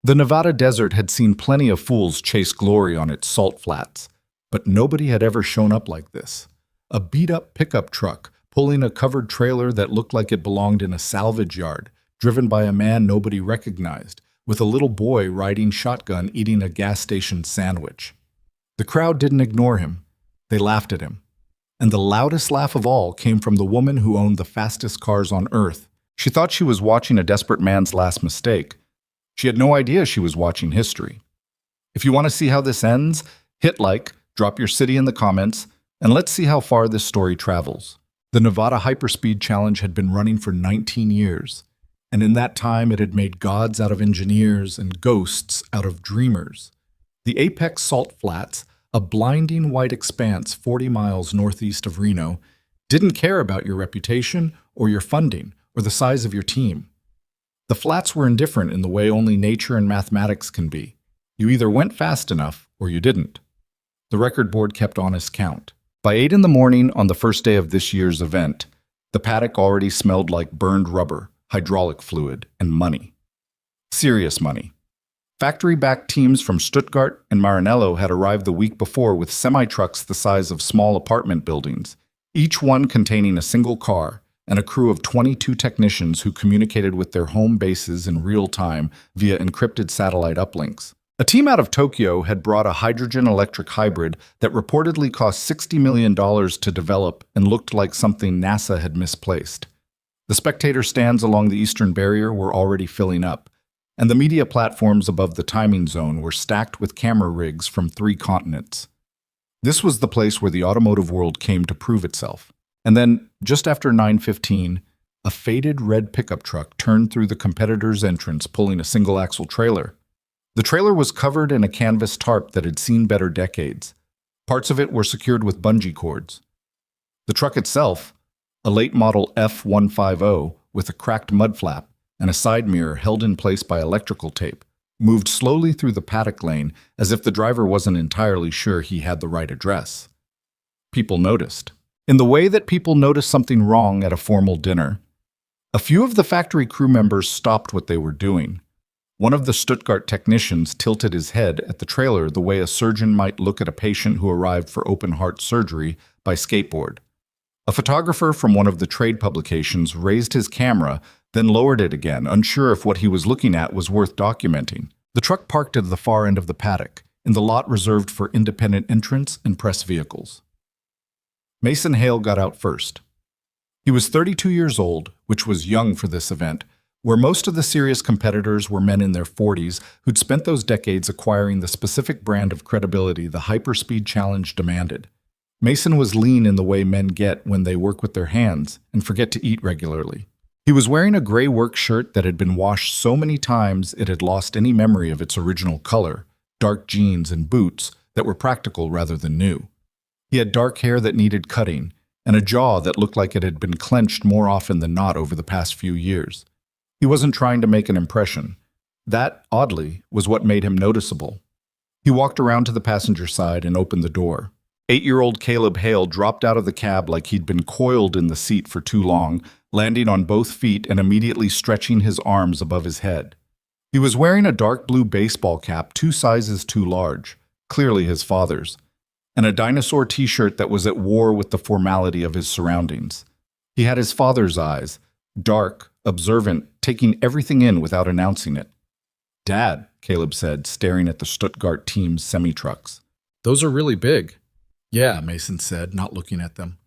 The Nevada desert had seen plenty of fools chase glory on its salt flats, but nobody had ever shown up like this. A beat-up pickup truck pulling a covered trailer that looked like it belonged in a salvage yard, driven by a man nobody recognized, with a little boy riding shotgun eating a gas station sandwich. The crowd didn't ignore him. They laughed at him. And the loudest laugh of all came from the woman who owned the fastest cars on Earth. She thought she was watching a desperate man's last mistake. She had no idea she was watching history. If you want to see how this ends, hit like, drop your city in the comments, and let's see how far this story travels. The Nevada Hyperspeed Challenge had been running for 19 years, and in that time it had made gods out of engineers and ghosts out of dreamers. The Apex Salt Flats, a blinding white expanse 40 miles northeast of Reno, didn't care about your reputation or your funding or the size of your team. The flats were indifferent in the way only nature and mathematics can be. You either went fast enough or you didn't. The record board kept honest count. By 8 in the morning on the first day of this year's event, the paddock already smelled like burned rubber, hydraulic fluid, and money. Serious money. Factory-backed teams from Stuttgart and Maranello had arrived the week before with semi-trucks the size of small apartment buildings, each one containing a single car, and a crew of 22 technicians who communicated with their home bases in real time via encrypted satellite uplinks. A team out of Tokyo had brought a hydrogen-electric hybrid that reportedly cost $60 million to develop and looked like something NASA had misplaced. The spectator stands along the eastern barrier were already filling up, and the media platforms above the timing zone were stacked with camera rigs from 3 continents. This was the place where the automotive world came to prove itself. And then, just after 9:15, a faded red pickup truck turned through the competitor's entrance pulling a single-axle trailer. The trailer was covered in a canvas tarp that had seen better decades. Parts of it were secured with bungee cords. The truck itself, a late model F-150 with a cracked mud flap and a side mirror held in place by electrical tape, moved slowly through the paddock lane as if the driver wasn't entirely sure he had the right address. People noticed. In the way that people notice something wrong at a formal dinner. A few of the factory crew members stopped what they were doing. One of the Stuttgart technicians tilted his head at the trailer the way a surgeon might look at a patient who arrived for open-heart surgery by skateboard. A photographer from one of the trade publications raised his camera, then lowered it again, unsure if what he was looking at was worth documenting. The truck parked at the far end of the paddock, in the lot reserved for independent entrants and press vehicles. Mason Hale got out first. He was 32 years old, which was young for this event, where most of the serious competitors were men in their 40s who'd spent those decades acquiring the specific brand of credibility the Hyperspeed Challenge demanded. Mason was lean in the way men get when they work with their hands and forget to eat regularly. He was wearing a gray work shirt that had been washed so many times it had lost any memory of its original color, dark jeans and boots that were practical rather than new. He had dark hair that needed cutting, and a jaw that looked like it had been clenched more often than not over the past few years. He wasn't trying to make an impression. That, oddly, was what made him noticeable. He walked around to the passenger side and opened the door. 8-year-old Caleb Hale dropped out of the cab like he'd been coiled in the seat for too long, landing on both feet and immediately stretching his arms above his head. He was wearing a dark blue baseball cap 2 sizes too large, clearly his father's, and a dinosaur t-shirt that was at war with the formality of his surroundings. He had his father's eyes, dark, observant, taking everything in without announcing it. "Dad," Caleb said, staring at the Stuttgart team's semi-trucks. "Those are really big." "Yeah," Mason said, not looking at them.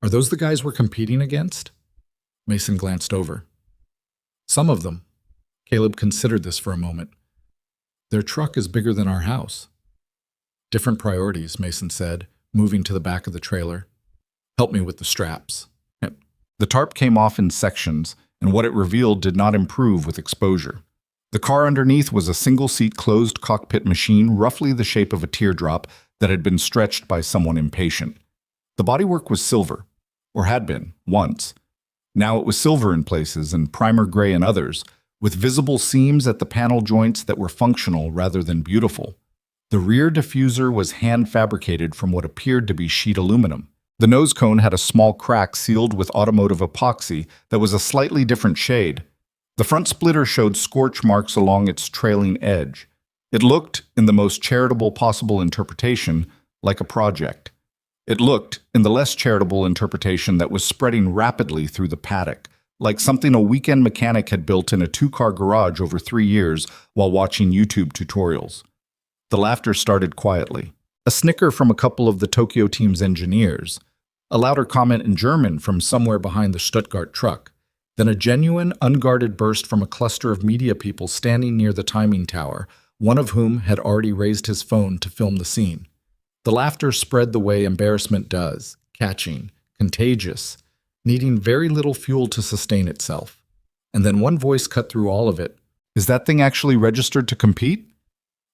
"Are those the guys we're competing against?" Mason glanced over. "Some of them." Caleb considered this for a moment. "Their truck is bigger than our house." "Different priorities," Mason said, moving to the back of the trailer. "Help me with the straps." The tarp came off in sections, and what it revealed did not improve with exposure. The car underneath was a single-seat closed cockpit machine roughly the shape of a teardrop that had been stretched by someone impatient. The bodywork was silver, or had been, once. Now it was silver in places and primer gray in others, with visible seams at the panel joints that were functional rather than beautiful. The rear diffuser was hand-fabricated from what appeared to be sheet aluminum. The nose cone had a small crack sealed with automotive epoxy that was a slightly different shade. The front splitter showed scorch marks along its trailing edge. It looked, in the most charitable possible interpretation, like a project. It looked, in the less charitable interpretation, that was spreading rapidly through the paddock, like something a weekend mechanic had built in a two-car garage over 3 years while watching YouTube tutorials. The laughter started quietly. A snicker from a couple of the Tokyo team's engineers, a louder comment in German from somewhere behind the Stuttgart truck, then a genuine, unguarded burst from a cluster of media people standing near the timing tower, one of whom had already raised his phone to film the scene. The laughter spread the way embarrassment does, catching, contagious, needing very little fuel to sustain itself. And then one voice cut through all of it. Is that thing actually registered to compete?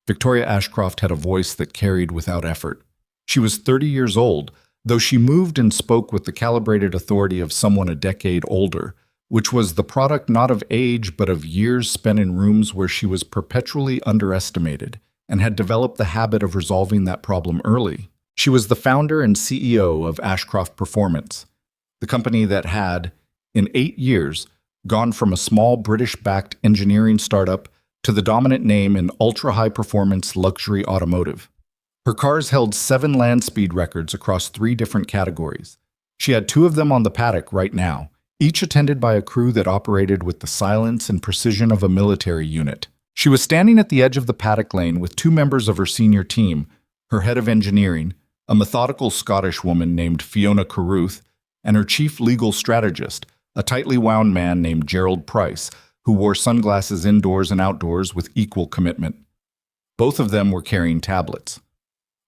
Victoria Ashcroft had a voice that carried without effort. She was 30 years old, though she moved and spoke with the calibrated authority of someone a decade older, which was the product not of age but of years spent in rooms where she was perpetually underestimated and had developed the habit of resolving that problem early. She was the founder and CEO of Ashcroft Performance, the company that had, in 8 years, gone from a small British-backed engineering startup to the dominant name in ultra-high-performance luxury automotive. Her cars held 7 land speed records across 3 different categories. She had 2 of them on the paddock right now, each attended by a crew that operated with the silence and precision of a military unit. She was standing at the edge of the paddock lane with 2 members of her senior team, her head of engineering, a methodical Scottish woman named Fiona Carruth, and her chief legal strategist, a tightly wound man named Gerald Price, who wore sunglasses indoors and outdoors with equal commitment. Both of them were carrying tablets.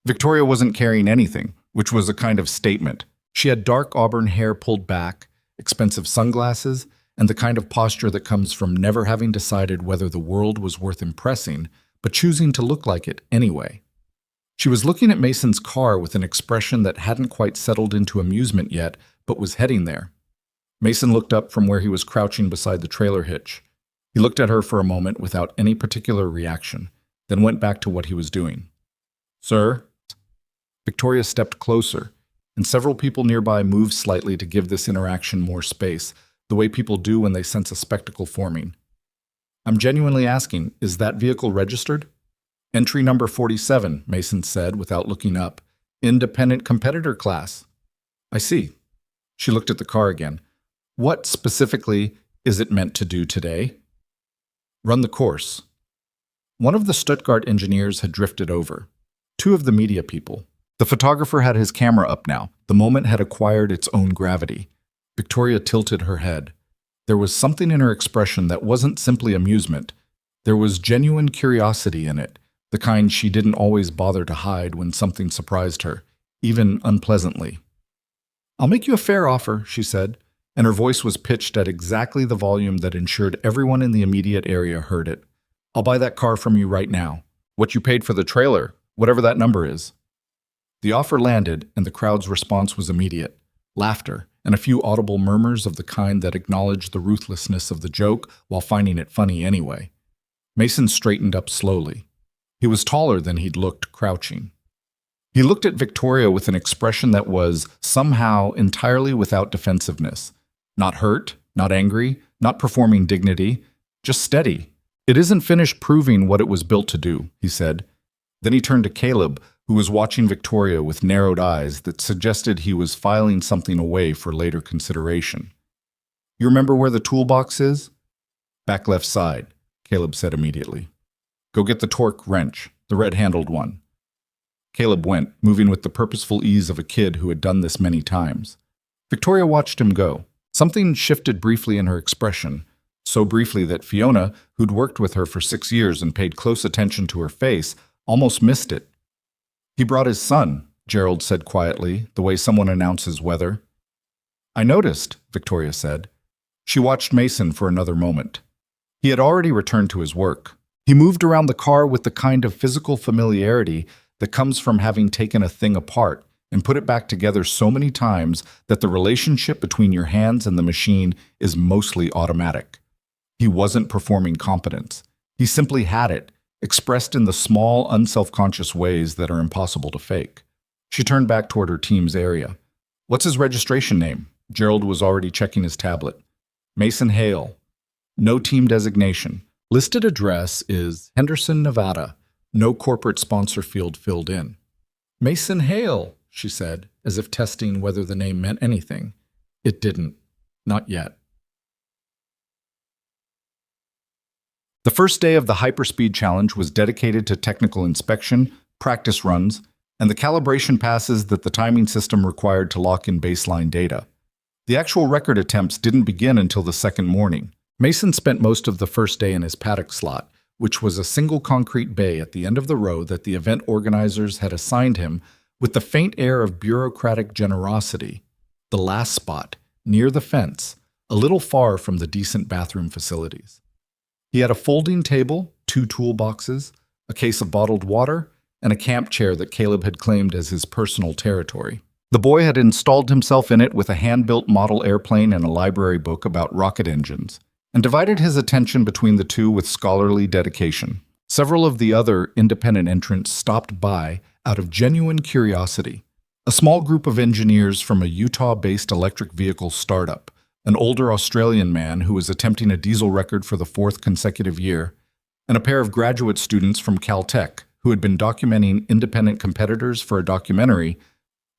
Victoria wasn't carrying anything, which was a kind of statement. She had dark auburn hair pulled back, expensive sunglasses, and the kind of posture that comes from never having decided whether the world was worth impressing, but choosing to look like it anyway. She was looking at Mason's car with an expression that hadn't quite settled into amusement yet, but was heading there. Mason looked up from where he was crouching beside the trailer hitch. He looked at her for a moment without any particular reaction, then went back to what he was doing. "Sir?" Victoria stepped closer, and several people nearby moved slightly to give this interaction more space, the way people do when they sense a spectacle forming. "I'm genuinely asking, is that vehicle registered?" "Entry number 47, Mason said without looking up. "Independent competitor class." "I see." She looked at the car again. "What, specifically, is it meant to do today?" "Run the course." One of the Stuttgart engineers had drifted over. 2 of the media people. The photographer had his camera up now. The moment had acquired its own gravity. Victoria tilted her head. There was something in her expression that wasn't simply amusement. There was genuine curiosity in it, the kind she didn't always bother to hide when something surprised her, even unpleasantly. "I'll make you a fair offer," she said, and her voice was pitched at exactly the volume that ensured everyone in the immediate area heard it. "I'll buy that car from you right now. What you paid for the trailer, whatever that number is." The offer landed, and the crowd's response was immediate. Laughter, and a few audible murmurs of the kind that acknowledged the ruthlessness of the joke while finding it funny anyway. Mason straightened up slowly. He was taller than he'd looked crouching. He looked at Victoria with an expression that was, somehow, entirely without defensiveness. Not hurt, not angry, not performing dignity, just steady. "It isn't finished proving what it was built to do," he said. Then he turned to Caleb, who was watching Victoria with narrowed eyes that suggested he was filing something away for later consideration. "You remember where the toolbox is?" "Back left side," Caleb said immediately. "Go get the torque wrench, the red-handled one." Caleb went, moving with the purposeful ease of a kid who had done this many times. Victoria watched him go. Something shifted briefly in her expression, so briefly that Fiona, who'd worked with her for 6 years and paid close attention to her face, almost missed it. "He brought his son," Gerald said quietly, the way someone announces weather. "I noticed," Victoria said. She watched Mason for another moment. He had already returned to his work. He moved around the car with the kind of physical familiarity that comes from having taken a thing apart and put it back together so many times that the relationship between your hands and the machine is mostly automatic. He wasn't performing competence. He simply had it, expressed in the small, unselfconscious ways that are impossible to fake. She turned back toward her team's area. "What's his registration name?" Gerald was already checking his tablet. "Mason Hale." No team designation. Listed address is Henderson, Nevada. No corporate sponsor field filled in. Mason Hale, she said, as if testing whether the name meant anything. It didn't. Not yet. The first day of the Hyperspeed Challenge was dedicated to technical inspection, practice runs, and the calibration passes that the timing system required to lock in baseline data. The actual record attempts didn't begin until the second morning. Mason spent most of the first day in his paddock slot, which was a single concrete bay at the end of the row that the event organizers had assigned him with the faint air of bureaucratic generosity. The last spot, near the fence, a little far from the decent bathroom facilities. He had a folding table, 2 toolboxes, a case of bottled water, and a camp chair that Caleb had claimed as his personal territory. The boy had installed himself in it with a hand-built model airplane and a library book about rocket engines, and divided his attention between the two with scholarly dedication. Several of the other independent entrants stopped by out of genuine curiosity. A small group of engineers from a Utah-based electric vehicle startup, an older Australian man who was attempting a diesel record for the 4th consecutive year, and a pair of graduate students from Caltech who had been documenting independent competitors for a documentary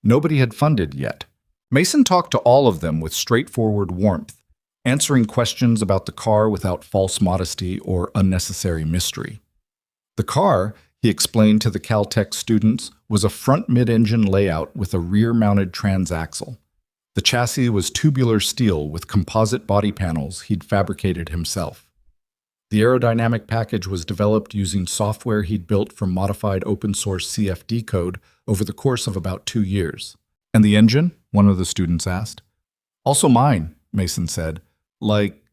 nobody had funded yet. Mason talked to all of them with straightforward warmth, answering questions about the car without false modesty or unnecessary mystery. The car, he explained to the Caltech students, was a front mid-engine layout with a rear-mounted transaxle. The chassis was tubular steel with composite body panels he'd fabricated himself. The aerodynamic package was developed using software he'd built from modified open-source CFD code over the course of about 2 years. And the engine? One of the students asked. Also mine, Mason said. Like,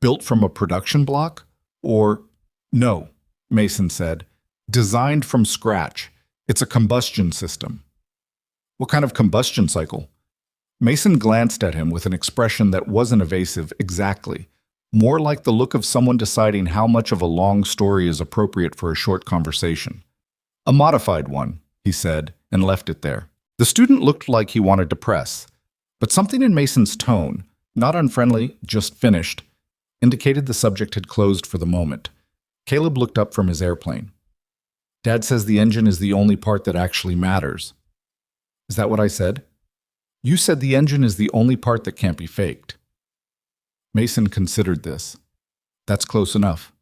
built from a production block? Or, no, Mason said. Designed from scratch. It's a combustion system. What kind of combustion cycle? Mason glanced at him with an expression that wasn't evasive exactly, more like the look of someone deciding how much of a long story is appropriate for a short conversation. A modified one, he said, and left it there. The student looked like he wanted to press, but something in Mason's tone, not unfriendly, just finished, indicated the subject had closed for the moment. Caleb looked up from his airplane. Dad says the engine is the only part that actually matters. Is that what I said? You said the engine is the only part that can't be faked. Mason considered this. That's close enough.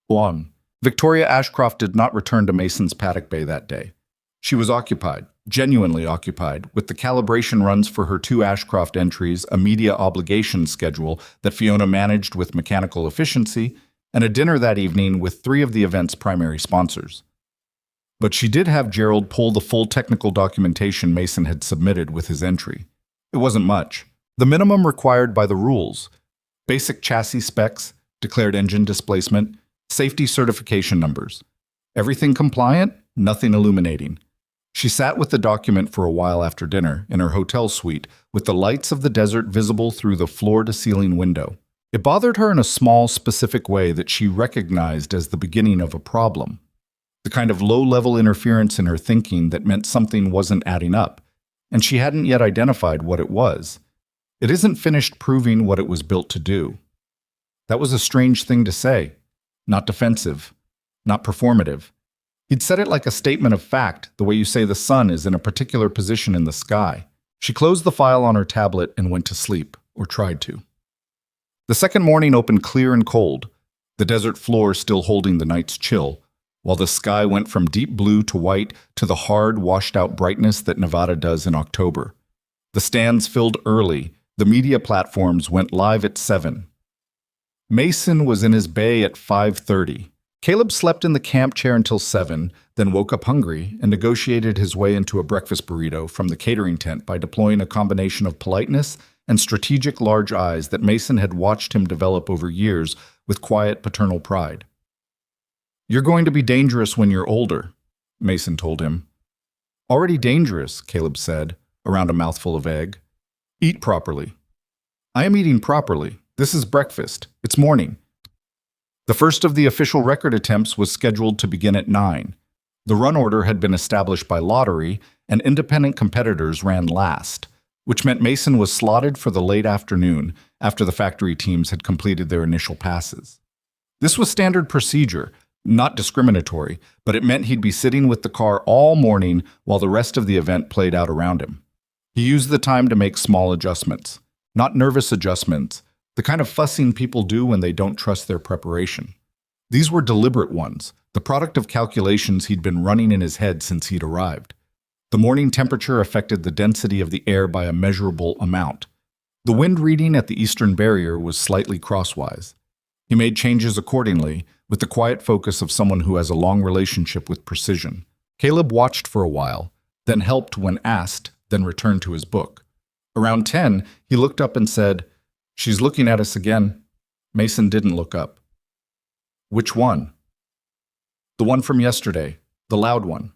1. Victoria Ashcroft did not return to Mason's paddock bay that day. She was occupied, genuinely occupied, with the calibration runs for her 2 Ashcroft entries, a media obligations schedule that Fiona managed with mechanical efficiency, and a dinner that evening with 3 of the event's primary sponsors. But she did have Gerald pull the full technical documentation Mason had submitted with his entry. It wasn't much. The minimum required by the rules. Basic chassis specs, declared engine displacement, safety certification numbers. Everything compliant, nothing illuminating. She sat with the document for a while after dinner in her hotel suite with the lights of the desert visible through the floor-to-ceiling window. It bothered her in a small, specific way that she recognized as the beginning of a problem. The kind of low-level interference in her thinking that meant something wasn't adding up, and she hadn't yet identified what it was. It isn't finished proving what it was built to do. That was a strange thing to say. Not defensive. Not performative. He'd said it like a statement of fact, the way you say the sun is in a particular position in the sky. She closed the file on her tablet and went to sleep, or tried to. The second morning opened clear and cold, the desert floor still holding the night's chill, while the sky went from deep blue to white to the hard, washed-out brightness that Nevada does in October. The stands filled early. The media platforms went live at 7. Mason was in his bay at 5:30. Caleb slept in the camp chair until 7, then woke up hungry and negotiated his way into a breakfast burrito from the catering tent by deploying a combination of politeness and strategic large eyes that Mason had watched him develop over years with quiet paternal pride. You're going to be dangerous when you're older, Mason told him. Already dangerous, Caleb said, around a mouthful of egg. Eat properly. I am eating properly. This is breakfast. It's morning. The first of the official record attempts was scheduled to begin at 9. The run order had been established by lottery, and independent competitors ran last, which meant Mason was slotted for the late afternoon after the factory teams had completed their initial passes. This was standard procedure, not discriminatory, but it meant he'd be sitting with the car all morning while the rest of the event played out around him. He used the time to make small adjustments, not nervous adjustments, the kind of fussing people do when they don't trust their preparation. These were deliberate ones, the product of calculations he'd been running in his head since he'd arrived. The morning temperature affected the density of the air by a measurable amount. The wind reading at the eastern barrier was slightly crosswise. He made changes accordingly, with the quiet focus of someone who has a long relationship with precision. Caleb watched for a while, then helped when asked, then returned to his book. Around 10, he looked up and said, "She's looking at us again." Mason didn't look up. "Which one?" "The one from yesterday, the loud one."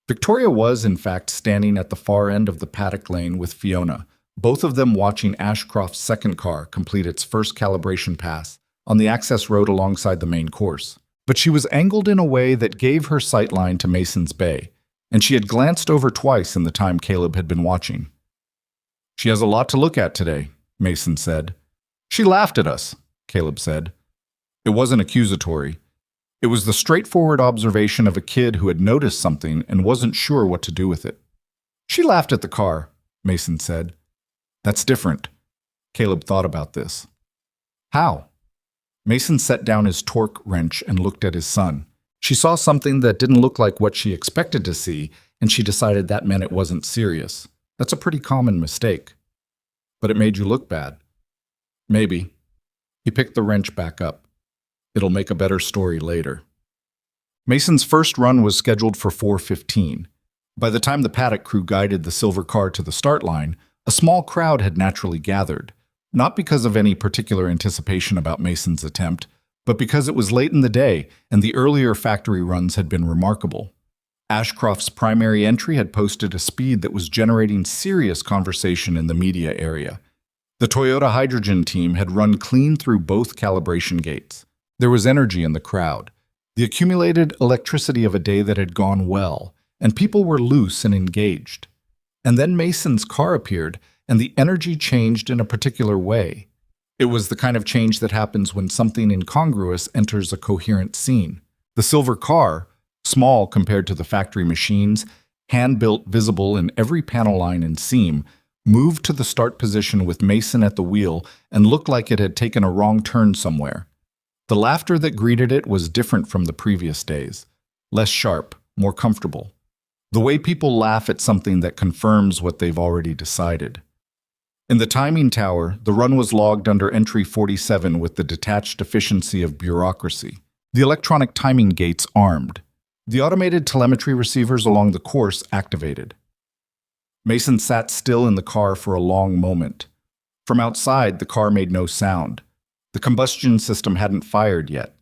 Victoria was, in fact, standing at the far end of the paddock lane with Fiona, both of them watching Ashcroft's second car complete its first calibration pass on the access road alongside the main course. But she was angled in a way that gave her sightline to Mason's Bay, and she had glanced over twice in the time Caleb had been watching. "She has a lot to look at today," Mason said. "She laughed at us," Caleb said. It wasn't accusatory. It was the straightforward observation of a kid who had noticed something and wasn't sure what to do with it. "She laughed at the car," Mason said. "That's different." Caleb thought about this. "How?" Mason set down his torque wrench and looked at his son. She saw something that didn't look like what she expected to see, and she decided that meant it wasn't serious. That's a pretty common mistake. "But it made you look bad." "Maybe." He picked the wrench back up. "It'll make a better story later." Mason's first run was scheduled for 4:15. By the time the paddock crew guided the silver car to the start line, a small crowd had naturally gathered, not because of any particular anticipation about Mason's attempt, but because it was late in the day and the earlier factory runs had been remarkable. Ashcroft's primary entry had posted a speed that was generating serious conversation in the media area. The Toyota Hydrogen team had run clean through both calibration gates. There was energy in the crowd, the accumulated electricity of a day that had gone well, and people were loose and engaged. And then Mason's car appeared, and the energy changed in a particular way. It was the kind of change that happens when something incongruous enters a coherent scene. The silver car, small compared to the factory machines, hand-built, visible in every panel line and seam, moved to the start position with Mason at the wheel and looked like it had taken a wrong turn somewhere. The laughter that greeted it was different from the previous days, less sharp, more comfortable. The way people laugh at something that confirms what they've already decided. In the timing tower, the run was logged under entry 47 with the detached efficiency of bureaucracy. The electronic timing gates armed. The automated telemetry receivers along the course activated. Mason sat still in the car for a long moment. From outside, the car made no sound. The combustion system hadn't fired yet.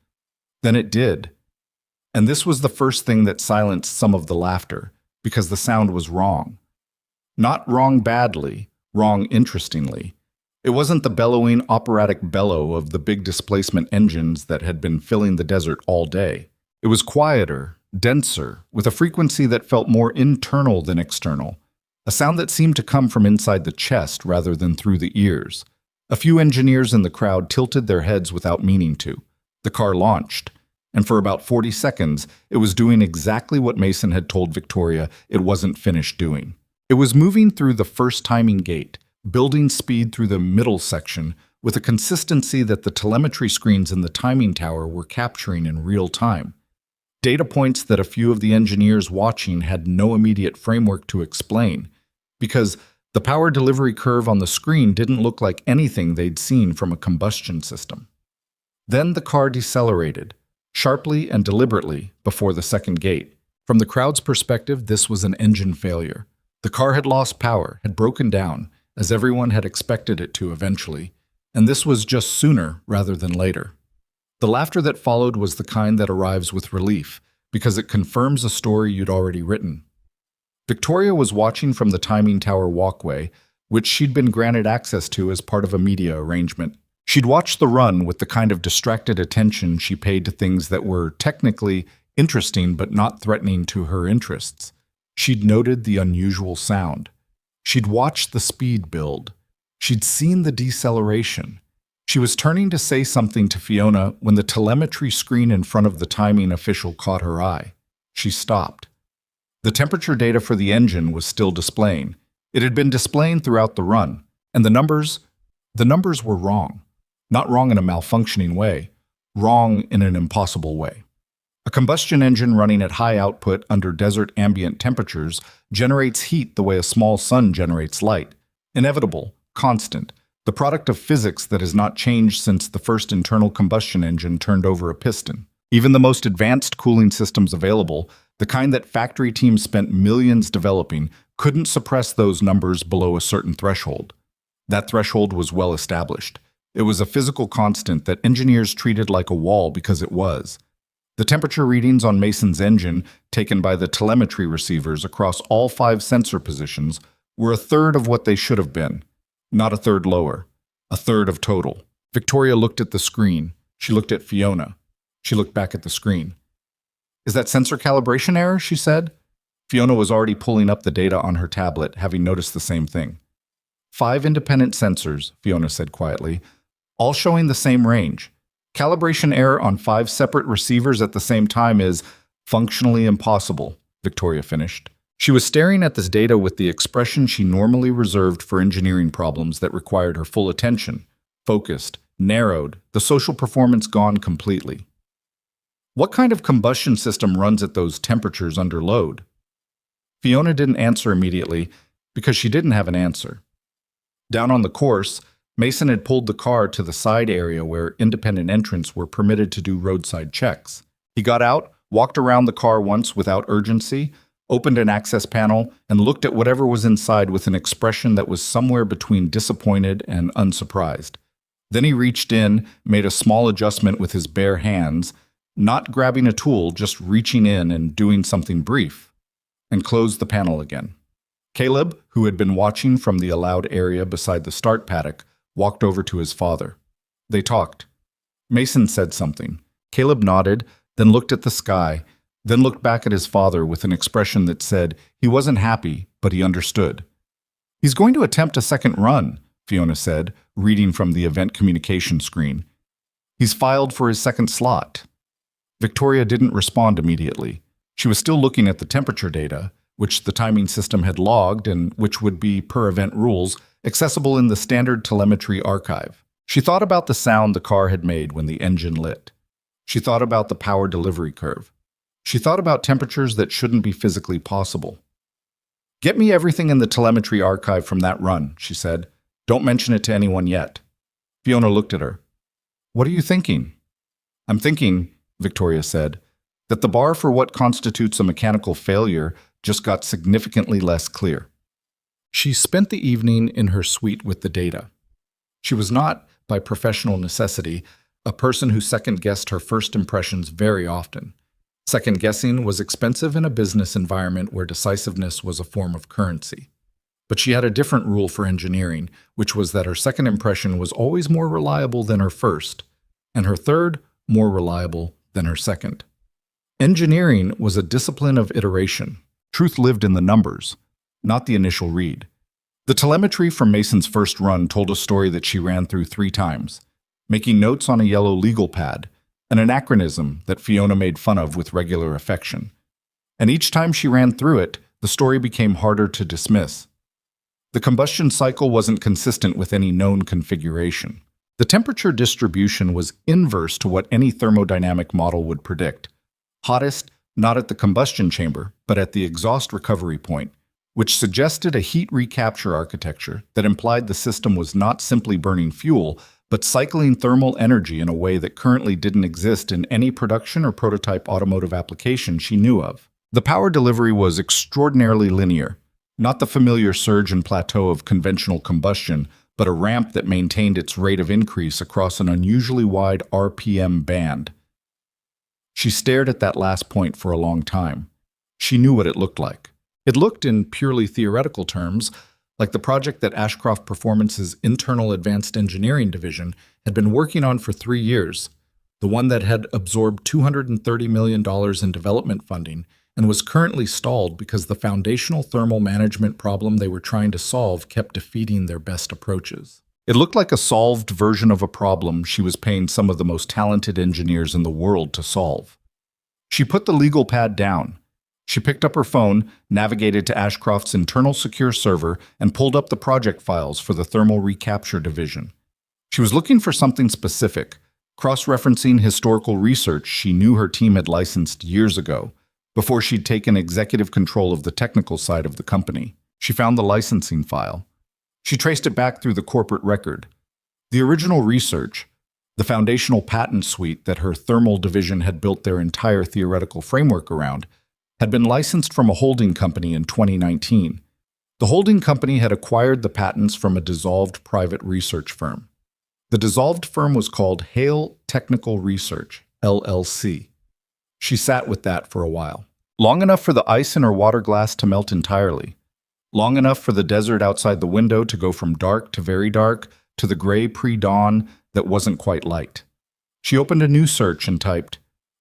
Then it did. And this was the first thing that silenced some of the laughter, because the sound was wrong. Not wrong badly, wrong interestingly. It wasn't the bellowing operatic bellow of the big displacement engines that had been filling the desert all day. It was quieter, denser, with a frequency that felt more internal than external, a sound that seemed to come from inside the chest rather than through the ears. A few engineers in the crowd tilted their heads without meaning to. The car launched, and for about 40 seconds, it was doing exactly what Mason had told Victoria it wasn't finished doing. It was moving through the first timing gate, building speed through the middle section, with a consistency that the telemetry screens in the timing tower were capturing in real time. Data points that a few of the engineers watching had no immediate framework to explain, because the power delivery curve on the screen didn't look like anything they'd seen from a combustion system. Then the car decelerated, sharply and deliberately, before the second gate. From the crowd's perspective, this was an engine failure. The car had lost power, had broken down, as everyone had expected it to eventually, and this was just sooner rather than later. The laughter that followed was the kind that arrives with relief, because it confirms a story you'd already written. Victoria was watching from the timing tower walkway, which she'd been granted access to as part of a media arrangement. She'd watched the run with the kind of distracted attention she paid to things that were technically interesting but not threatening to her interests. She'd noted the unusual sound. She'd watched the speed build. She'd seen the deceleration. She was turning to say something to Fiona when the telemetry screen in front of the timing official caught her eye. She stopped. The temperature data for the engine was still displaying. It had been displaying throughout the run, and the numbers were wrong. Not wrong in a malfunctioning way, wrong in an impossible way. A combustion engine running at high output under desert ambient temperatures generates heat the way a small sun generates light. Inevitable, constant, the product of physics that has not changed since the first internal combustion engine turned over a piston. Even the most advanced cooling systems available, the kind that factory teams spent millions developing, couldn't suppress those numbers below a certain threshold. That threshold was well established. It was a physical constant that engineers treated like a wall because it was. The temperature readings on Mason's engine, taken by the telemetry receivers across all 5 sensor positions, were a third of what they should have been. Not a third lower. A third of total. Victoria looked at the screen. She looked at Fiona. She looked back at the screen. "Is that sensor calibration error?" she said. Fiona was already pulling up the data on her tablet, having noticed the same thing. 5 independent sensors, Fiona said quietly, all showing the same range. Calibration error on 5 separate receivers at the same time is functionally impossible, Victoria finished. She was staring at this data with the expression she normally reserved for engineering problems that required her full attention, focused, narrowed, the social performance gone completely. What kind of combustion system runs at those temperatures under load? Fiona didn't answer immediately because she didn't have an answer. Down on the course, Mason had pulled the car to the side area where independent entrants were permitted to do roadside checks. He got out, walked around the car once without urgency, opened an access panel, and looked at whatever was inside with an expression that was somewhere between disappointed and unsurprised. Then he reached in, made a small adjustment with his bare hands, not grabbing a tool, just reaching in and doing something brief, and closed the panel again. Caleb, who had been watching from the allowed area beside the start paddock, walked over to his father. They talked. Mason said something. Caleb nodded, then looked at the sky, then looked back at his father with an expression that said he wasn't happy, but he understood. "He's going to attempt a second run," Fiona said, reading from the event communication screen. "He's filed for his second slot." Victoria didn't respond immediately. She was still looking at the temperature data, which the timing system had logged and which would be, per event rules, accessible in the standard telemetry archive. She thought about the sound the car had made when the engine lit. She thought about the power delivery curve. She thought about temperatures that shouldn't be physically possible. "Get me everything in the telemetry archive from that run," she said. "Don't mention it to anyone yet." Fiona looked at her. "What are you thinking?" "I'm thinking," Victoria said, "that the bar for what constitutes a mechanical failure just got significantly less clear." She spent the evening in her suite with the data. She was not, by professional necessity, a person who second-guessed her first impressions very often. Second-guessing was expensive in a business environment where decisiveness was a form of currency. But she had a different rule for engineering, which was that her second impression was always more reliable than her first, and her third more reliable than her second. Engineering was a discipline of iteration. Truth lived in the numbers, not the initial read. The telemetry from Mason's first run told a story that she ran through 3 times, making notes on a yellow legal pad, an anachronism that Fiona made fun of with regular affection. And each time she ran through it, the story became harder to dismiss. The combustion cycle wasn't consistent with any known configuration. The temperature distribution was inverse to what any thermodynamic model would predict. Hottest, not at the combustion chamber, but at the exhaust recovery point, which suggested a heat recapture architecture that implied the system was not simply burning fuel, but cycling thermal energy in a way that currently didn't exist in any production or prototype automotive application she knew of. The power delivery was extraordinarily linear, not the familiar surge and plateau of conventional combustion, but a ramp that maintained its rate of increase across an unusually wide RPM band. She stared at that last point for a long time. She knew what it looked like. It looked, in purely theoretical terms, like the project that Ashcroft Performance's internal advanced engineering division had been working on for 3 years, the one that had absorbed $230 million in development funding and was currently stalled because the foundational thermal management problem they were trying to solve kept defeating their best approaches. It looked like a solved version of a problem she was paying some of the most talented engineers in the world to solve. She put the legal pad down. She picked up her phone, navigated to Ashcroft's internal secure server, and pulled up the project files for the thermal recapture division. She was looking for something specific, cross-referencing historical research she knew her team had licensed years ago, before she'd taken executive control of the technical side of the company. She found the licensing file. She traced it back through the corporate record. The original research, the foundational patent suite that her thermal division had built their entire theoretical framework around, had been licensed from a holding company in 2019. The holding company had acquired the patents from a dissolved private research firm. The dissolved firm was called Hale Technical Research, LLC. She sat with that for a while. Long enough for the ice in her water glass to melt entirely. Long enough for the desert outside the window to go from dark to very dark to the gray pre-dawn that wasn't quite light. She opened a new search and typed,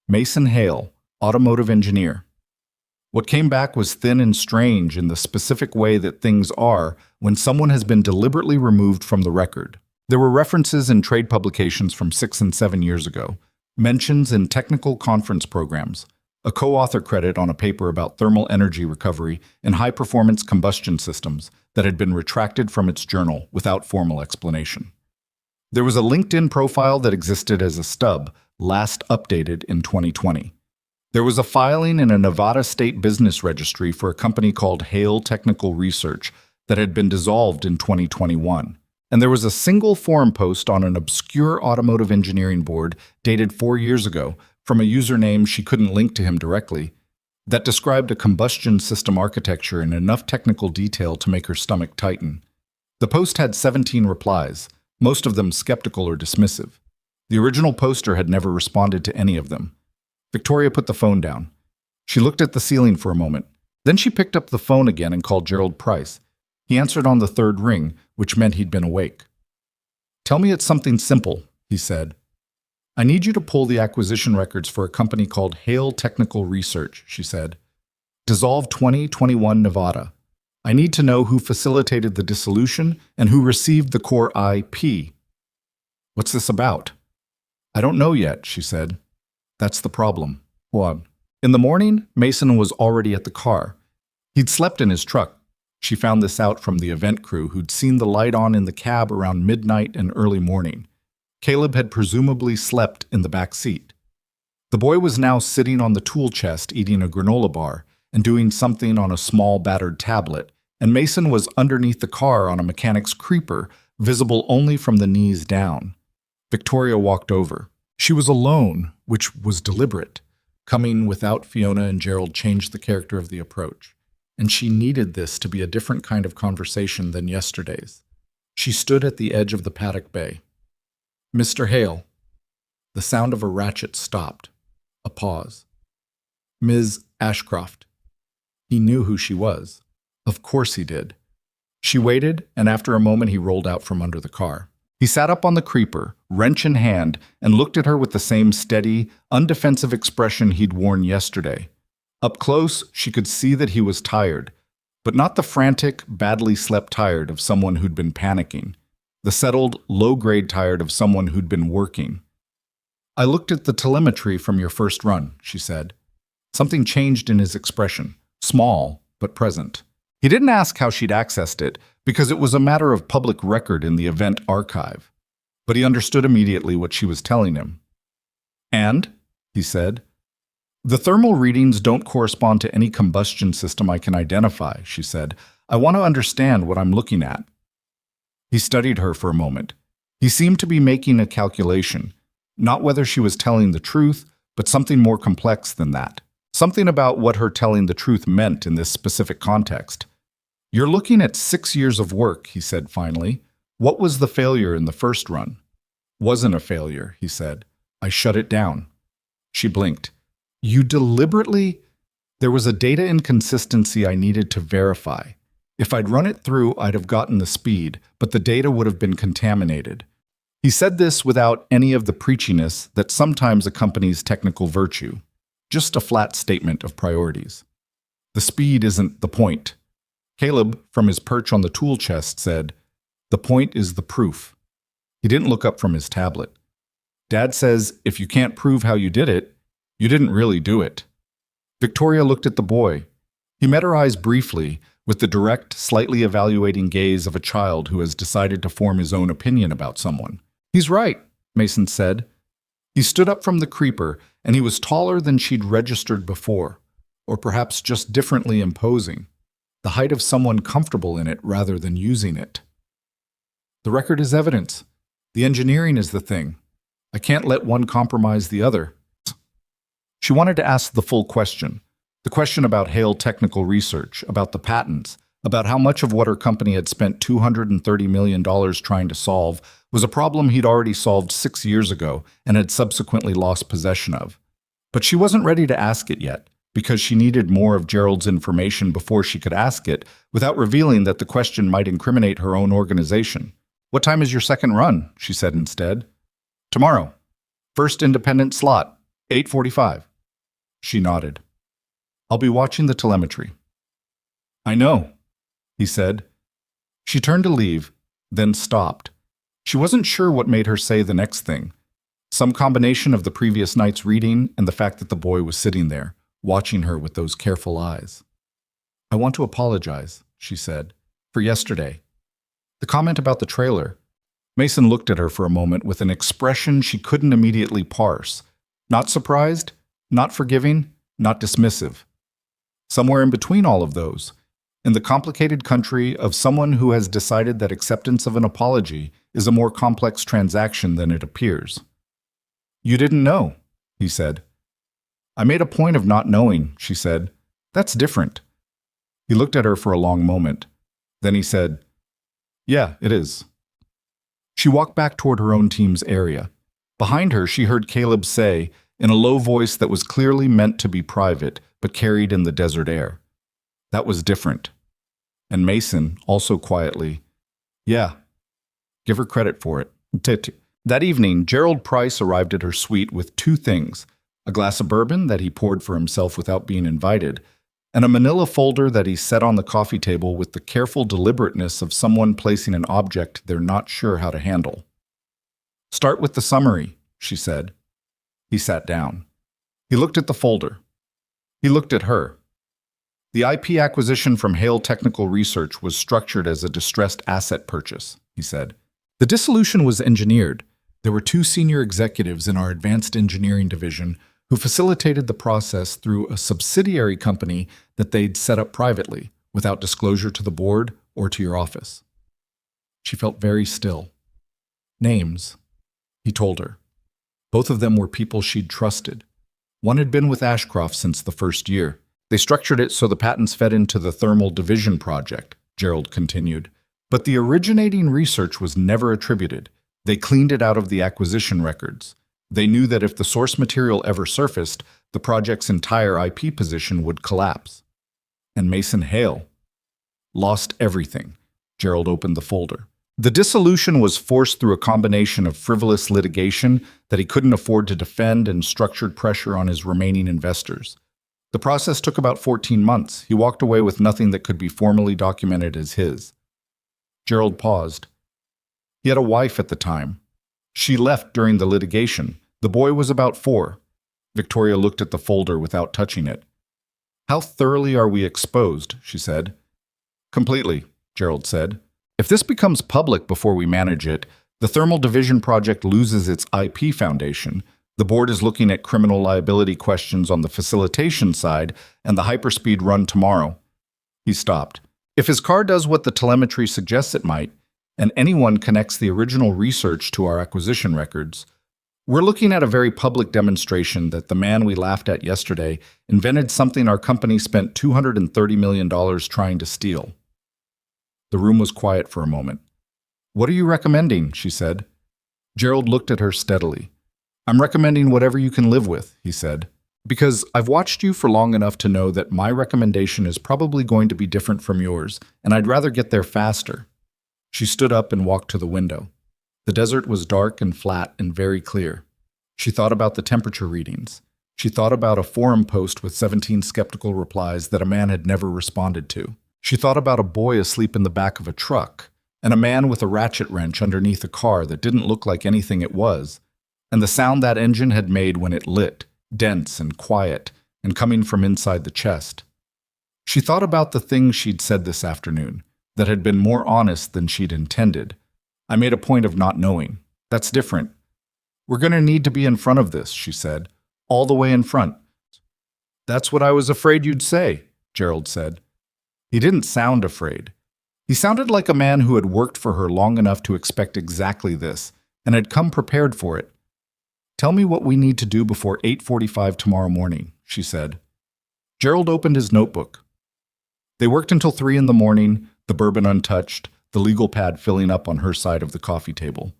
Mason Hale, automotive engineer. What came back was thin and strange in the specific way that things are when someone has been deliberately removed from the record. There were references in trade publications from 6 and 7 years ago, mentions in technical conference programs, a co-author credit on a paper about thermal energy recovery in high-performance combustion systems that had been retracted from its journal without formal explanation. There was a LinkedIn profile that existed as a stub, last updated in 2020. There was a filing in a Nevada state business registry for a company called Hale Technical Research that had been dissolved in 2021. And there was a single forum post on an obscure automotive engineering board dated 4 years ago from a username she couldn't link to him directly that described a combustion system architecture in enough technical detail to make her stomach tighten. The post had 17 replies, most of them skeptical or dismissive. The original poster had never responded to any of them. Victoria put the phone down. She looked at the ceiling for a moment. Then she picked up the phone again and called Gerald Price. He answered on the third ring, which meant he'd been awake. "Tell me it's something simple," he said. "I need you to pull the acquisition records for a company called Hale Technical Research," she said. "Dissolved 2021 Nevada. I need to know who facilitated the dissolution and who received the core IP." "What's this about?" "I don't know yet," she said. "That's the problem." What? In the morning, Mason was already at the car. He'd slept in his truck. She found this out from the event crew who'd seen the light on in the cab around midnight and early morning. Caleb had presumably slept in the back seat. The boy was now sitting on the tool chest eating a granola bar and doing something on a small battered tablet, and Mason was underneath the car on a mechanic's creeper, visible only from the knees down. Victoria walked over. She was alone, which was deliberate. Coming without Fiona and Gerald changed the character of the approach, and she needed this to be a different kind of conversation than yesterday's. She stood at the edge of the paddock bay. "Mr. Hale." The sound of a ratchet stopped. A pause. "Ms. Ashcroft." He knew who she was. Of course he did. She waited, and after a moment he rolled out from under the car. He sat up on the creeper, wrench in hand, and looked at her with the same steady, undefensive expression he'd worn yesterday. Up close, she could see that he was tired, but not the frantic, badly slept tired of someone who'd been panicking. The settled, low-grade tired of someone who'd been working. "I looked at the telemetry from your first run," she said. Something changed in his expression, small but present. He didn't ask how she'd accessed it, because it was a matter of public record in the event archive. But he understood immediately what she was telling him. "And," he said, "the thermal readings don't correspond to any combustion system I can identify," she said. "I want to understand what I'm looking at." He studied her for a moment. He seemed to be making a calculation, not whether she was telling the truth, but something more complex than that. Something about what her telling the truth meant in this specific context. "You're looking at 6 years of work," he said finally. "What was the failure in the first run?" "Wasn't a failure," he said. "I shut it down." She blinked. "You deliberately—" "There was a data inconsistency I needed to verify. If I'd run it through, I'd have gotten the speed, but the data would have been contaminated." He said this without any of the preachiness that sometimes accompanies technical virtue. Just a flat statement of priorities. "The speed isn't the point." Caleb, from his perch on the tool chest, said, "The point is the proof." He didn't look up from his tablet. Dad says if you can't prove how you did it, you didn't really do it. Victoria looked at the boy. He met her eyes briefly, with the direct, slightly evaluating gaze of a child who has decided to form his own opinion about someone. He's right, Mason said. He stood up from the creeper, and he was taller than she'd registered before, or perhaps just differently imposing, the height of someone comfortable in it rather than using it. The record is evidence. The engineering is the thing. I can't let one compromise the other. She wanted to ask the full question. The question about Hale Technical Research, about the patents, about how much of what her company had spent $230 million trying to solve was a problem he'd already solved 6 years ago and had subsequently lost possession of. But she wasn't ready to ask it yet, because she needed more of Gerald's information before she could ask it, without revealing that the question might incriminate her own organization. "What time is your second run?" she said instead. "Tomorrow. First independent slot, 8:45. She nodded. "I'll be watching the telemetry." "I know," he said. She turned to leave, then stopped. She wasn't sure what made her say the next thing. Some combination of the previous night's reading and the fact that the boy was sitting there, watching her with those careful eyes. "I want to apologize," she said, "for yesterday. The comment about the trailer." Mason looked at her for a moment with an expression she couldn't immediately parse. Not surprised, not forgiving, not dismissive. Somewhere in between all of those, in the complicated country of someone who has decided that acceptance of an apology is a more complex transaction than it appears. "You didn't know," he said. "I made a point of not knowing," she said. "That's different." He looked at her for a long moment. Then he said, "Yeah, it is." She walked back toward her own team's area. Behind her, she heard Caleb say, in a low voice that was clearly meant to be private, but carried in the desert air, "That was different." And Mason, also quietly, "Yeah, give her credit for it." That evening, Gerald Price arrived at her suite with 2 things: a glass of bourbon that he poured for himself without being invited, and a manila folder that he set on the coffee table with the careful deliberateness of someone placing an object they're not sure how to handle. "Start with the summary," she said. He sat down. He looked at the folder. He looked at her. The IP acquisition from Hale Technical Research was structured as a distressed asset purchase, he said. The dissolution was engineered. There were 2 senior executives in our advanced engineering division who facilitated the process through a subsidiary company that they'd set up privately, without disclosure to the board or to your office. She felt very still. "Names," he told her. Both of them were people she'd trusted. One had been with Ashcroft since the first year. They structured it so the patents fed into the thermal division project, Gerald continued. But the originating research was never attributed. They cleaned it out of the acquisition records. They knew that if the source material ever surfaced, the project's entire IP position would collapse. And Mason Hale lost everything. Gerald opened the folder. The dissolution was forced through a combination of frivolous litigation that he couldn't afford to defend and structured pressure on his remaining investors. The process took about 14 months. He walked away with nothing that could be formally documented as his. Gerald paused. He had a wife at the time. She left during the litigation. The boy was about 4. Victoria looked at the folder without touching it. "How thoroughly are we exposed?" she said. "Completely," Gerald said. "If this becomes public before we manage it, the thermal division project loses its IP foundation. The board is looking at criminal liability questions on the facilitation side and the hyperspeed run tomorrow." He stopped. "If his car does what the telemetry suggests it might, and anyone connects the original research to our acquisition records, we're looking at a very public demonstration that the man we laughed at yesterday invented something our company spent $230 million trying to steal." The room was quiet for a moment. "What are you recommending?" she said. Gerald looked at her steadily. "I'm recommending whatever you can live with," he said, "because I've watched you for long enough to know that my recommendation is probably going to be different from yours, and I'd rather get there faster." She stood up and walked to the window. The desert was dark and flat and very clear. She thought about the temperature readings. She thought about a forum post with 17 skeptical replies that a man had never responded to. She thought about a boy asleep in the back of a truck, and a man with a ratchet wrench underneath a car that didn't look like anything it was, and the sound that engine had made when it lit, dense and quiet, and coming from inside the chest. She thought about the things she'd said this afternoon that had been more honest than she'd intended. I made a point of not knowing. That's different. We're going to need to be in front of this, she said, all the way in front. That's what I was afraid you'd say, Gerald said. He didn't sound afraid. He sounded like a man who had worked for her long enough to expect exactly this and had come prepared for it. Tell me what we need to do before 8:45 tomorrow morning, she said. Gerald opened his notebook. They worked until 3 in the morning, the bourbon untouched, the legal pad filling up on her side of the coffee table.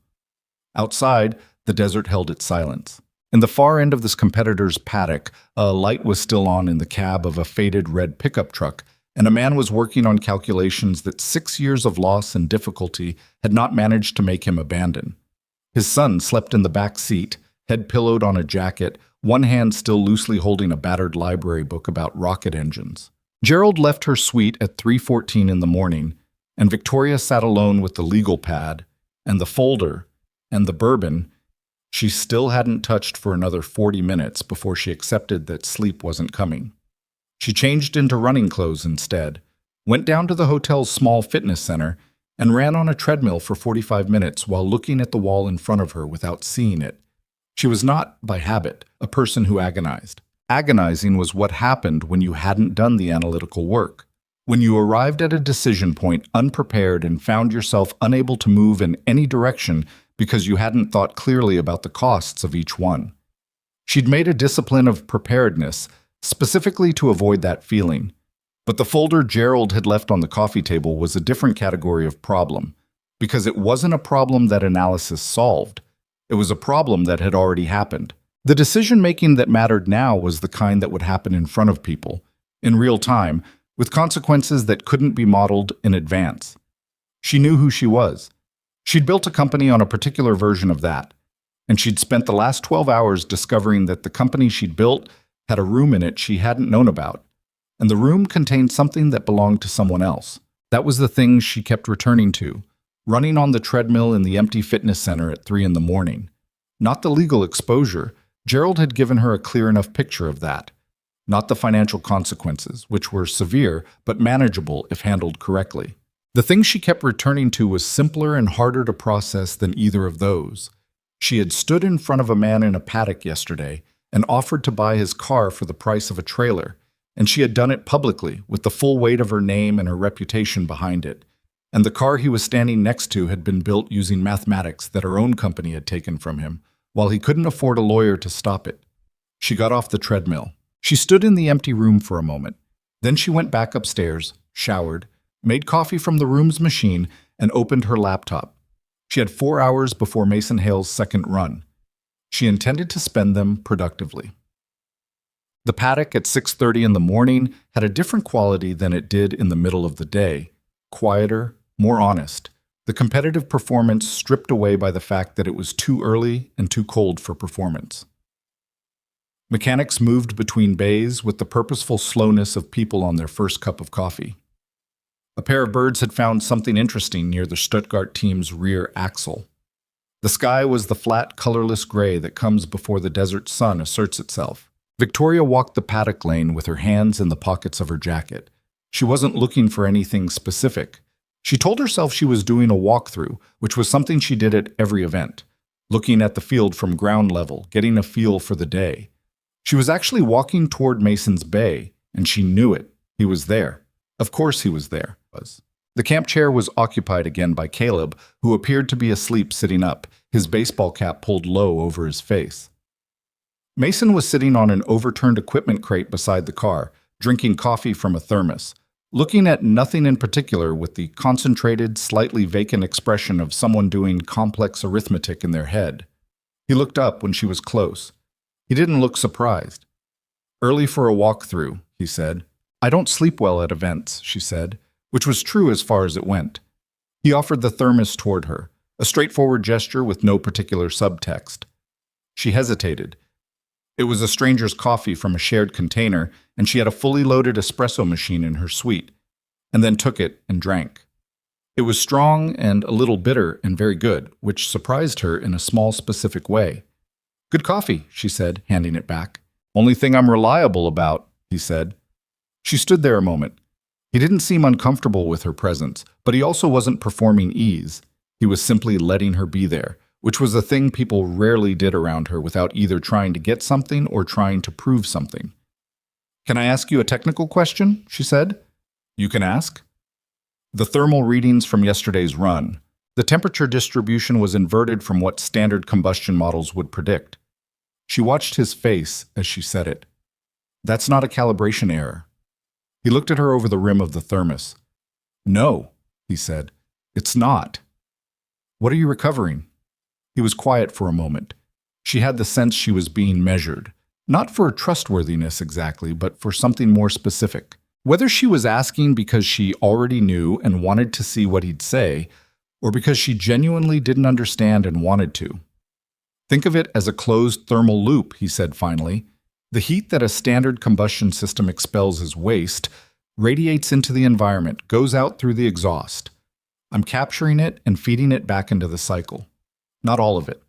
Outside, the desert held its silence. In the far end of this competitor's paddock, a light was still on in the cab of a faded red pickup truck, and a man was working on calculations that 6 years of loss and difficulty had not managed to make him abandon. His son slept in the back seat, head pillowed on a jacket, one hand still loosely holding a battered library book about rocket engines. Gerald left her suite at 3:14 in the morning, and Victoria sat alone with the legal pad, and the folder, and the bourbon. She still hadn't touched for another 40 minutes before she accepted that sleep wasn't coming. She changed into running clothes instead, went down to the hotel's small fitness center, and ran on a treadmill for 45 minutes while looking at the wall in front of her without seeing it. She was not, by habit, a person who agonized. Agonizing was what happened when you hadn't done the analytical work, when you arrived at a decision point unprepared and found yourself unable to move in any direction because you hadn't thought clearly about the costs of each one. She'd made a discipline of preparedness, specifically to avoid that feeling. But the folder Gerald had left on the coffee table was a different category of problem, because it wasn't a problem that analysis solved. It was a problem that had already happened. The decision-making that mattered now was the kind that would happen in front of people, in real time, with consequences that couldn't be modeled in advance. She knew who she was. She'd built a company on a particular version of that, and she'd spent the last 12 hours discovering that the company she'd built had a room in it she hadn't known about, and the room contained something that belonged to someone else. That was the thing she kept returning to, running on the treadmill in the empty fitness center at 3 in the morning. Not the legal exposure. Gerald had given her a clear enough picture of that. Not the financial consequences, which were severe but manageable if handled correctly. The thing she kept returning to was simpler and harder to process than either of those. She had stood in front of a man in a paddock yesterday and offered to buy his car for the price of a trailer, and she had done it publicly with the full weight of her name and her reputation behind it. And the car he was standing next to had been built using mathematics that her own company had taken from him, while he couldn't afford a lawyer to stop it. She got off the treadmill. She stood in the empty room for a moment. Then she went back upstairs, showered, made coffee from the room's machine, and opened her laptop. She had 4 hours before Mason Hale's second run. She intended to spend them productively. The paddock at 6:30 in the morning had a different quality than it did in the middle of the day. Quieter, more honest. The competitive performance stripped away by the fact that it was too early and too cold for performance. Mechanics moved between bays with the purposeful slowness of people on their first cup of coffee. A pair of birds had found something interesting near the Stuttgart team's rear axle. The sky was the flat, colorless gray that comes before the desert sun asserts itself. Victoria walked the paddock lane with her hands in the pockets of her jacket. She wasn't looking for anything specific. She told herself she was doing a walkthrough, which was something she did at every event, looking at the field from ground level, getting a feel for the day. She was actually walking toward Mason's Bay, and she knew it. He was there. Of course he was there. The camp chair was occupied again by Caleb, who appeared to be asleep sitting up, his baseball cap pulled low over his face. Mason was sitting on an overturned equipment crate beside the car, drinking coffee from a thermos, looking at nothing in particular with the concentrated, slightly vacant expression of someone doing complex arithmetic in their head. He looked up when she was close. He didn't look surprised. "Early for a walk-through," he said. "I don't sleep well at events," she said, which was true as far as it went. He offered the thermos toward her, a straightforward gesture with no particular subtext. She hesitated. It was a stranger's coffee from a shared container, and she had a fully loaded espresso machine in her suite, and then took it and drank. It was strong and a little bitter and very good, which surprised her in a small, specific way. "Good coffee," she said, handing it back. "Only thing I'm reliable about," he said. She stood there a moment. He didn't seem uncomfortable with her presence, but he also wasn't performing ease. He was simply letting her be there, which was a thing people rarely did around her without either trying to get something or trying to prove something. "Can I ask you a technical question?" she said. "You can ask." The thermal readings from yesterday's run. The temperature distribution was inverted from what standard combustion models would predict. She watched his face as she said it. "That's not a calibration error." He looked at her over the rim of the thermos. "No," he said. "It's not." "What are you recovering?" He was quiet for a moment. She had the sense she was being measured. Not for trustworthiness exactly, but for something more specific. Whether she was asking because she already knew and wanted to see what he'd say, or because she genuinely didn't understand and wanted to. "Think of it as a closed thermal loop," he said finally. "The heat that a standard combustion system expels as waste radiates into the environment, goes out through the exhaust. I'm capturing it and feeding it back into the cycle. Not all of it.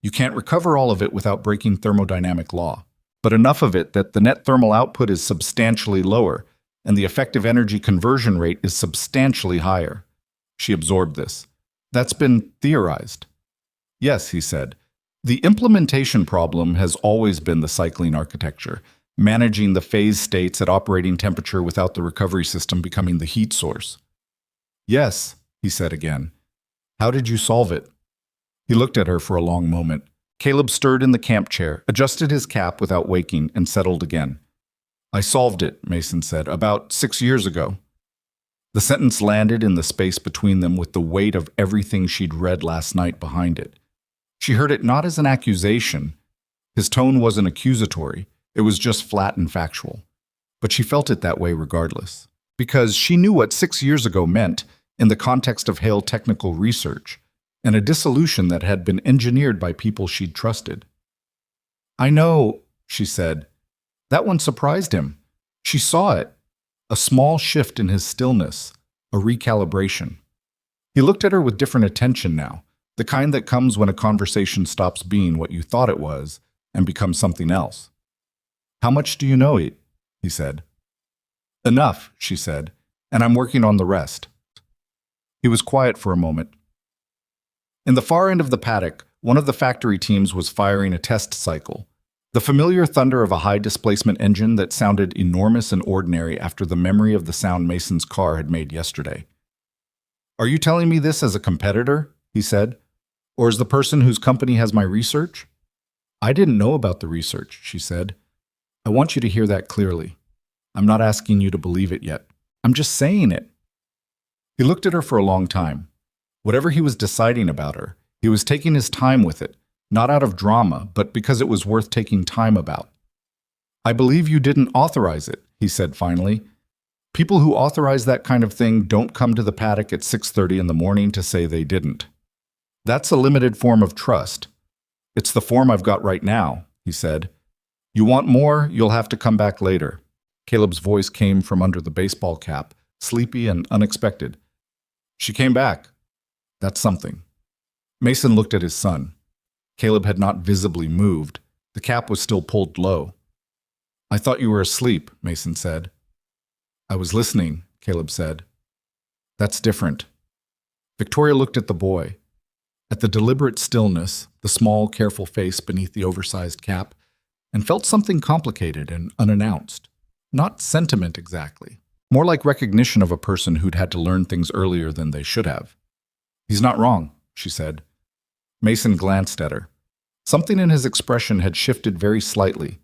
You can't recover all of it without breaking thermodynamic law, but enough of it that the net thermal output is substantially lower, and the effective energy conversion rate is substantially higher." She absorbed this. "That's been theorized." "Yes," he said. "The implementation problem has always been the cycling architecture, managing the phase states at operating temperature without the recovery system becoming the heat source." "Yes," he said again. "How did you solve it?" He looked at her for a long moment. Caleb stirred in the camp chair, adjusted his cap without waking, and settled again. "I solved it," Mason said, "about 6 years ago." The sentence landed in the space between them with the weight of everything she'd read last night behind it. She heard it not as an accusation. His tone wasn't accusatory. It was just flat and factual. But she felt it that way regardless. Because she knew what 6 years ago meant in the context of Hale technical research, and a dissolution that had been engineered by people she'd trusted. "I know," she said. That one surprised him. She saw it. A small shift in his stillness. A recalibration. He looked at her with different attention now. The kind that comes when a conversation stops being what you thought it was and becomes something else. "How much do you know it?" he said. "Enough," she said, "and I'm working on the rest." He was quiet for a moment. In the far end of the paddock, one of the factory teams was firing a test cycle. The familiar thunder of a high-displacement engine that sounded enormous and ordinary after the memory of the sound Mason's car had made yesterday. "Are you telling me this as a competitor?" he said. "Or as the person whose company has my research?" "I didn't know about the research," she said. "I want you to hear that clearly. I'm not asking you to believe it yet. I'm just saying it." He looked at her for a long time. Whatever he was deciding about her, he was taking his time with it, not out of drama, but because it was worth taking time about. "I believe you didn't authorize it," he said finally. "People who authorize that kind of thing don't come to the paddock at 6:30 in the morning to say they didn't. That's a limited form of trust. It's the form I've got right now," he said. "You want more, you'll have to come back later." Caleb's voice came from under the baseball cap, sleepy and unexpected. "She came back. That's something." Mason looked at his son. Caleb had not visibly moved. The cap was still pulled low. "I thought you were asleep," Mason said. "I was listening," Caleb said. "That's different." Victoria looked at the boy. At the deliberate stillness, the small, careful face beneath the oversized cap, and felt something complicated and unannounced. Not sentiment exactly. More like recognition of a person who'd had to learn things earlier than they should have. "He's not wrong," she said. Mason glanced at her. Something in his expression had shifted very slightly.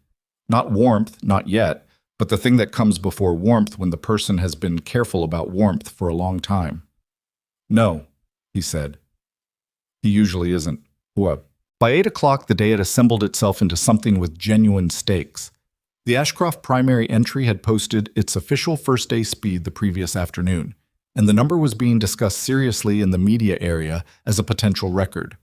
Not warmth, not yet, but the thing that comes before warmth when the person has been careful about warmth for a long time. "No," he said. He usually isn't. What? By 8 o'clock, the day had assembled itself into something with genuine stakes. The Ashcroft primary entry had posted its official first-day speed the previous afternoon, and the number was being discussed seriously in the media area as a potential record.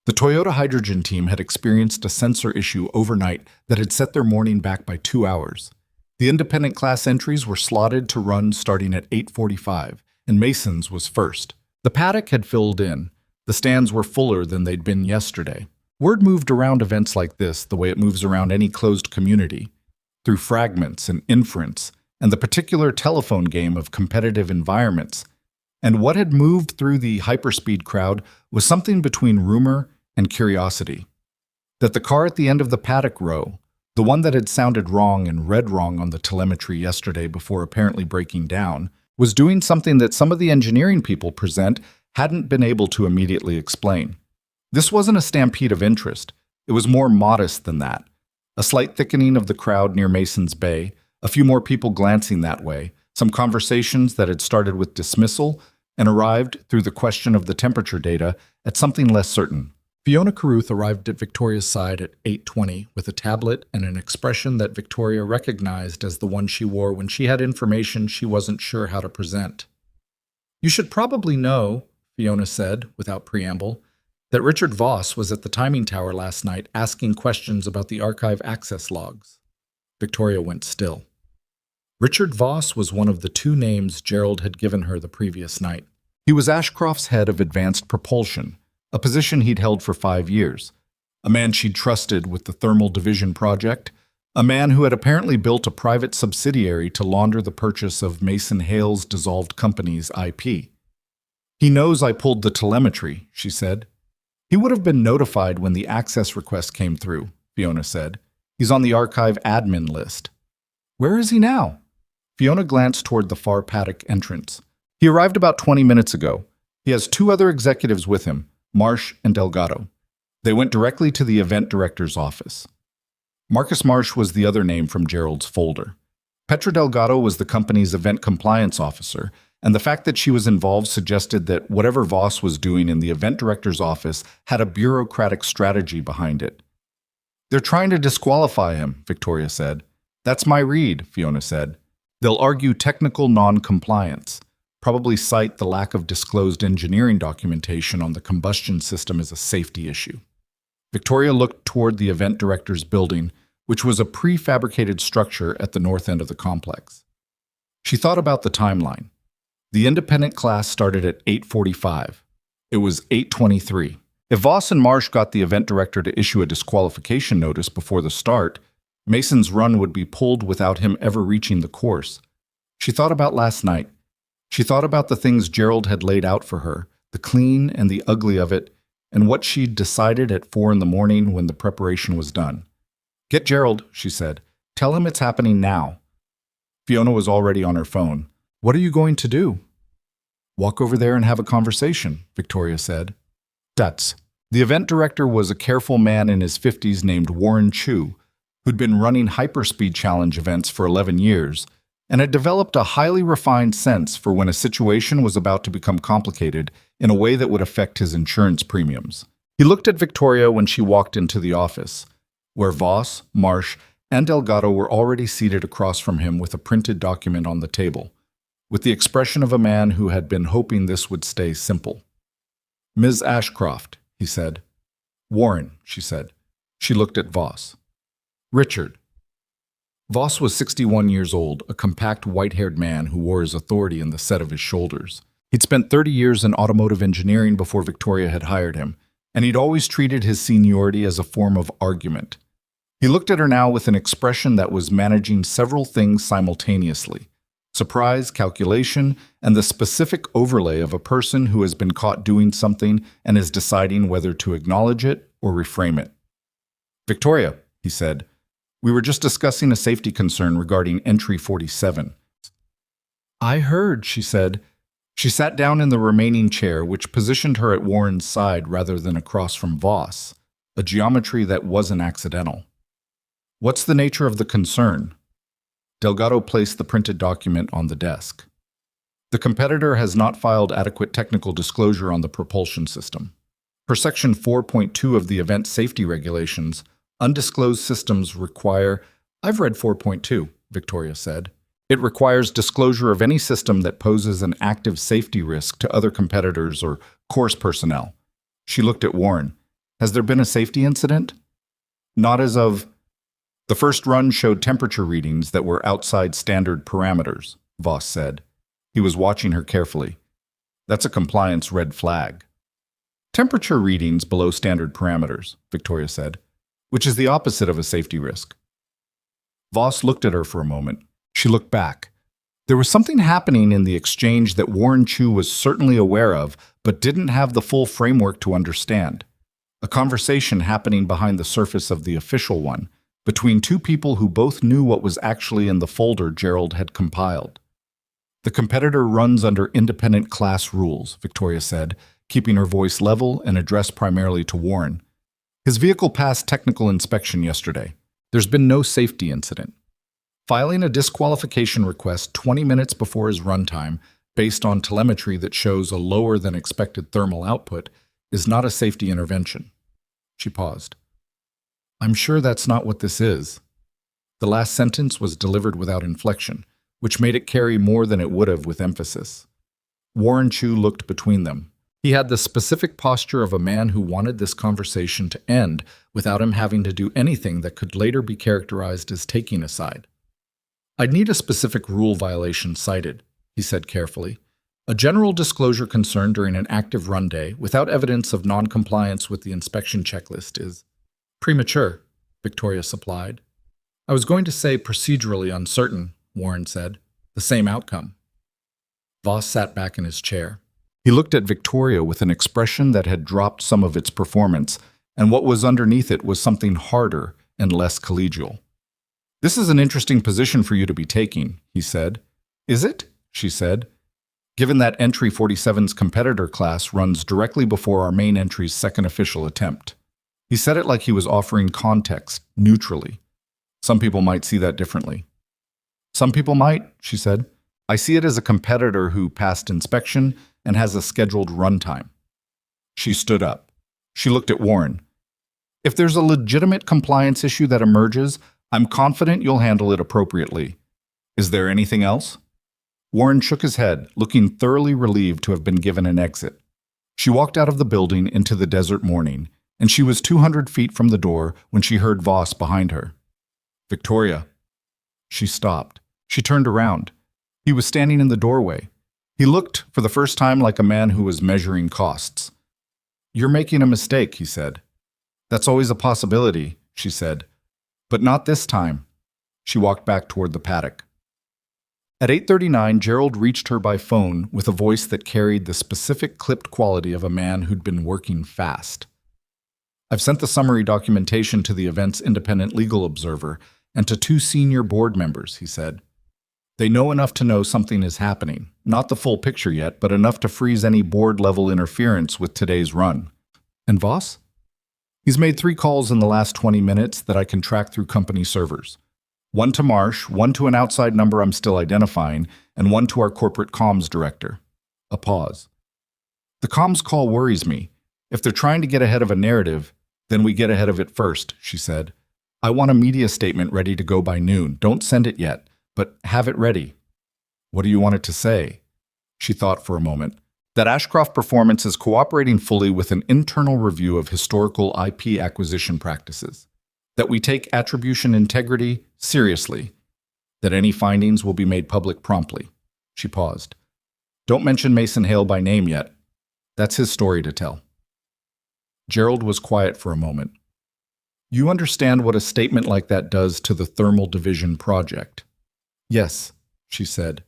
The Toyota Hydrogen team had experienced a sensor issue overnight that had set their morning back by 2 hours. The independent class entries were slotted to run starting at 8:45, and Mason's was first. The paddock had filled in. The stands were fuller than they'd been yesterday. Word moved around events like this the way it moves around any closed community, through fragments and inference, and the particular telephone game of competitive environments. And what had moved through the hyperspeed crowd was something between rumor and curiosity. That the car at the end of the paddock row, the one that had sounded wrong and read wrong on the telemetry yesterday before apparently breaking down, was doing something that some of the engineering people present hadn't been able to immediately explain. This wasn't a stampede of interest. It was more modest than that. A slight thickening of the crowd near Mason's Bay, a few more people glancing that way, some conversations that had started with dismissal and arrived through the question of the temperature data at something less certain. Fiona Carruth arrived at Victoria's side at 8:20 with a tablet and an expression that Victoria recognized as the one she wore when she had information she wasn't sure how to present. "You should probably know," Fiona said, without preamble, "that Richard Voss was at the timing tower last night asking questions about the archive access logs." Victoria went still. Richard Voss was one of the two names Gerald had given her the previous night. He was Ashcroft's head of advanced propulsion, a position he'd held for 5 years, a man she'd trusted with the thermal division project, a man who had apparently built a private subsidiary to launder the purchase of Mason Hale's dissolved company's IP. "He knows I pulled the telemetry," she said. "He would have been notified when the access request came through," Fiona said. "He's on the archive admin list." "Where is he now?" Fiona glanced toward the far paddock entrance. "He arrived about 20 minutes ago. He has 2 other executives with him, Marsh and Delgado. They went directly to the event director's office." Marcus Marsh was the other name from Gerald's folder. Petra Delgado was the company's event compliance officer, and the fact that she was involved suggested that whatever Voss was doing in the event director's office had a bureaucratic strategy behind it. "They're trying to disqualify him," Victoria said. "That's my read," Fiona said. "They'll argue technical non-compliance, probably cite the lack of disclosed engineering documentation on the combustion system as a safety issue." Victoria looked toward the event director's building, which was a prefabricated structure at the north end of the complex. She thought about the timeline. The independent class started at 8:45. It was 8:23. If Voss and Marsh got the event director to issue a disqualification notice before the start, Mason's run would be pulled without him ever reaching the course. She thought about last night. She thought about the things Gerald had laid out for her, the clean and the ugly of it, and what she'd decided at 4 in the morning when the preparation was done. "Get Gerald," she said. "Tell him it's happening now." Fiona was already on her phone. "What are you going to do?" "Walk over there and have a conversation," Victoria said. "That's." The event director was a careful man in his 50s named Warren Chu, who'd been running hyperspeed challenge events for 11 years, and had developed a highly refined sense for when a situation was about to become complicated in a way that would affect his insurance premiums. He looked at Victoria when she walked into the office, where Voss, Marsh, and Delgado were already seated across from him with a printed document on the table, with the expression of a man who had been hoping this would stay simple. "Ms. Ashcroft," he said. "Warren," she said. She looked at Voss. "Richard." Voss was 61 years old, a compact white-haired man who wore his authority in the set of his shoulders. He'd spent 30 years in automotive engineering before Victoria had hired him, and he'd always treated his seniority as a form of argument. He looked at her now with an expression that was managing several things simultaneously: surprise, calculation, and the specific overlay of a person who has been caught doing something and is deciding whether to acknowledge it or reframe it. "Victoria," he said, "we were just discussing a safety concern regarding entry 47. "I heard," she said. She sat down in the remaining chair, which positioned her at Warren's side rather than across from Voss, a geometry that wasn't accidental. "What's the nature of the concern?" Delgado placed the printed document on the desk. "The competitor has not filed adequate technical disclosure on the propulsion system. Per Section 4.2 of the Event Safety Regulations, undisclosed systems require—" "I've read 4.2, Victoria said. "It requires disclosure of any system that poses an active safety risk to other competitors or course personnel." She looked at Warren. "Has there been a safety incident?" "Not as of—" "The first run showed temperature readings that were outside standard parameters," Voss said. He was watching her carefully. That's a compliance red flag. Temperature readings below standard parameters, Victoria said, which is the opposite of a safety risk. Voss looked at her for a moment. She looked back. There was something happening in the exchange that Warren Chu was certainly aware of, but didn't have the full framework to understand. A conversation happening behind the surface of the official one, between two people who both knew what was actually in the folder Gerald had compiled. The competitor runs under independent class rules, Victoria said, keeping her voice level and addressed primarily to Warren. His vehicle passed technical inspection yesterday. There's been no safety incident. Filing a disqualification request 20 minutes before his runtime, based on telemetry that shows a lower than expected thermal output, is not a safety intervention. She paused. I'm sure that's not what this is. The last sentence was delivered without inflection, which made it carry more than it would have with emphasis. Warren Chu looked between them. He had the specific posture of a man who wanted this conversation to end without him having to do anything that could later be characterized as taking a side. I'd need a specific rule violation cited, he said carefully. A general disclosure concern during an active run day without evidence of non-compliance with the inspection checklist is premature, Victoria supplied. I was going to say procedurally uncertain, Warren said. The same outcome. Voss sat back in his chair. He looked at Victoria with an expression that had dropped some of its performance, and what was underneath it was something harder and less collegial. This is an interesting position for you to be taking, he said. Is it? She said. Given that Entry 47's competitor class runs directly before our main entry's second official attempt. He said it like he was offering context, neutrally. Some people might see that differently. Some people might, she said. I see it as a competitor who passed inspection and has a scheduled runtime. She stood up. She looked at Warren. If there's a legitimate compliance issue that emerges, I'm confident you'll handle it appropriately. Is there anything else? Warren shook his head, looking thoroughly relieved to have been given an exit. She walked out of the building into the desert morning, and she was 200 feet from the door when she heard Voss behind her. Victoria. She stopped. She turned around. He was standing in the doorway. He looked, for the first time, like a man who was measuring costs. You're making a mistake, he said. That's always a possibility, she said. But not this time. She walked back toward the paddock. At 8:39, Gerald reached her by phone with a voice that carried the specific clipped quality of a man who'd been working fast. I've sent the summary documentation to the event's independent legal observer and to 2 senior board members, he said. They know enough to know something is happening. Not the full picture yet, but enough to freeze any board-level interference with today's run. And Voss? He's made 3 calls in the last 20 minutes that I can track through company servers. 1 to Marsh, 1 to an outside number I'm still identifying, and 1 to our corporate comms director. A pause. The comms call worries me. If they're trying to get ahead of a narrative, then we get ahead of it first, she said. I want a media statement ready to go by noon. Don't send it yet, but have it ready. What do you want it to say? She thought for a moment. That Ashcroft Performance is cooperating fully with an internal review of historical IP acquisition practices. That we take attribution integrity seriously. That any findings will be made public promptly. She paused. Don't mention Mason Hale by name yet. That's his story to tell. Gerald was quiet for a moment. You understand what a statement like that does to the Thermal Division project? Yes, she said.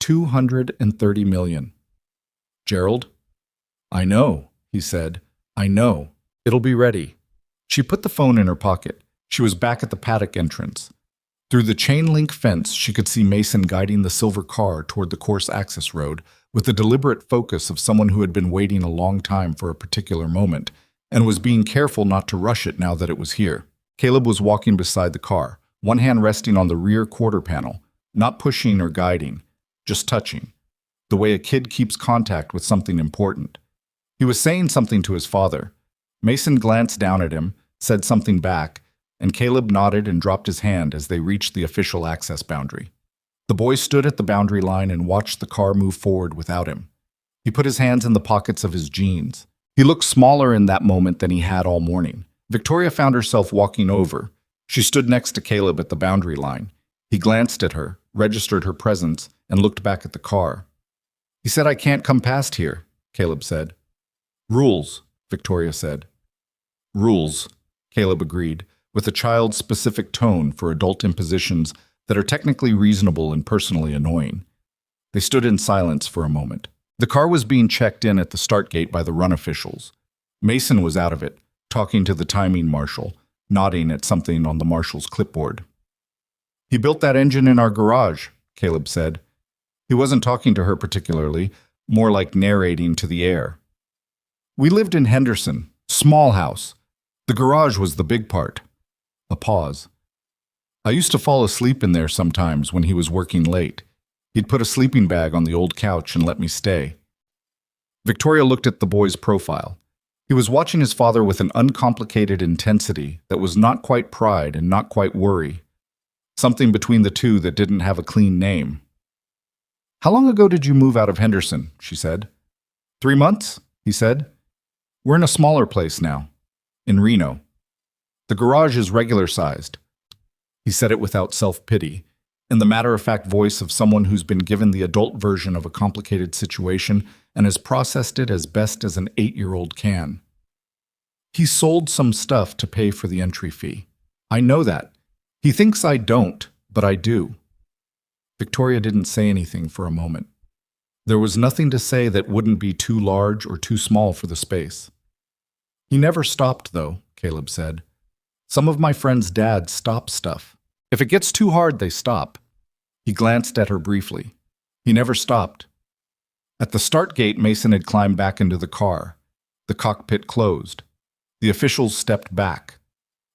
230 million. Gerald? I know, he said. I know. It'll be ready. She put the phone in her pocket. She was back at the paddock entrance. Through the chain-link fence, she could see Mason guiding the silver car toward the course access road with the deliberate focus of someone who had been waiting a long time for a particular moment and was being careful not to rush it now that it was here. Caleb was walking beside the car, one hand resting on the rear quarter panel, not pushing or guiding, just touching, the way a kid keeps contact with something important. He was saying something to his father. Mason glanced down at him, said something back, and Caleb nodded and dropped his hand as they reached the official access boundary. The boy stood at the boundary line and watched the car move forward without him. He put his hands in the pockets of his jeans. He looked smaller in that moment than he had all morning. Victoria found herself walking over. She stood next to Caleb at the boundary line. He glanced at her, registered her presence, and looked back at the car. He said I can't come past here, Caleb said. Rules, Victoria said. Rules, Caleb agreed, with a child-specific tone for adult impositions that are technically reasonable and personally annoying. They stood in silence for a moment. The car was being checked in at the start gate by the run officials. Mason was out of it, talking to the timing marshal, nodding at something on the marshal's clipboard. He built that engine in our garage, Caleb said. He wasn't talking to her particularly, more like narrating to the air. We lived in Henderson, small house. The garage was the big part. A pause. I used to fall asleep in there sometimes when he was working late. He'd put a sleeping bag on the old couch and let me stay. Victoria looked at the boy's profile. He was watching his father with an uncomplicated intensity that was not quite pride and not quite worry. Something between the two that didn't have a clean name. How long ago did you move out of Henderson? She said. 3 months, he said. We're in a smaller place now, in Reno. The garage is regular-sized. He said it without self-pity, in the matter-of-fact voice of someone who's been given the adult version of a complicated situation and has processed it as best as an 8-year-old can. He sold some stuff to pay for the entry fee. I know that. He thinks I don't, but I do. Victoria didn't say anything for a moment. There was nothing to say that wouldn't be too large or too small for the space. He never stopped, though, Caleb said. Some of my friends' dads stop stuff. If it gets too hard, they stop. He glanced at her briefly. He never stopped. At the start gate, Mason had climbed back into the car. The cockpit closed. The officials stepped back.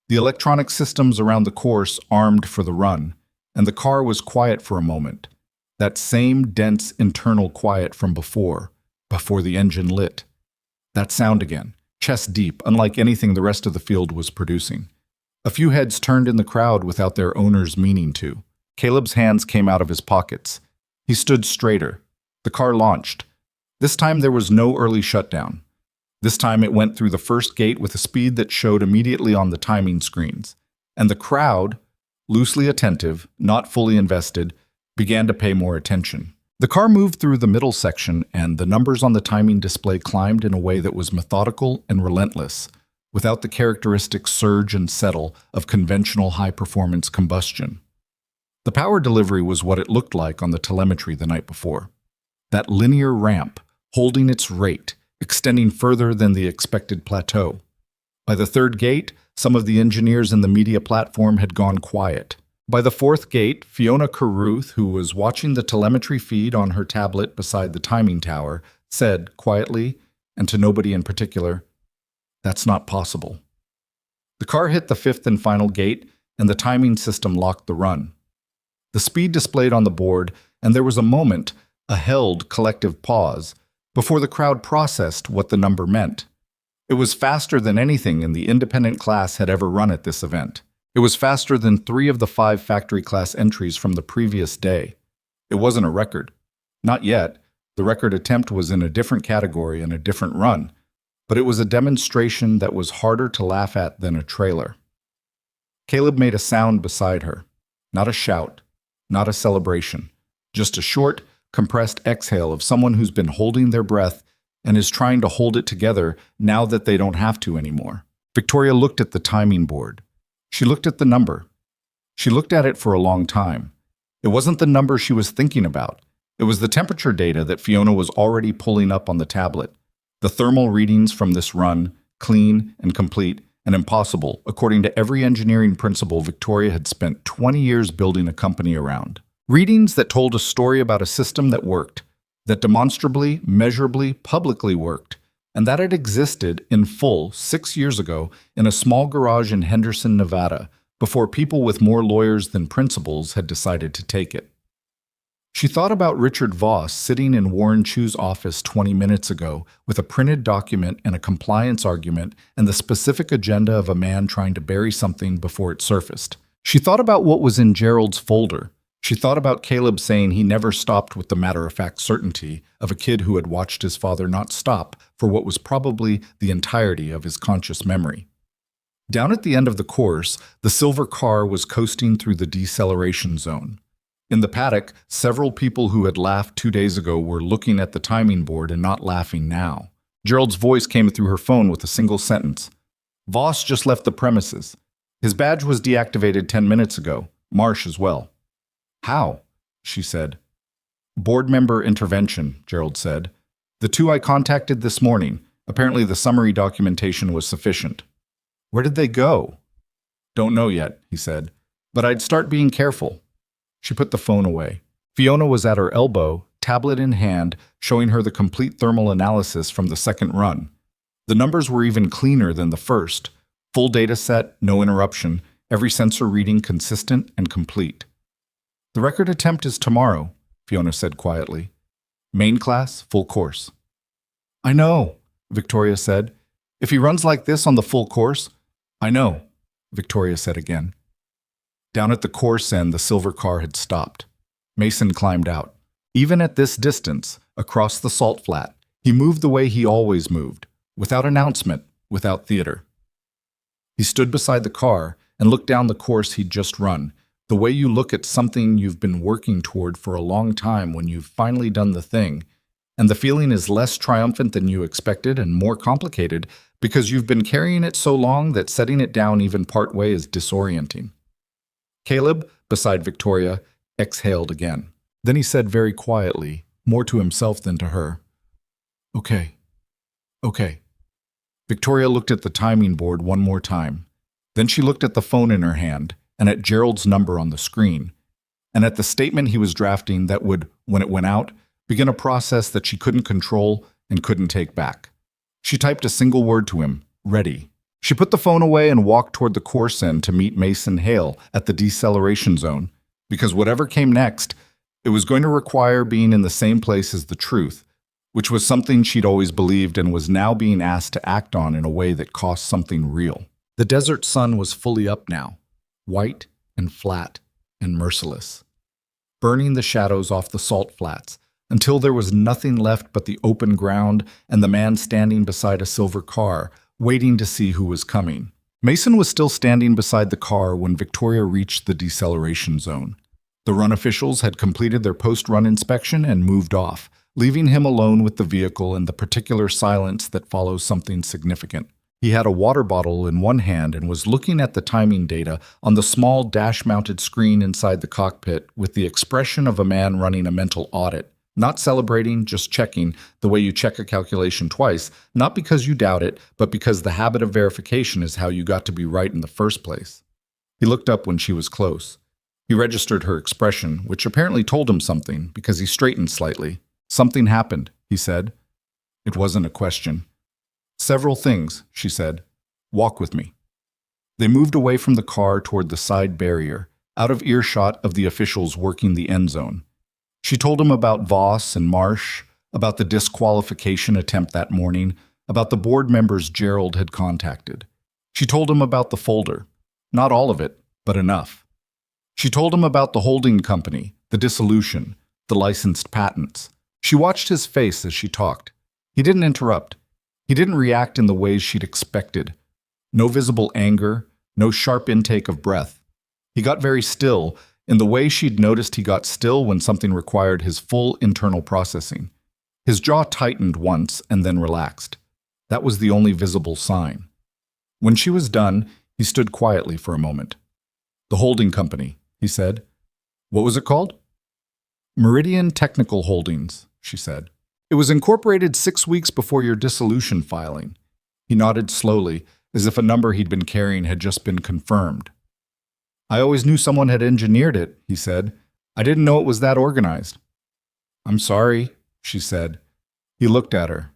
The electronic systems around the course armed for the run, and the car was quiet for a moment. That same dense internal quiet from before the engine lit. That sound again, chest deep, unlike anything the rest of the field was producing. A few heads turned in the crowd without their owners meaning to. Caleb's hands came out of his pockets. He stood straighter. The car launched. This time there was no early shutdown. This time it went through the first gate with a speed that showed immediately on the timing screens. And the crowd, loosely attentive, not fully invested, began to pay more attention. The car moved through the middle section, and the numbers on the timing display climbed in a way that was methodical and relentless, without the characteristic surge and settle of conventional high-performance combustion. The power delivery was what it looked like on the telemetry the night before. That linear ramp, holding its rate, extending further than the expected plateau. By the third gate, some of the engineers in the media platform had gone quiet. By the fourth gate, Fiona Carruth, who was watching the telemetry feed on her tablet beside the timing tower, said quietly, and to nobody in particular, "That's not possible." The car hit the fifth and final gate, and the timing system locked the run. The speed displayed on the board, and there was a moment, a held collective pause, before the crowd processed what the number meant. It was faster than anything in the independent class had ever run at this event. It was faster than 3 of the 5 factory class entries from the previous day. It wasn't a record. Not yet. The record attempt was in a different category and a different run. But it was a demonstration that was harder to laugh at than a trailer. Caleb made a sound beside her. Not a shout, not a celebration. Just a short, compressed exhale of someone who's been holding their breath and is trying to hold it together now that they don't have to anymore. Victoria looked at the timing board. She looked at the number. She looked at it for a long time. It wasn't the number she was thinking about. It was the temperature data that Fiona was already pulling up on the tablet. The thermal readings from this run, clean and complete and impossible, according to every engineering principle Victoria had spent 20 years building a company around. Readings that told a story about a system that worked, that demonstrably, measurably, publicly worked, and that it existed in full 6 years ago in a small garage in Henderson, Nevada, before people with more lawyers than principals had decided to take it. She thought about Richard Voss sitting in Warren Chu's office 20 minutes ago with a printed document and a compliance argument and the specific agenda of a man trying to bury something before it surfaced. She thought about what was in Gerald's folder. She thought about Caleb saying he never stopped with the matter-of-fact certainty of a kid who had watched his father not stop for what was probably the entirety of his conscious memory. Down at the end of the course, the silver car was coasting through the deceleration zone. In the paddock, several people who had laughed 2 days ago were looking at the timing board and not laughing now. Gerald's voice came through her phone with a single sentence. Voss just left the premises. His badge was deactivated 10 minutes ago. Marsh as well. How? She said. Board member intervention, Gerald said. The two I contacted this morning. Apparently the summary documentation was sufficient. Where did they go? Don't know yet, he said. But I'd start being careful. She put the phone away. Fiona was at her elbow, tablet in hand, showing her the complete thermal analysis from the second run. The numbers were even cleaner than the first. Full data set, no interruption, every sensor reading consistent and complete. The record attempt is tomorrow, Fiona said quietly. Main class, full course. I know, Victoria said. If he runs like this on the full course, I know, Victoria said again. Down at the course end, the silver car had stopped. Mason climbed out. Even at this distance, across the salt flat, he moved the way he always moved, without announcement, without theater. He stood beside the car and looked down the course he'd just run, the way you look at something you've been working toward for a long time when you've finally done the thing, and the feeling is less triumphant than you expected and more complicated because you've been carrying it so long that setting it down even partway is disorienting. Caleb, beside Victoria, exhaled again. Then he said very quietly, more to himself than to her, Okay. Victoria looked at the timing board one more time. Then she looked at the phone in her hand and at Gerald's number on the screen, and at the statement he was drafting that would, when it went out, begin a process that she couldn't control and couldn't take back. She typed a single word to him, ready. She put the phone away and walked toward the course end to meet Mason Hale at the deceleration zone, because whatever came next, it was going to require being in the same place as the truth, which was something she'd always believed and was now being asked to act on in a way that cost something real. The desert sun was fully up now, white and flat and merciless, burning the shadows off the salt flats until there was nothing left but the open ground and the man standing beside a silver car, waiting to see who was coming. Mason was still standing beside the car when Victoria reached the deceleration zone. The run officials had completed their post-run inspection and moved off, leaving him alone with the vehicle and the particular silence that follows something significant. He had a water bottle in one hand and was looking at the timing data on the small dash-mounted screen inside the cockpit with the expression of a man running a mental audit. Not celebrating, just checking, the way you check a calculation twice, not because you doubt it, but because the habit of verification is how you got to be right in the first place. He looked up when she was close. He registered her expression, which apparently told him something, because he straightened slightly. Something happened, he said. It wasn't a question. Several things, she said. Walk with me. They moved away from the car toward the side barrier, out of earshot of the officials working the end zone. She told him about Voss and Marsh, about the disqualification attempt that morning, about the board members Gerald had contacted. She told him about the folder. Not all of it, but enough. She told him about the holding company, the dissolution, the licensed patents. She watched his face as she talked. He didn't interrupt. He didn't react in the ways she'd expected. No visible anger, no sharp intake of breath. He got very still, in the way she'd noticed he got still when something required his full internal processing. His jaw tightened once and then relaxed. That was the only visible sign. When she was done, he stood quietly for a moment. The holding company, he said. What was it called? Meridian Technical Holdings, she said. It was incorporated 6 weeks before your dissolution filing. He nodded slowly, as if a number he'd been carrying had just been confirmed. I always knew someone had engineered it, he said. I didn't know it was that organized. I'm sorry, she said. He looked at her.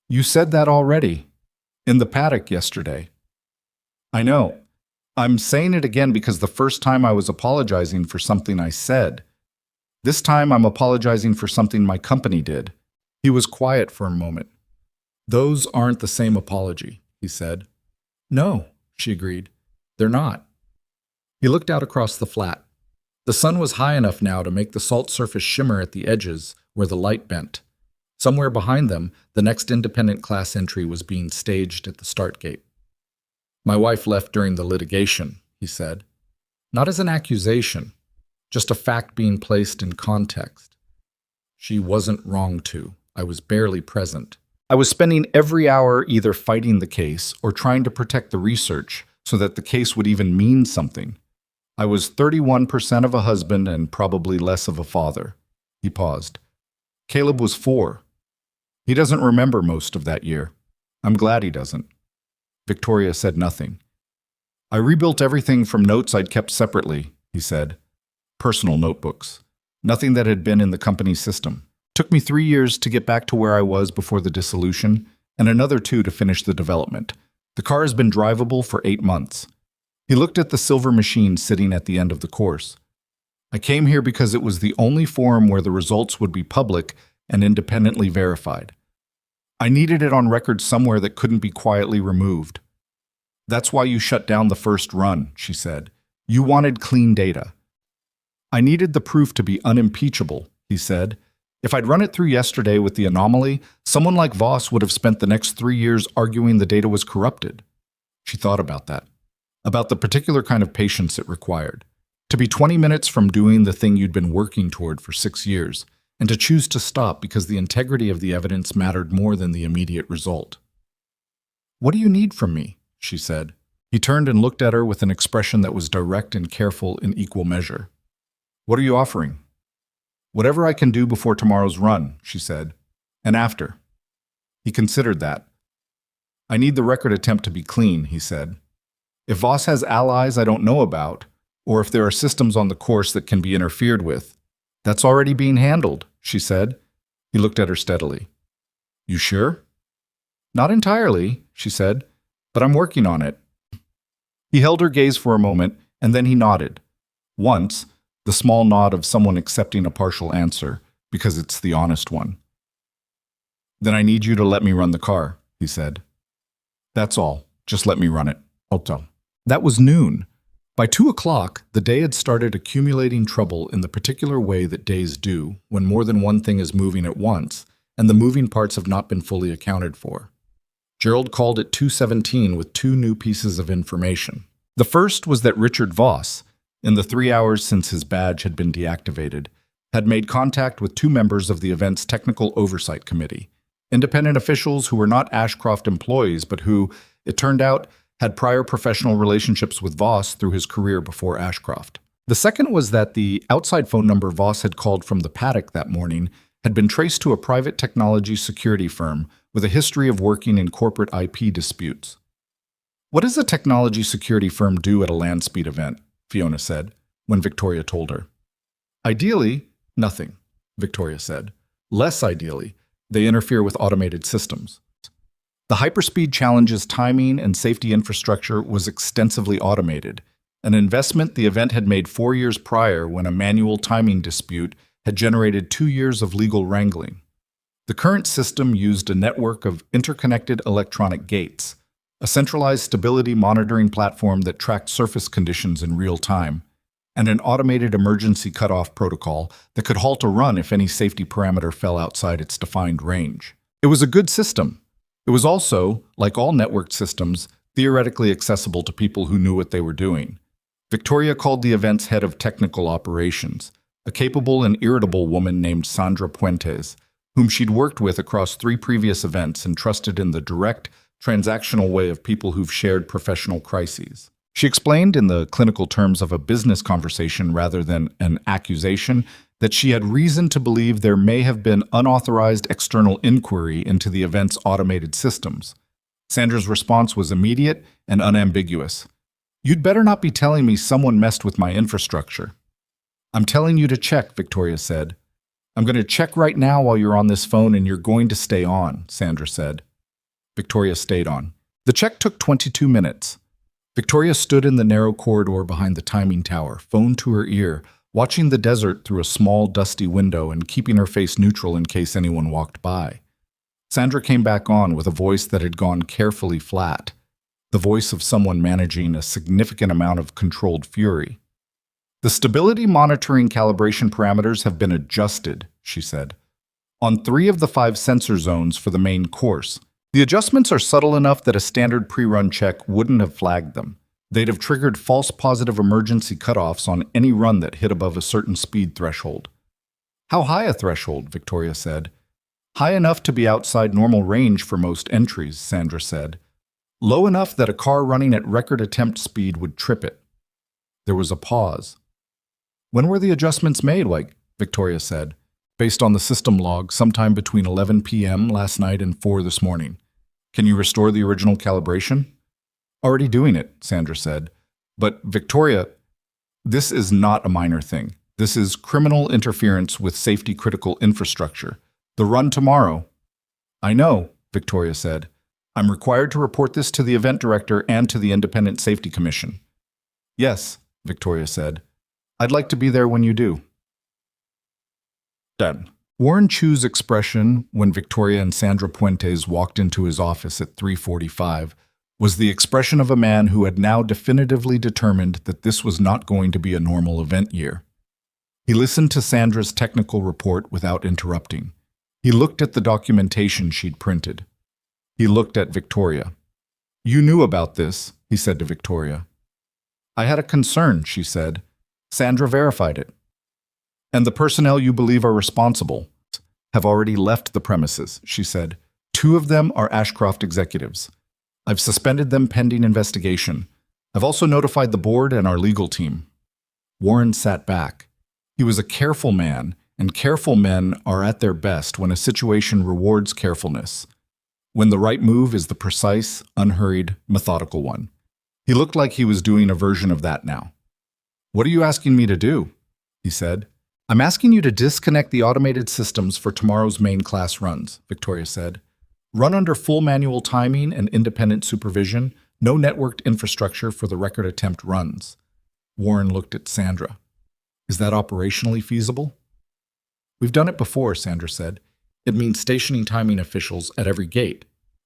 You said that already. In the paddock yesterday. I know. I'm saying it again because the first time I was apologizing for something I said. This time I'm apologizing for something my company did. He was quiet for a moment. Those aren't the same apology, he said. No, she agreed. They're not. He looked out across the flat. The sun was high enough now to make the salt surface shimmer at the edges where the light bent. Somewhere behind them, the next independent class entry was being staged at the start gate. My wife left during the litigation, he said. Not as an accusation. just a fact being placed in context. She wasn't wrong to. I was barely present. I was spending every hour either fighting the case or trying to protect the research so that the case would even mean something. I was 31% of a husband and probably less of a father. He paused. Caleb was 4. He doesn't remember most of that year. I'm glad he doesn't. Victoria said nothing. I rebuilt everything from notes I'd kept separately, he said. Personal notebooks. Nothing that had been in the company's system. Took me 3 years to get back to where I was before the dissolution, and another 2 to finish the development. The car has been drivable for 8 months. He looked at the silver machine sitting at the end of the course. I came here because it was the only forum where the results would be public and independently verified. I needed it on record somewhere that couldn't be quietly removed. That's why you shut down the first run, she said. You wanted clean data. I needed the proof to be unimpeachable, he said. If I'd run it through yesterday with the anomaly, someone like Voss would have spent the next 3 years arguing the data was corrupted. She thought about that, about the particular kind of patience it required. To be 20 minutes from doing the thing you'd been working toward for 6 years, and to choose to stop because the integrity of the evidence mattered more than the immediate result. What do you need from me? She said. He turned and looked at her with an expression that was direct and careful in equal measure. What are you offering? Whatever I can do before tomorrow's run, she said, and after. He considered that. I need the record attempt to be clean, he said. If Voss has allies I don't know about, or if there are systems on the course that can be interfered with, that's already being handled, she said. He looked at her steadily. You sure? Not entirely, she said, but I'm working on it. He held her gaze for a moment, and then he nodded. Once, the small nod of someone accepting a partial answer, because it's the honest one. Then I need you to let me run the car, he said. That's all. Just let me run it. Otto. That was noon. By 2 o'clock, the day had started accumulating trouble in the particular way that days do when more than one thing is moving at once, and the moving parts have not been fully accounted for. Gerald called at 2:17 with 2 new pieces of information. The first was that Richard Voss, in the 3 hours since his badge had been deactivated, had made contact with 2 members of the event's Technical Oversight Committee, independent officials who were not Ashcroft employees but who, it turned out, had prior professional relationships with Voss through his career before Ashcroft. The second was that the outside phone number Voss had called from the paddock that morning had been traced to a private technology security firm with a history of working in corporate IP disputes. What does a technology security firm do at a land speed event? Fiona said, when Victoria told her. Ideally, nothing, Victoria said. Less ideally, they interfere with automated systems. The Hyperspeed Challenge's timing and safety infrastructure was extensively automated, an investment the event had made 4 years prior when a manual timing dispute had generated 2 years of legal wrangling. The current system used a network of interconnected electronic gates, a centralized stability monitoring platform that tracked surface conditions in real time, and an automated emergency cutoff protocol that could halt a run if any safety parameter fell outside its defined range. It was a good system. It was also, like all networked systems, theoretically accessible to people who knew what they were doing. Victoria called the event's head of technical operations, a capable and irritable woman named Sandra Puentes, whom she'd worked with across 3 previous events and trusted in the direct, transactional way of people who've shared professional crises. She explained in the clinical terms of a business conversation rather than an accusation that she had reason to believe there may have been unauthorized external inquiry into the event's automated systems. Sandra's response was immediate and unambiguous. You'd better not be telling me someone messed with my infrastructure. I'm telling you to check, Victoria said. I'm going to check right now while you're on this phone and you're going to stay on, Sandra said. Victoria stayed on. The check took 22 minutes. Victoria stood in the narrow corridor behind the timing tower, phone to her ear, watching the desert through a small, dusty window and keeping her face neutral in case anyone walked by. Sandra came back on with a voice that had gone carefully flat, the voice of someone managing a significant amount of controlled fury. The stability monitoring calibration parameters have been adjusted, she said, on 3 of the 5 sensor zones for the main course. The adjustments are subtle enough that a standard pre-run check wouldn't have flagged them. They'd have triggered false positive emergency cutoffs on any run that hit above a certain speed threshold. How high a threshold? Victoria said. High enough to be outside normal range for most entries, Sandra said. Low enough that a car running at record attempt speed would trip it. There was a pause. When were the adjustments made, Victoria said, based on the system log sometime between 11 p.m. last night and 4 this morning. Can you restore the original calibration? Already doing it, Sandra said. But, Victoria, this is not a minor thing. This is criminal interference with safety-critical infrastructure. The run tomorrow. I know, Victoria said. I'm required to report this to the event director and to the Independent Safety Commission. Yes, Victoria said. I'd like to be there when you do. Done. Warren Chu's expression when Victoria and Sandra Puentes walked into his office at 3:45 was the expression of a man who had now definitively determined that this was not going to be a normal event year. He listened to Sandra's technical report without interrupting. He looked at the documentation she'd printed. He looked at Victoria. You knew about this, he said to Victoria. I had a concern, she said. Sandra verified it. And the personnel you believe are responsible have already left the premises, she said. 2 of them are Ashcroft executives. I've suspended them pending investigation. I've also notified the board and our legal team. Warren sat back. He was a careful man, and careful men are at their best when a situation rewards carefulness, when the right move is the precise, unhurried, methodical one. He looked like he was doing a version of that now. What are you asking me to do? He said. I'm asking you to disconnect the automated systems for tomorrow's main class runs, Victoria said. Run under full manual timing and independent supervision, no networked infrastructure for the record attempt runs. Warren looked at Sandra. Is that operationally feasible? We've done it before, Sandra said. It means stationing timing officials at every gate.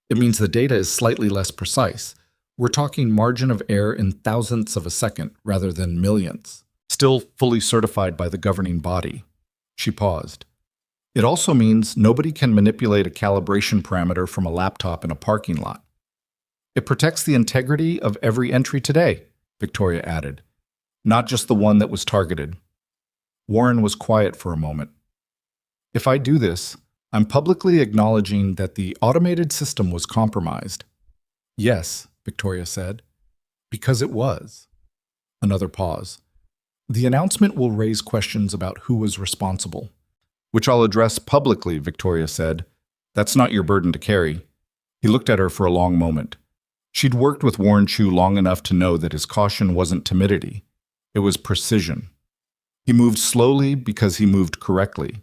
It means the data is slightly less precise. We're talking margin of error in thousandths of a second rather than millionths, still fully certified by the governing body. She paused. It also means nobody can manipulate a calibration parameter from a laptop in a parking lot. It protects the integrity of every entry today, Victoria added, not just the one that was targeted. Warren was quiet for a moment. If I do this, I'm publicly acknowledging that the automated system was compromised. Yes, Victoria said, because it was. Another pause. The announcement will raise questions about who was responsible, which I'll address publicly, Victoria said. That's not your burden to carry. He looked at her for a long moment. She'd worked with Warren Chu long enough to know that his caution wasn't timidity. It was precision. He moved slowly because he moved correctly.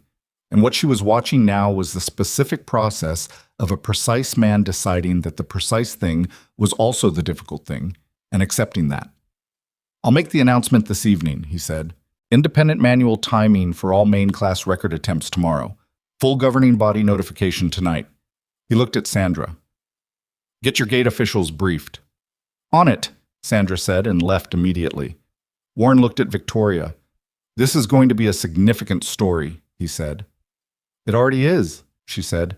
And what she was watching now was the specific process of a precise man deciding that the precise thing was also the difficult thing, and accepting that. I'll make the announcement this evening, he said. Independent manual timing for all main class record attempts tomorrow. Full governing body notification tonight. He looked at Sandra. Get your gate officials briefed. On it, Sandra said and left immediately. Warren looked at Victoria. This is going to be a significant story, he said. It already is, she said.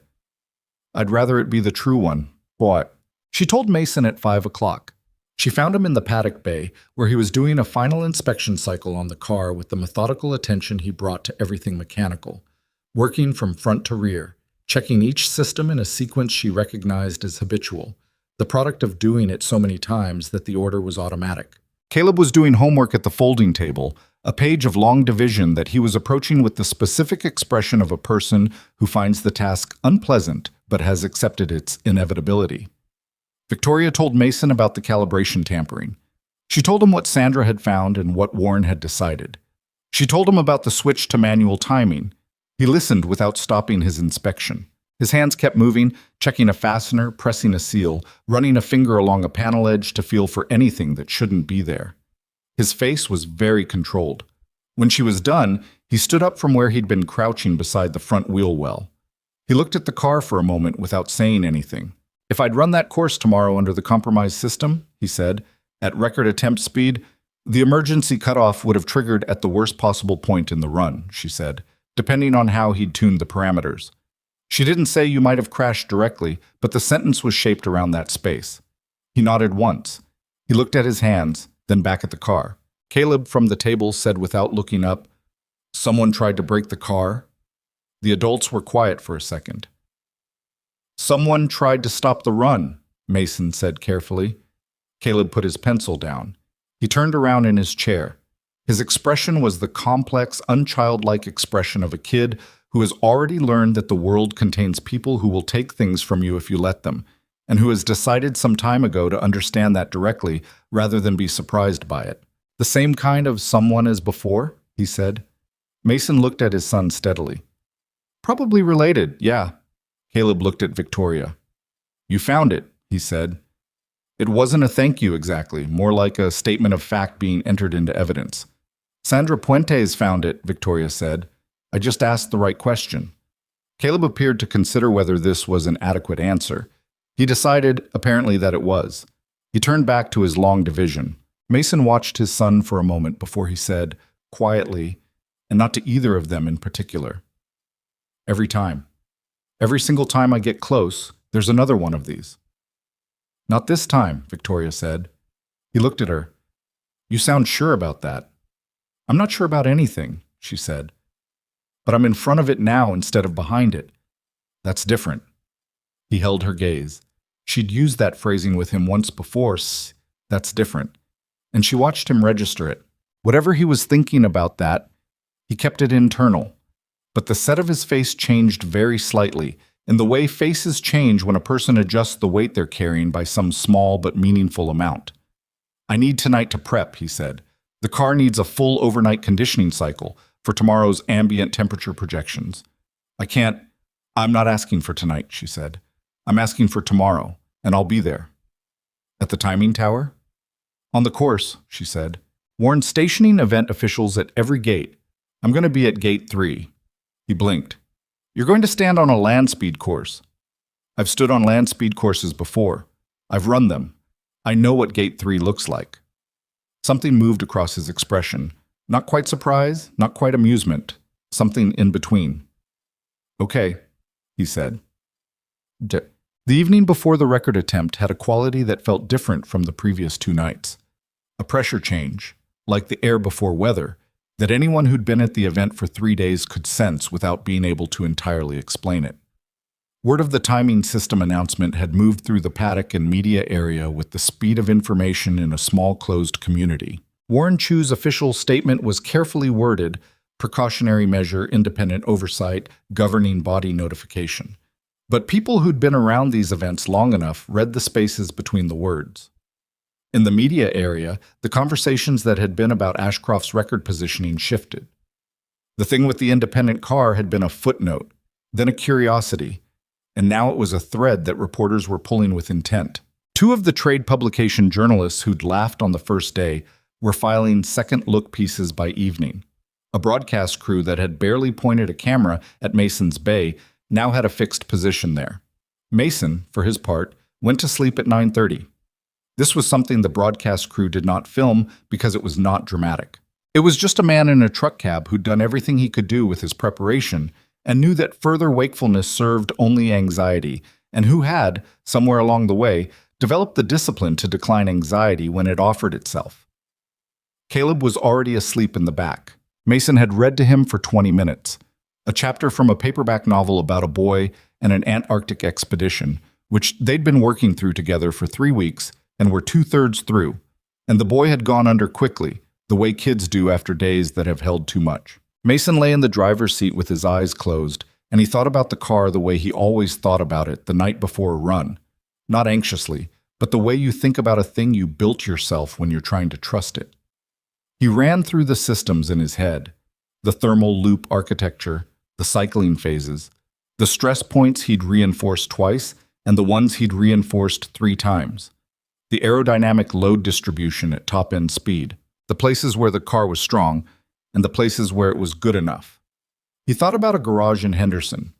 I'd rather it be the true one. What? She told Mason at 5 o'clock. She found him in the paddock bay, where he was doing a final inspection cycle on the car with the methodical attention he brought to everything mechanical, working from front to rear, checking each system in a sequence she recognized as habitual, the product of doing it so many times that the order was automatic. Caleb was doing homework at the folding table, a page of long division that he was approaching with the specific expression of a person who finds the task unpleasant but has accepted its inevitability. Victoria told Mason about the calibration tampering. She told him what Sandra had found and what Warren had decided. She told him about the switch to manual timing. He listened without stopping his inspection. His hands kept moving, checking a fastener, pressing a seal, running a finger along a panel edge to feel for anything that shouldn't be there. His face was very controlled. When she was done, he stood up from where he'd been crouching beside the front wheel well. He looked at the car for a moment without saying anything. If I'd run that course tomorrow under the compromised system, he said, at record attempt speed, the emergency cutoff would have triggered at the worst possible point in the run, she said, depending on how he'd tuned the parameters. She didn't say you might have crashed directly, but the sentence was shaped around that space. He nodded once. He looked at his hands, then back at the car. Caleb from the table said without looking up, "Someone tried to break the car?" The adults were quiet for a second. "Someone tried to stop the run," Mason said carefully. Caleb put his pencil down. He turned around in his chair. His expression was the complex, unchildlike expression of a kid who has already learned that the world contains people who will take things from you if you let them, and who has decided some time ago to understand that directly rather than be surprised by it. "The same kind of someone as before?" he said. Mason looked at his son steadily. "Probably related, yeah." Caleb looked at Victoria. "You found it," he said. "It wasn't a thank you exactly, more like a statement of fact being entered into evidence." "Sandra Puentes found it," Victoria said. "I just asked the right question." Caleb appeared to consider whether this was an adequate answer. He decided, apparently, that it was. He turned back to his long division. Mason watched his son for a moment before he said, quietly, and not to either of them in particular, "Every time. Every single time I get close, there's another one of these." "Not this time," Victoria said. He looked at her. "You sound sure about that." "I'm not sure about anything," she said. "But I'm in front of it now instead of behind it. That's different." He held her gaze. She'd used that phrasing with him once before, "That's different." And she watched him register it. Whatever he was thinking about that, he kept it internal. But the set of his face changed very slightly, in the way faces change when a person adjusts the weight they're carrying by some small but meaningful amount. "I need tonight to prep," he said. "The car needs a full overnight conditioning cycle for tomorrow's ambient temperature projections. I'm not asking for tonight," she said. "I'm asking for tomorrow, and I'll be there." "At the timing tower?" "On the course," she said. "Warn stationing event officials at every gate. I'm going to be at gate 3. He blinked. "You're going to stand on a land speed course." "I've stood on land speed courses before. I've run them. I know what gate 3 looks like." Something moved across his expression. Not quite surprise, not quite amusement. Something in between. "Okay," he said. The evening before the record attempt had a quality that felt different from the previous 2 nights. A pressure change, like the air before weather, that anyone who'd been at the event for 3 days could sense without being able to entirely explain it. Word of the timing system announcement had moved through the paddock and media area with the speed of information in a small closed community. Warren Chu's official statement was carefully worded, precautionary measure, independent oversight, governing body notification. But people who'd been around these events long enough read the spaces between the words. In the media area, the conversations that had been about Ashcroft's record positioning shifted. The thing with the independent car had been a footnote, then a curiosity, and now it was a thread that reporters were pulling with intent. 2 of the trade publication journalists who'd laughed on the first day were filing second-look pieces by evening. A broadcast crew that had barely pointed a camera at Mason's bay now had a fixed position there. Mason, for his part, went to sleep at 9:30. This was something the broadcast crew did not film because it was not dramatic. It was just a man in a truck cab who'd done everything he could do with his preparation and knew that further wakefulness served only anxiety, and who had, somewhere along the way, developed the discipline to decline anxiety when it offered itself. Caleb was already asleep in the back. Mason had read to him for 20 minutes, a chapter from a paperback novel about a boy and an Antarctic expedition, which they'd been working through together for 3 weeks and were 2/3 through, and the boy had gone under quickly, the way kids do after days that have held too much. Mason lay in the driver's seat with his eyes closed, and he thought about the car the way he always thought about it the night before a run. Not anxiously, but the way you think about a thing you built yourself when you're trying to trust it. He ran through the systems in his head, the thermal loop architecture, the cycling phases, the stress points he'd reinforced twice, and the ones he'd reinforced 3 times. The aerodynamic load distribution at top-end speed, the places where the car was strong, and the places where it was good enough. He thought about a garage in Henderson.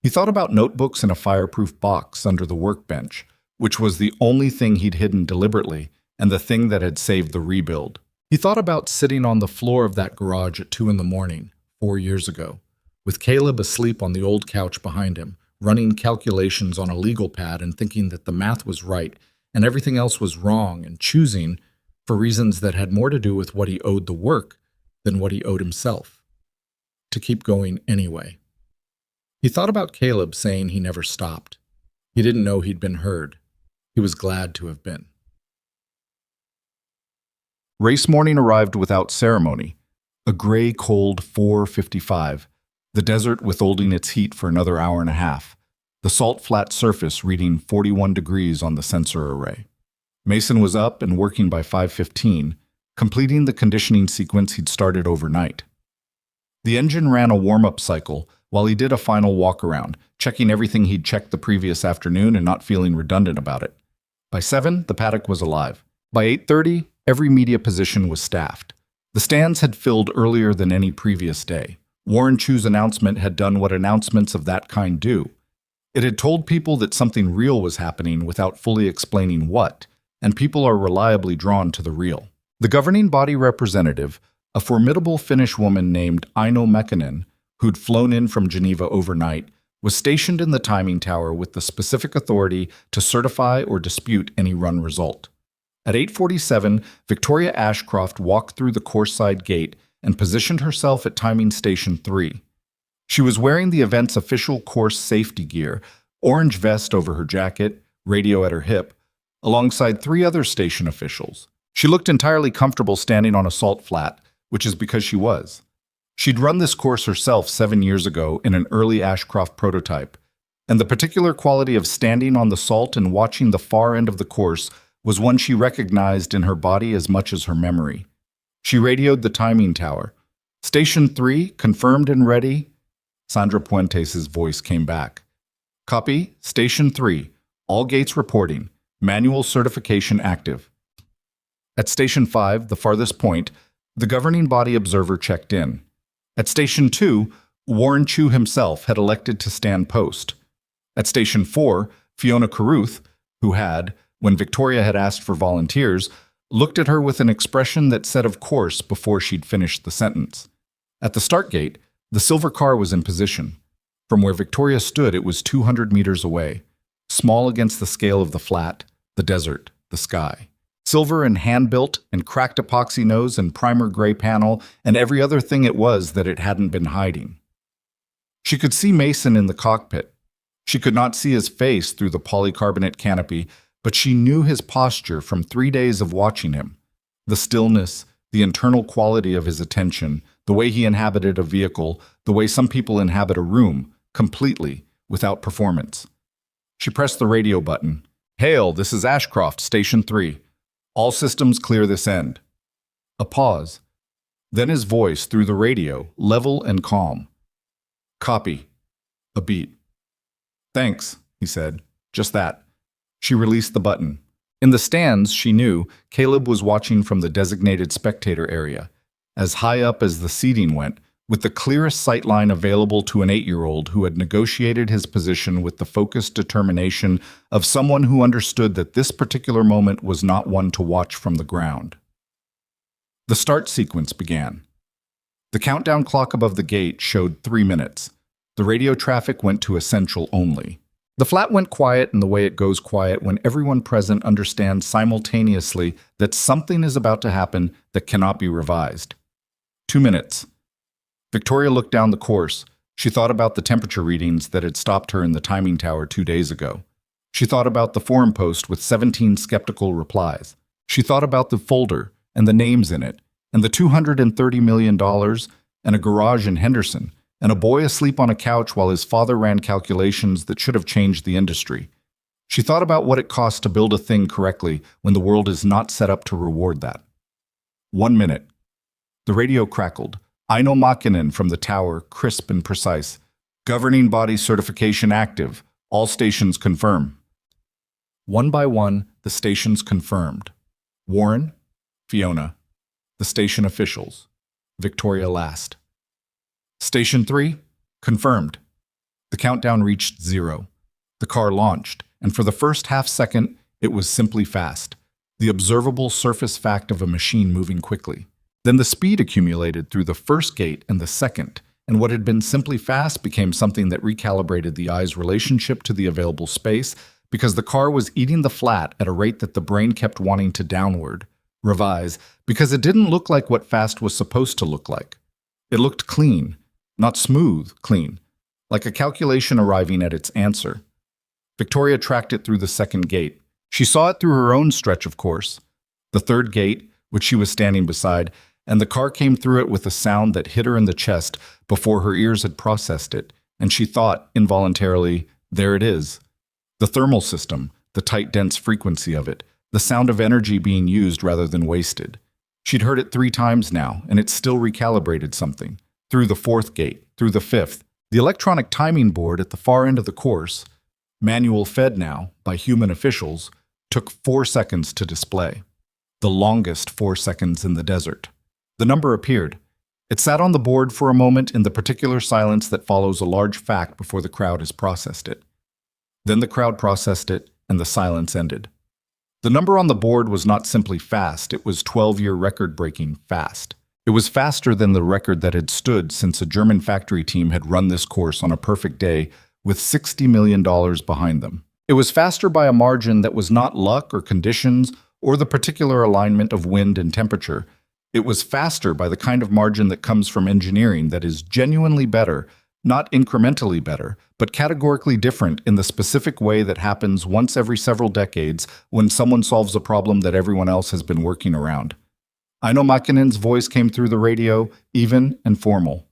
He thought about notebooks in a fireproof box under the workbench, which was the only thing he'd hidden deliberately and the thing that had saved the rebuild. He thought about sitting on the floor of that garage at 2 a.m, 4 years ago, with Caleb asleep on the old couch behind him, running calculations on a legal pad and thinking that the math was right, and everything else was wrong, and choosing for reasons that had more to do with what he owed the work than what he owed himself. To keep going anyway. He thought about Caleb saying he never stopped. He didn't know he'd been heard. He was glad to have been. Race morning arrived without ceremony. A gray, cold 4:55, the desert withholding its heat for another hour and a half, the salt flat surface reading 41 degrees on the sensor array. Mason was up and working by 5:15, completing the conditioning sequence he'd started overnight. The engine ran a warm-up cycle while he did a final walk-around, checking everything he'd checked the previous afternoon and not feeling redundant about it. By 7, the paddock was alive. By 8:30, every media position was staffed. The stands had filled earlier than any previous day. Warren Chu's announcement had done what announcements of that kind do. It had told people that something real was happening without fully explaining what, and people are reliably drawn to the real. The governing body representative, a formidable Finnish woman named Aino Mekkonen, who'd flown in from Geneva overnight, was stationed in the timing tower with the specific authority to certify or dispute any run result. At 8:47, Victoria Ashcroft walked through the course-side gate and positioned herself at timing station 3. She was wearing the event's official course safety gear, orange vest over her jacket, radio at her hip, alongside 3 other station officials. She looked entirely comfortable standing on a salt flat, which is because she was. She'd run this course herself 7 years ago in an early Ashcroft prototype, and the particular quality of standing on the salt and watching the far end of the course was one she recognized in her body as much as her memory. She radioed the timing tower. "Station 3, confirmed and ready." Sandra Puentes' voice came back. "Copy, Station 3, all gates reporting, manual certification active." At Station 5, the farthest point, the governing body observer checked in. At Station 2, Warren Chu himself had elected to stand post. At Station 4, Fiona Carruth, who had, when Victoria had asked for volunteers, looked at her with an expression that said of course before she'd finished the sentence. At the start gate, the silver car was in position. From where Victoria stood, it was 200 meters away, small against the scale of the flat, the desert, the sky. Silver and hand-built and cracked epoxy nose and primer gray panel and every other thing it was that it hadn't been hiding. She could see Mason in the cockpit. She could not see his face through the polycarbonate canopy, but she knew his posture from 3 days of watching him. The stillness, the internal quality of his attention, the way he inhabited a vehicle, the way some people inhabit a room, completely, without performance. She pressed the radio button. "Hail, this is Ashcroft, Station 3. All systems clear this end." A pause. Then his voice through the radio, level and calm. "Copy." A beat. "Thanks," he said. "Just that." She released the button. In the stands, she knew, Caleb was watching from the designated spectator area, as high up as the seating went, with the clearest sightline available to an 8-year-old who had negotiated his position with the focused determination of someone who understood that this particular moment was not one to watch from the ground. The start sequence began. The countdown clock above the gate showed 3 minutes. The radio traffic went to essential only. The flat went quiet in the way it goes quiet when everyone present understands simultaneously that something is about to happen that cannot be revised. 2 minutes. Victoria looked down the course. She thought about the temperature readings that had stopped her in the timing tower 2 days ago. She thought about the forum post with 17 skeptical replies. She thought about the folder and the names in it, and the $230 million, and a garage in Henderson, and a boy asleep on a couch while his father ran calculations that should have changed the industry. She thought about what it costs to build a thing correctly when the world is not set up to reward that. 1 minute. The radio crackled. Aino Mekkonen from the tower, crisp and precise. "Governing body certification active. All stations confirm." One by one, the stations confirmed. Warren, Fiona, the station officials, Victoria last. Station 3, confirmed. The countdown reached 0. The car launched, and for the first half second, it was simply fast, the observable surface fact of a machine moving quickly. Then the speed accumulated through the first gate and the second, and what had been simply fast became something that recalibrated the eye's relationship to the available space, because the car was eating the flat at a rate that the brain kept wanting to downward, revise, because it didn't look like what fast was supposed to look like. It looked clean, not smooth, clean, like a calculation arriving at its answer. Victoria tracked it through the second gate. She saw it through her own stretch, of course. The third gate, which she was standing beside, and the car came through it with a sound that hit her in the chest before her ears had processed it, and she thought, involuntarily, there it is. The thermal system, the tight, dense frequency of it, the sound of energy being used rather than wasted. She'd heard it 3 times now, and it still recalibrated something. Through the fourth gate, through the fifth, the electronic timing board at the far end of the course, manual fed now by human officials, took 4 seconds to display. The longest 4 seconds in the desert. The number appeared. It sat on the board for a moment in the particular silence that follows a large fact before the crowd has processed it. Then the crowd processed it, and the silence ended. The number on the board was not simply fast, it was 12-year record-breaking fast. It was faster than the record that had stood since a German factory team had run this course on a perfect day with $60 million behind them. It was faster by a margin that was not luck or conditions or the particular alignment of wind and temperature. It was faster by the kind of margin that comes from engineering that is genuinely better, not incrementally better, but categorically different in the specific way that happens once every several decades when someone solves a problem that everyone else has been working around. Aino Makinen's voice came through the radio, even and formal.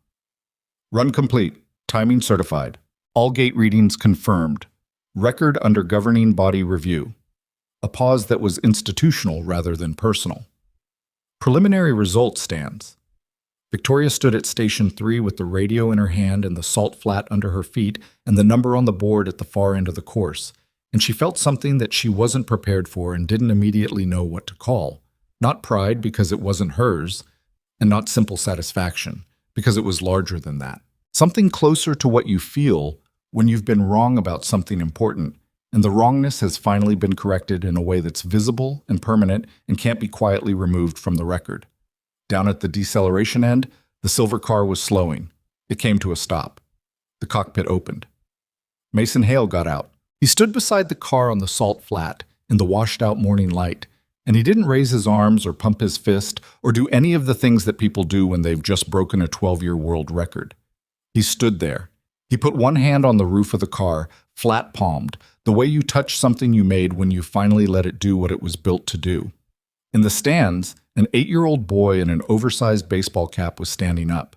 Run complete. Timing certified. All gate readings confirmed. Record under governing body review. A pause that was institutional rather than personal. Preliminary result stands. Victoria stood at Station 3 with the radio in her hand and the salt flat under her feet and the number on the board at the far end of the course, and she felt something that she wasn't prepared for and didn't immediately know what to call. Not pride because it wasn't hers, and not simple satisfaction because it was larger than that. Something closer to what you feel when you've been wrong about something important, and the wrongness has finally been corrected in a way that's visible and permanent and can't be quietly removed from the record. Down at the deceleration end, the silver car was slowing. It came to a stop. The cockpit opened. Mason Hale got out. He stood beside the car on the salt flat in the washed-out morning light, and he didn't raise his arms or pump his fist or do any of the things that people do when they've just broken a 12-year world record. He stood there. He put one hand on the roof of the car, flat-palmed, the way you touch something you made when you finally let it do what it was built to do. In the stands, an 8-year-old boy in an oversized baseball cap was standing up.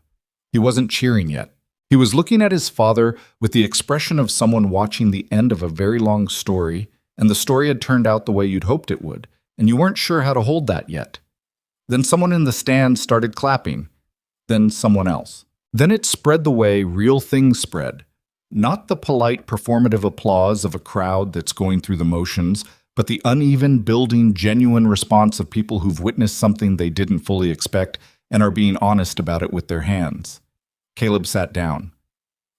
He wasn't cheering yet. He was looking at his father with the expression of someone watching the end of a very long story, and the story had turned out the way you'd hoped it would, and you weren't sure how to hold that yet. Then someone in the stand started clapping. Then someone else. Then it spread the way real things spread. Not the polite performative applause of a crowd that's going through the motions, but the uneven, building, genuine response of people who've witnessed something they didn't fully expect and are being honest about it with their hands. Caleb sat down.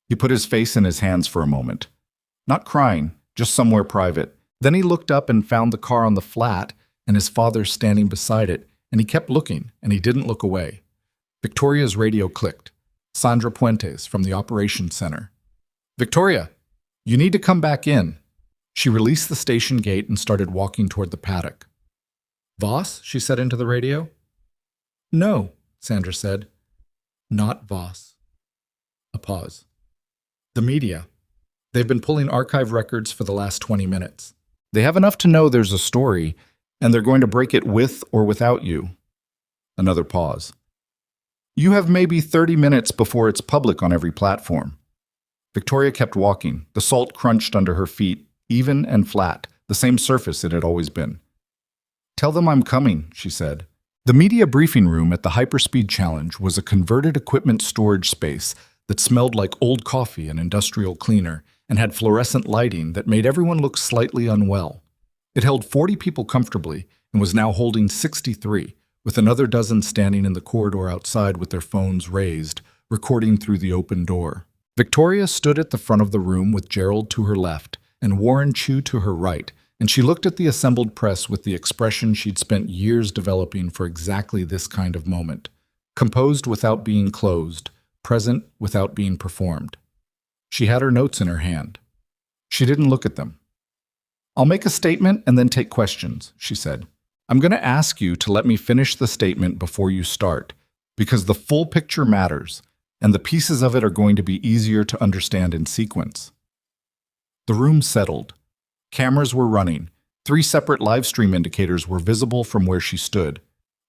He put his face in his hands for a moment. Not crying, just somewhere private. Then he looked up and found the car on the flat and his father standing beside it, and he kept looking, and he didn't look away. Victoria's radio clicked. Sandra Puentes from the Operations Center. Victoria, you need to come back in. She released the station gate and started walking toward the paddock. Voss? She said into the radio. No, Sandra said. Not Voss. A pause. The media. They've been pulling archive records for the last 20 minutes. They have enough to know there's a story, and they're going to break it with or without you. Another pause. You have maybe 30 minutes before it's public on every platform. Victoria kept walking. The salt crunched under her feet, even and flat, the same surface it had always been. Tell them I'm coming, she said. The media briefing room at the Hyperspeed Challenge was a converted equipment storage space that smelled like old coffee and industrial cleaner and had fluorescent lighting that made everyone look slightly unwell. It held 40 people comfortably and was now holding 63, with another dozen standing in the corridor outside with their phones raised, recording through the open door. Victoria stood at the front of the room with Gerald to her left and Warren Chu to her right, and she looked at the assembled press with the expression she'd spent years developing for exactly this kind of moment. Composed without being closed, present without being performed. She had her notes in her hand. She didn't look at them. I'll make a statement and then take questions, she said. I'm going to ask you to let me finish the statement before you start, because the full picture matters, and the pieces of it are going to be easier to understand in sequence. The room settled. Cameras were running. 3 separate live stream indicators were visible from where she stood.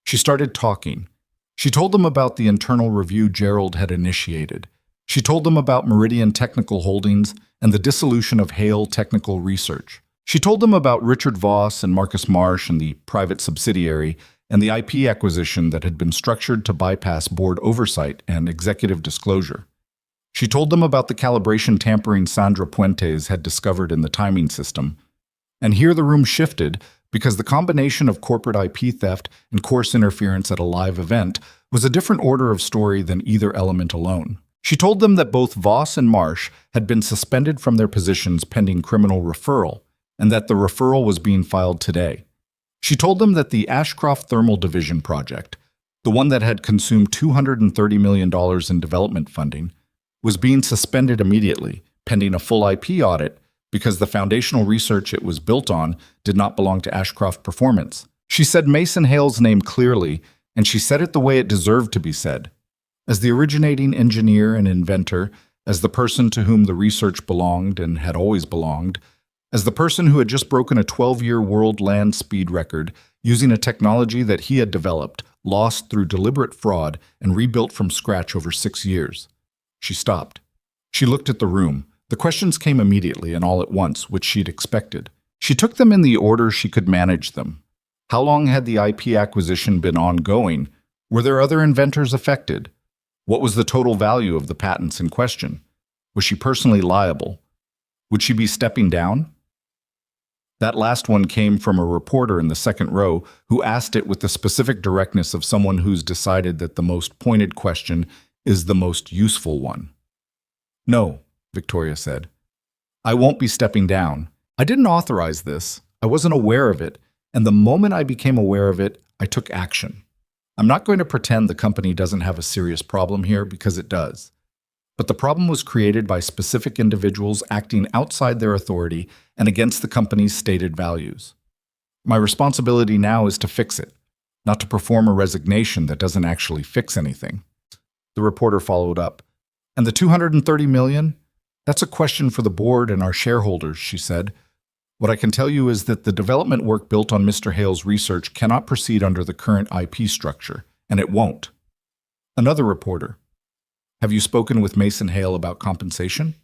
She started talking. She told them about the internal review Gerald had initiated. She told them about Meridian Technical Holdings and the dissolution of Hale Technical Research. She told them about Richard Voss and Marcus Marsh and the private subsidiary and the IP acquisition that had been structured to bypass board oversight and executive disclosure. She told them about the calibration tampering Sandra Puentes had discovered in the timing system. And here the room shifted because the combination of corporate IP theft and course interference at a live event was a different order of story than either element alone. She told them that both Voss and Marsh had been suspended from their positions pending criminal referral, and that the referral was being filed today. She told them that the Ashcroft Thermal Division project, the one that had consumed $230 million in development funding, was being suspended immediately, pending a full IP audit, because the foundational research it was built on did not belong to Ashcroft Performance. She said Mason Hale's name clearly, and she said it the way it deserved to be said. As the originating engineer and inventor, as the person to whom the research belonged and had always belonged, as the person who had just broken a 12-year world land speed record using a technology that he had developed, lost through deliberate fraud, and rebuilt from scratch over 6 years. She stopped. She looked at the room. The questions came immediately and all at once, which she'd expected. She took them in the order she could manage them. How long had the IP acquisition been ongoing? Were there other inventors affected? What was the total value of the patents in question? Was she personally liable? Would she be stepping down? That last one came from a reporter in the second row who asked it with the specific directness of someone who's decided that the most pointed question is the most useful one. No, Victoria said. I won't be stepping down. I didn't authorize this. I wasn't aware of it, and the moment I became aware of it, I took action. I'm not going to pretend the company doesn't have a serious problem here, because it does. But the problem was created by specific individuals acting outside their authority and against the company's stated values. My responsibility now is to fix it, not to perform a resignation that doesn't actually fix anything. The reporter followed up. And the $230 million? That's a question for the board and our shareholders, she said. What I can tell you is that the development work built on Mr. Hale's research cannot proceed under the current IP structure, and it won't. Another reporter. Have you spoken with Mason Hale about compensation?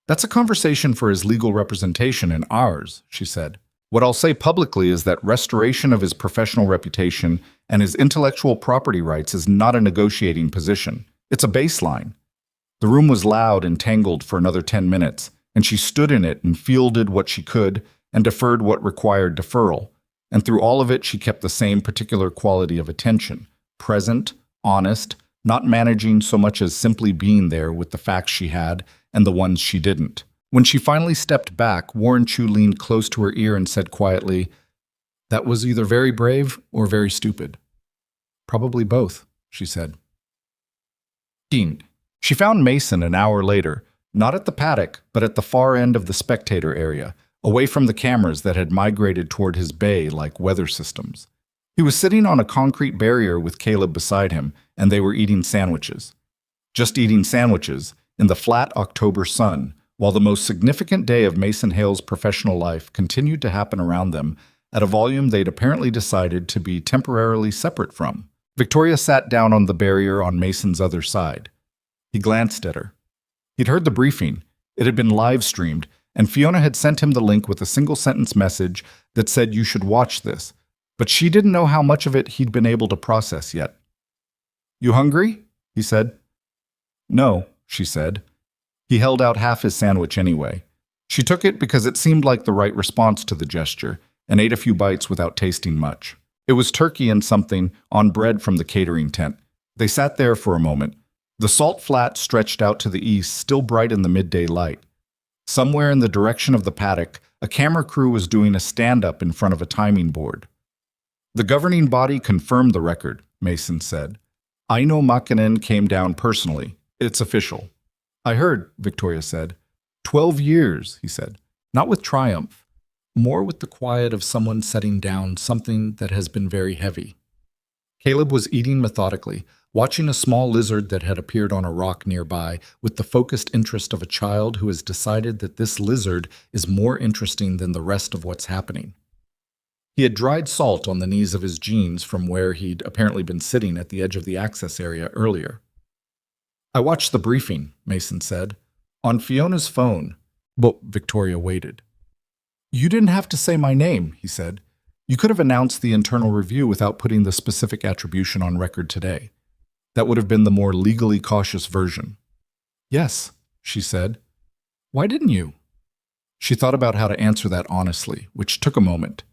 That's a conversation for his legal representation and ours, she said. What I'll say publicly is that restoration of his professional reputation and his intellectual property rights is not a negotiating position. It's a baseline. The room was loud and tangled for another 10 minutes, and she stood in it and fielded what she could and deferred what required deferral. And through all of it, she kept the same particular quality of attention, present, honest, not managing so much as simply being there with the facts she had and the ones she didn't. When she finally stepped back, Warren Chu leaned close to her ear and said quietly, "That was either very brave or very stupid." "Probably both," she said. She found Mason an hour later, not at the paddock, but at the far end of the spectator area, away from the cameras that had migrated toward his bay like weather systems. He was sitting on a concrete barrier with Caleb beside him, and they were eating sandwiches. Just eating sandwiches, in the flat October sun, while the most significant day of Mason Hale's professional life continued to happen around them at a volume they'd apparently decided to be temporarily separate from. Victoria sat down on the barrier on Mason's other side. He glanced at her. He'd heard the briefing. It had been live-streamed, and Fiona had sent him the link with a single-sentence message that said, "You should watch this." But she didn't know how much of it he'd been able to process yet. "You hungry?" he said. "No," she said. He held out half his sandwich anyway. She took it because it seemed like the right response to the gesture, and ate a few bites without tasting much. It was turkey and something on bread from the catering tent. They sat there for a moment. The salt flat stretched out to the east, still bright in the midday light. Somewhere in the direction of the paddock, a camera crew was doing a stand-up in front of a timing board. "The governing body confirmed the record," Mason said. "Aino Makinen came down personally. It's official." "I heard," Victoria said. 12 years, he said. "Not with triumph. more with the quiet of someone setting down something that has been very heavy. Caleb was eating methodically, watching a small lizard that had appeared on a rock nearby with the focused interest of a child who has decided that this lizard is more interesting than the rest of what's happening. He had dried salt on the knees of his jeans from where he'd apparently been sitting at the edge of the access area earlier. "I watched the briefing," Mason said. "On Fiona's phone." But Victoria waited. "You didn't have to say my name," he said. "You could have announced the internal review without putting the specific attribution on record today. That would have been the more legally cautious version." "Yes," she said. "Why didn't you?" She thought about how to answer that honestly, which took a moment.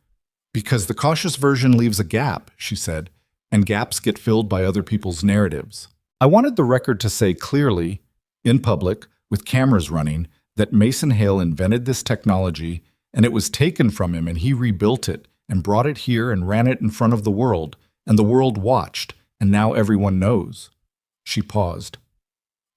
"Because the cautious version leaves a gap," she said, "and gaps get filled by other people's narratives. I wanted the record to say clearly, in public, with cameras running, that Mason Hale invented this technology, and it was taken from him, and he rebuilt it, and brought it here and ran it in front of the world, and the world watched, and now everyone knows." She paused.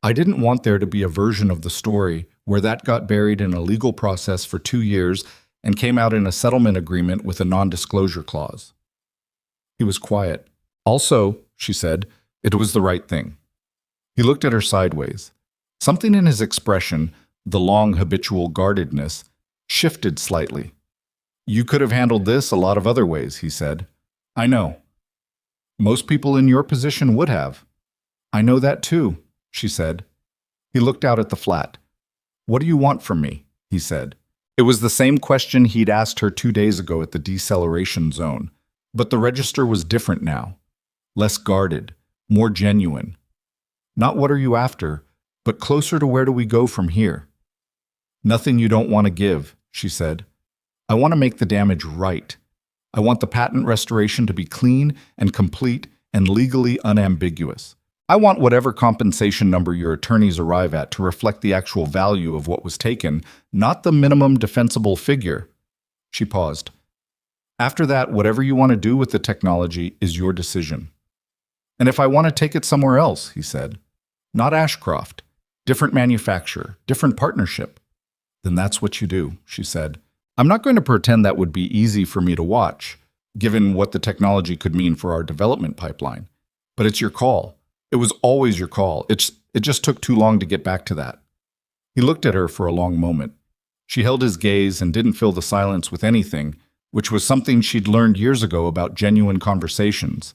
"I didn't want there to be a version of the story where that got buried in a legal process for 2 years and came out in a settlement agreement with a non-disclosure clause." He was quiet. "Also," she said, "it was the right thing." He looked at her sideways. Something in his expression, the long habitual guardedness, shifted slightly. "You could have handled this a lot of other ways," he said. "I know. Most people in your position would have." "I know that too," she said. He looked out at the flat. "What do you want from me?" he said. It was the same question he'd asked her 2 days ago at the deceleration zone, but the register was different now. Less guarded, more genuine. Not what are you after, but closer to where do we go from here? "Nothing you don't want to give," she said. "I want to make the damage right. I want the patent restoration to be clean and complete and legally unambiguous. I want whatever compensation number your attorneys arrive at to reflect the actual value of what was taken, not the minimum defensible figure." She paused. "After that, whatever you want to do with the technology is your decision." "And if I want to take it somewhere else," he said. "Not Ashcroft. Different manufacturer, different partnership." "Then that's what you do," she said. "I'm not going to pretend that would be easy for me to watch, given what the technology could mean for our development pipeline. But it's your call. It was always your call. It just took too long to get back to that." He looked at her for a long moment. She held his gaze and didn't fill the silence with anything, which was something she'd learned years ago about genuine conversations,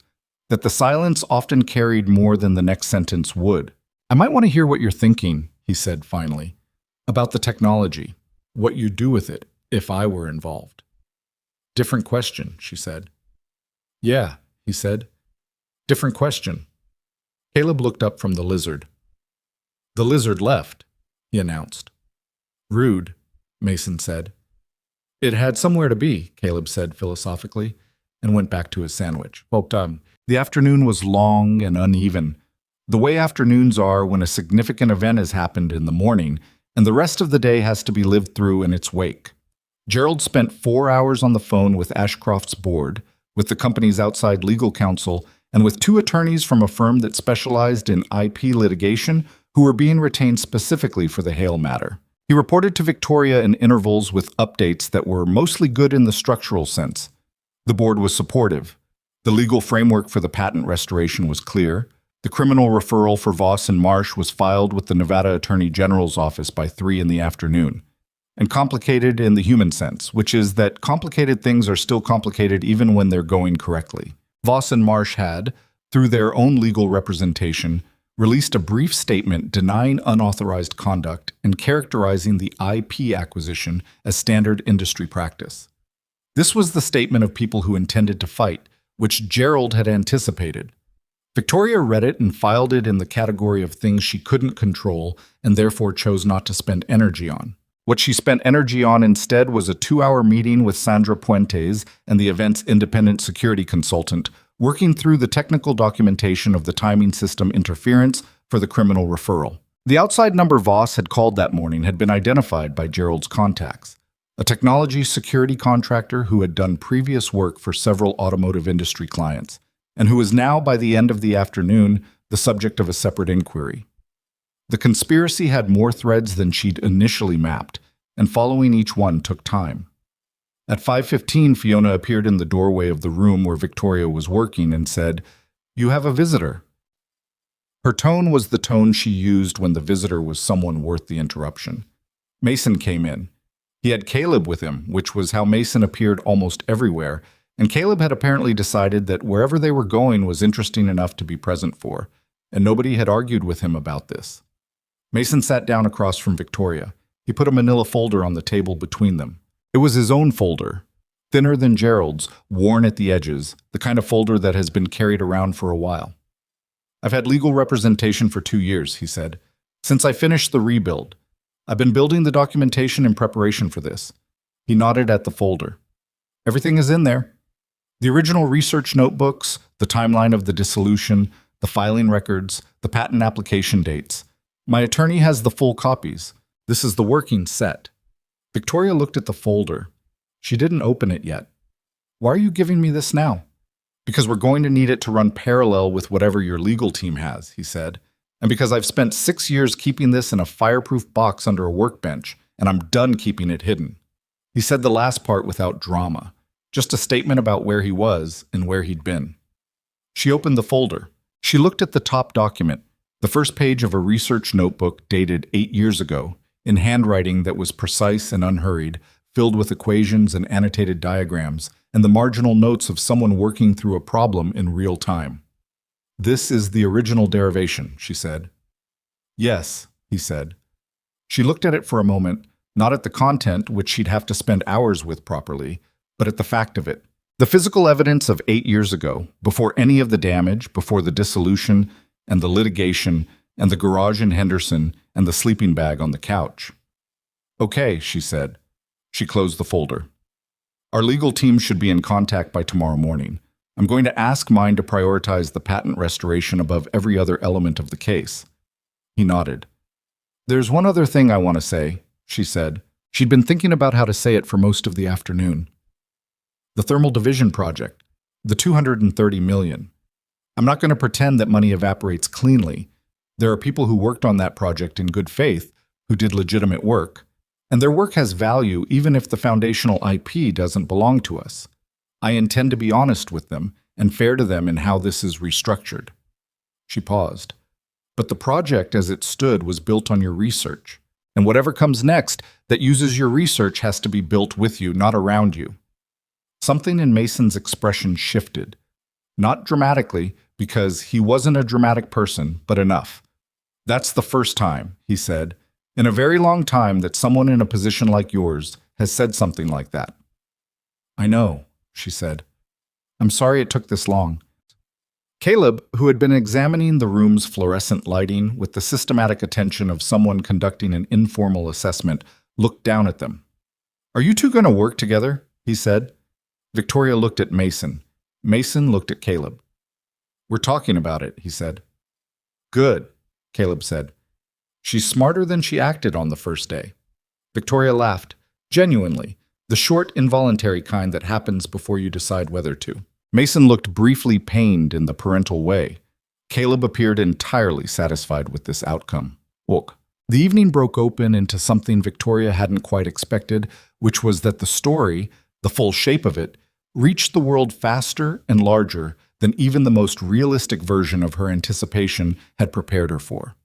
that the silence often carried more than the next sentence would. "I might want to hear what you're thinking," he said finally, "about the technology, what you'd do with it if I were involved." "Different question," she said. "Yeah," he said. "Different question." Caleb looked up from the lizard. "The lizard left," he announced. "Rude," Mason said. "It had somewhere to be," Caleb said philosophically, and went back to his sandwich. The afternoon was long and uneven, the way afternoons are when a significant event has happened in the morning, and the rest of the day has to be lived through in its wake. Gerald spent 4 hours on the phone with Ashcroft's board, with the company's outside legal counsel, and with 2 attorneys from a firm that specialized in IP litigation who were being retained specifically for the Hale matter. He reported to Victoria in intervals with updates that were mostly good in the structural sense. The board was supportive. The legal framework for the patent restoration was clear. The criminal referral for Voss and Marsh was filed with the Nevada Attorney General's office by 3 in the afternoon. And complicated in the human sense, which is that complicated things are still complicated even when they're going correctly. Voss and Marsh had, through their own legal representation, released a brief statement denying unauthorized conduct and characterizing the IP acquisition as standard industry practice. This was the statement of people who intended to fight, which Gerald had anticipated. Victoria read it and filed it in the category of things she couldn't control and therefore chose not to spend energy on. What she spent energy on instead was a 2-hour meeting with Sandra Puentes and the event's independent security consultant, working through the technical documentation of the timing system interference for the criminal referral. The outside number Voss had called that morning had been identified by Gerald's contacts, a technology security contractor who had done previous work for several automotive industry clients, and who was now, by the end of the afternoon, the subject of a separate inquiry. The conspiracy had more threads than she'd initially mapped, and following each one took time. At 5:15, Fiona appeared in the doorway of the room where Victoria was working and said, "You have a visitor." Her tone was the tone she used when the visitor was someone worth the interruption. Mason came in. He had Caleb with him, which was how Mason appeared almost everywhere, and Caleb had apparently decided that wherever they were going was interesting enough to be present for, and nobody had argued with him about this. Mason sat down across from Victoria. He put a manila folder on the table between them. It was his own folder, thinner than Gerald's, worn at the edges, the kind of folder that has been carried around for a while. "I've had legal representation for 2 years," he said, "since I finished the rebuild. I've been building the documentation in preparation for this." He nodded at the folder. "Everything is in there. The original research notebooks, the timeline of the dissolution, the filing records, the patent application dates. My attorney has the full copies. This is the working set." Victoria looked at the folder. She didn't open it yet. "Why are you giving me this now?" "Because we're going to need it to run parallel with whatever your legal team has," he said. "And because I've spent 6 years keeping this in a fireproof box under a workbench, and I'm done keeping it hidden." He said the last part without drama, just a statement about where he was and where he'd been. She opened the folder. She looked at the top document, the first page of a research notebook dated 8 years ago, in handwriting that was precise and unhurried, filled with equations and annotated diagrams, and the marginal notes of someone working through a problem in real time. "This is the original derivation," she said. "Yes," he said. She looked at it for a moment, not at the content, which she'd have to spend hours with properly, but at the fact of it. The physical evidence of 8 years ago, before any of the damage, before the dissolution and the litigation and the garage in Henderson and the sleeping bag on the couch. "Okay," she said. She closed the folder. "Our legal team should be in contact by tomorrow morning. I'm going to ask mine to prioritize the patent restoration above every other element of the case." He nodded. "There's one other thing I want to say," she said. She'd been thinking about how to say it for most of the afternoon. "The thermal division project, the $230 million. I'm not going to pretend that money evaporates cleanly. There are people who worked on that project in good faith, who did legitimate work, and their work has value even if the foundational IP doesn't belong to us. I intend to be honest with them and fair to them in how this is restructured." She paused. "But the project as it stood was built on your research, and whatever comes next that uses your research has to be built with you, not around you." Something in Mason's expression shifted. Not dramatically, because he wasn't a dramatic person, but enough. "That's the first time," he said, "in a very long time that someone in a position like yours has said something like that." "I know," she said. "I'm sorry it took this long." Caleb, who had been examining the room's fluorescent lighting with the systematic attention of someone conducting an informal assessment, looked down at them. "Are you two going to work together?" he said. Victoria looked at Mason. Mason looked at Caleb. "We're talking about it," he said. "Good," Caleb said. "She's smarter than she acted on the first day." Victoria laughed, genuinely, the short, involuntary kind that happens before you decide whether to. Mason looked briefly pained in the parental way. Caleb appeared entirely satisfied with this outcome. Woke. The evening broke open into something Victoria hadn't quite expected, which was that the story, the full shape of it, reached the world faster and larger than even the most realistic version of her anticipation had prepared her for.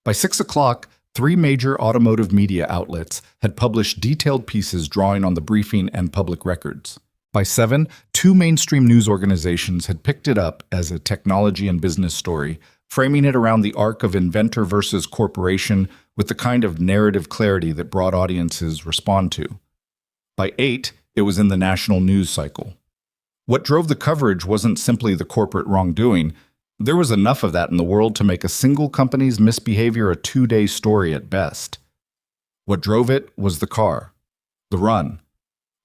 By 6 o'clock, 3 major automotive media outlets had published detailed pieces drawing on the briefing and public records. By 7, 2 mainstream news organizations had picked it up as a technology and business story, framing it around the arc of inventor versus corporation with the kind of narrative clarity that broad audiences respond to. By 8, it was in the national news cycle. What drove the coverage wasn't simply the corporate wrongdoing. There was enough of that in the world to make a single company's misbehavior a 2-day story at best. What drove it was the car, the run,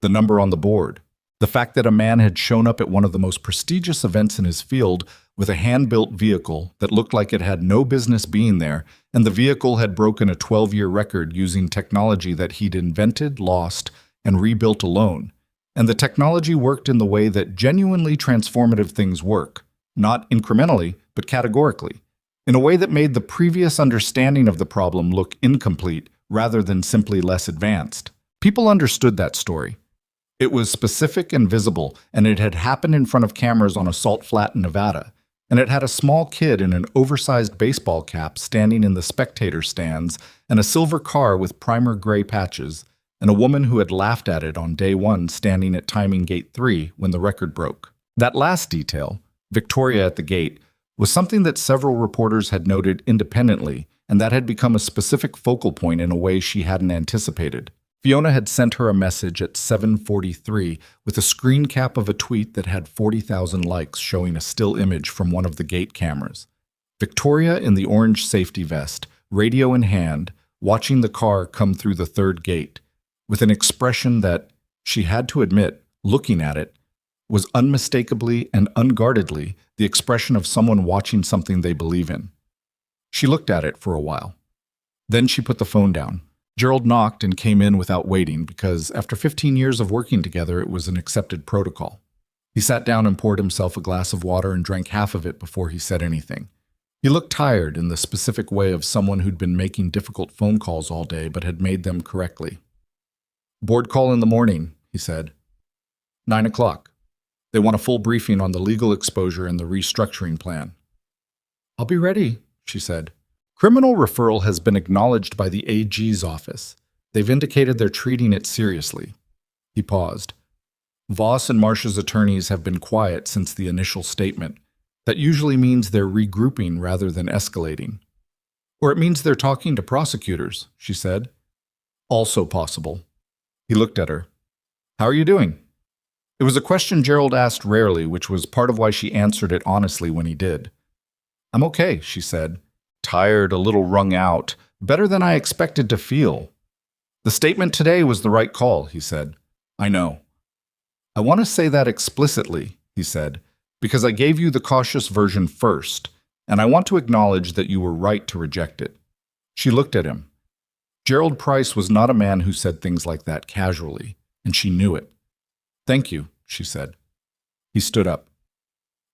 the number on the board, the fact that a man had shown up at one of the most prestigious events in his field with a hand-built vehicle that looked like it had no business being there, and the vehicle had broken a 12-year record using technology that he'd invented, lost, and rebuilt alone. And the technology worked in the way that genuinely transformative things work, not incrementally, but categorically, in a way that made the previous understanding of the problem look incomplete rather than simply less advanced. People understood that story. It was specific and visible, and it had happened in front of cameras on a salt flat in Nevada. And it had a small kid in an oversized baseball cap standing in the spectator stands, and a silver car with primer gray patches, and a woman who had laughed at it on day one standing at timing gate 3 when the record broke. That last detail, Victoria at the gate, was something that several reporters had noted independently, and that had become a specific focal point in a way she hadn't anticipated. Fiona had sent her a message at 7:43 with a screen cap of a tweet that had 40,000 likes showing a still image from one of the gate cameras. Victoria in the orange safety vest, radio in hand, watching the car come through the third gate, with an expression that, she had to admit, looking at it, was unmistakably and unguardedly the expression of someone watching something they believe in. She looked at it for a while. Then she put the phone down. Gerald knocked and came in without waiting because, after 15 years of working together, it was an accepted protocol. He sat down and poured himself a glass of water and drank half of it before he said anything. He looked tired in the specific way of someone who'd been making difficult phone calls all day but had made them correctly. "Board call in the morning," he said. 9 o'clock. They want a full briefing on the legal exposure and the restructuring plan. "I'll be ready," she said. "Criminal referral has been acknowledged by the AG's office. They've indicated they're treating it seriously." He paused. Voss and Marsh's attorneys have been quiet since the initial statement. That usually means they're regrouping rather than escalating. "Or it means they're talking to prosecutors," she said. "Also possible." He looked at her. "How are you doing?" It was a question Gerald asked rarely, which was part of why she answered it honestly when he did. "I'm okay," she said. "Tired, a little wrung out, better than I expected to feel." "The statement today was the right call," he said. "I know." "I want to say that explicitly," he said, "because I gave you the cautious version first, and I want to acknowledge that you were right to reject it." She looked at him. Gerald Price was not a man who said things like that casually, and she knew it. "Thank you," she said. He stood up.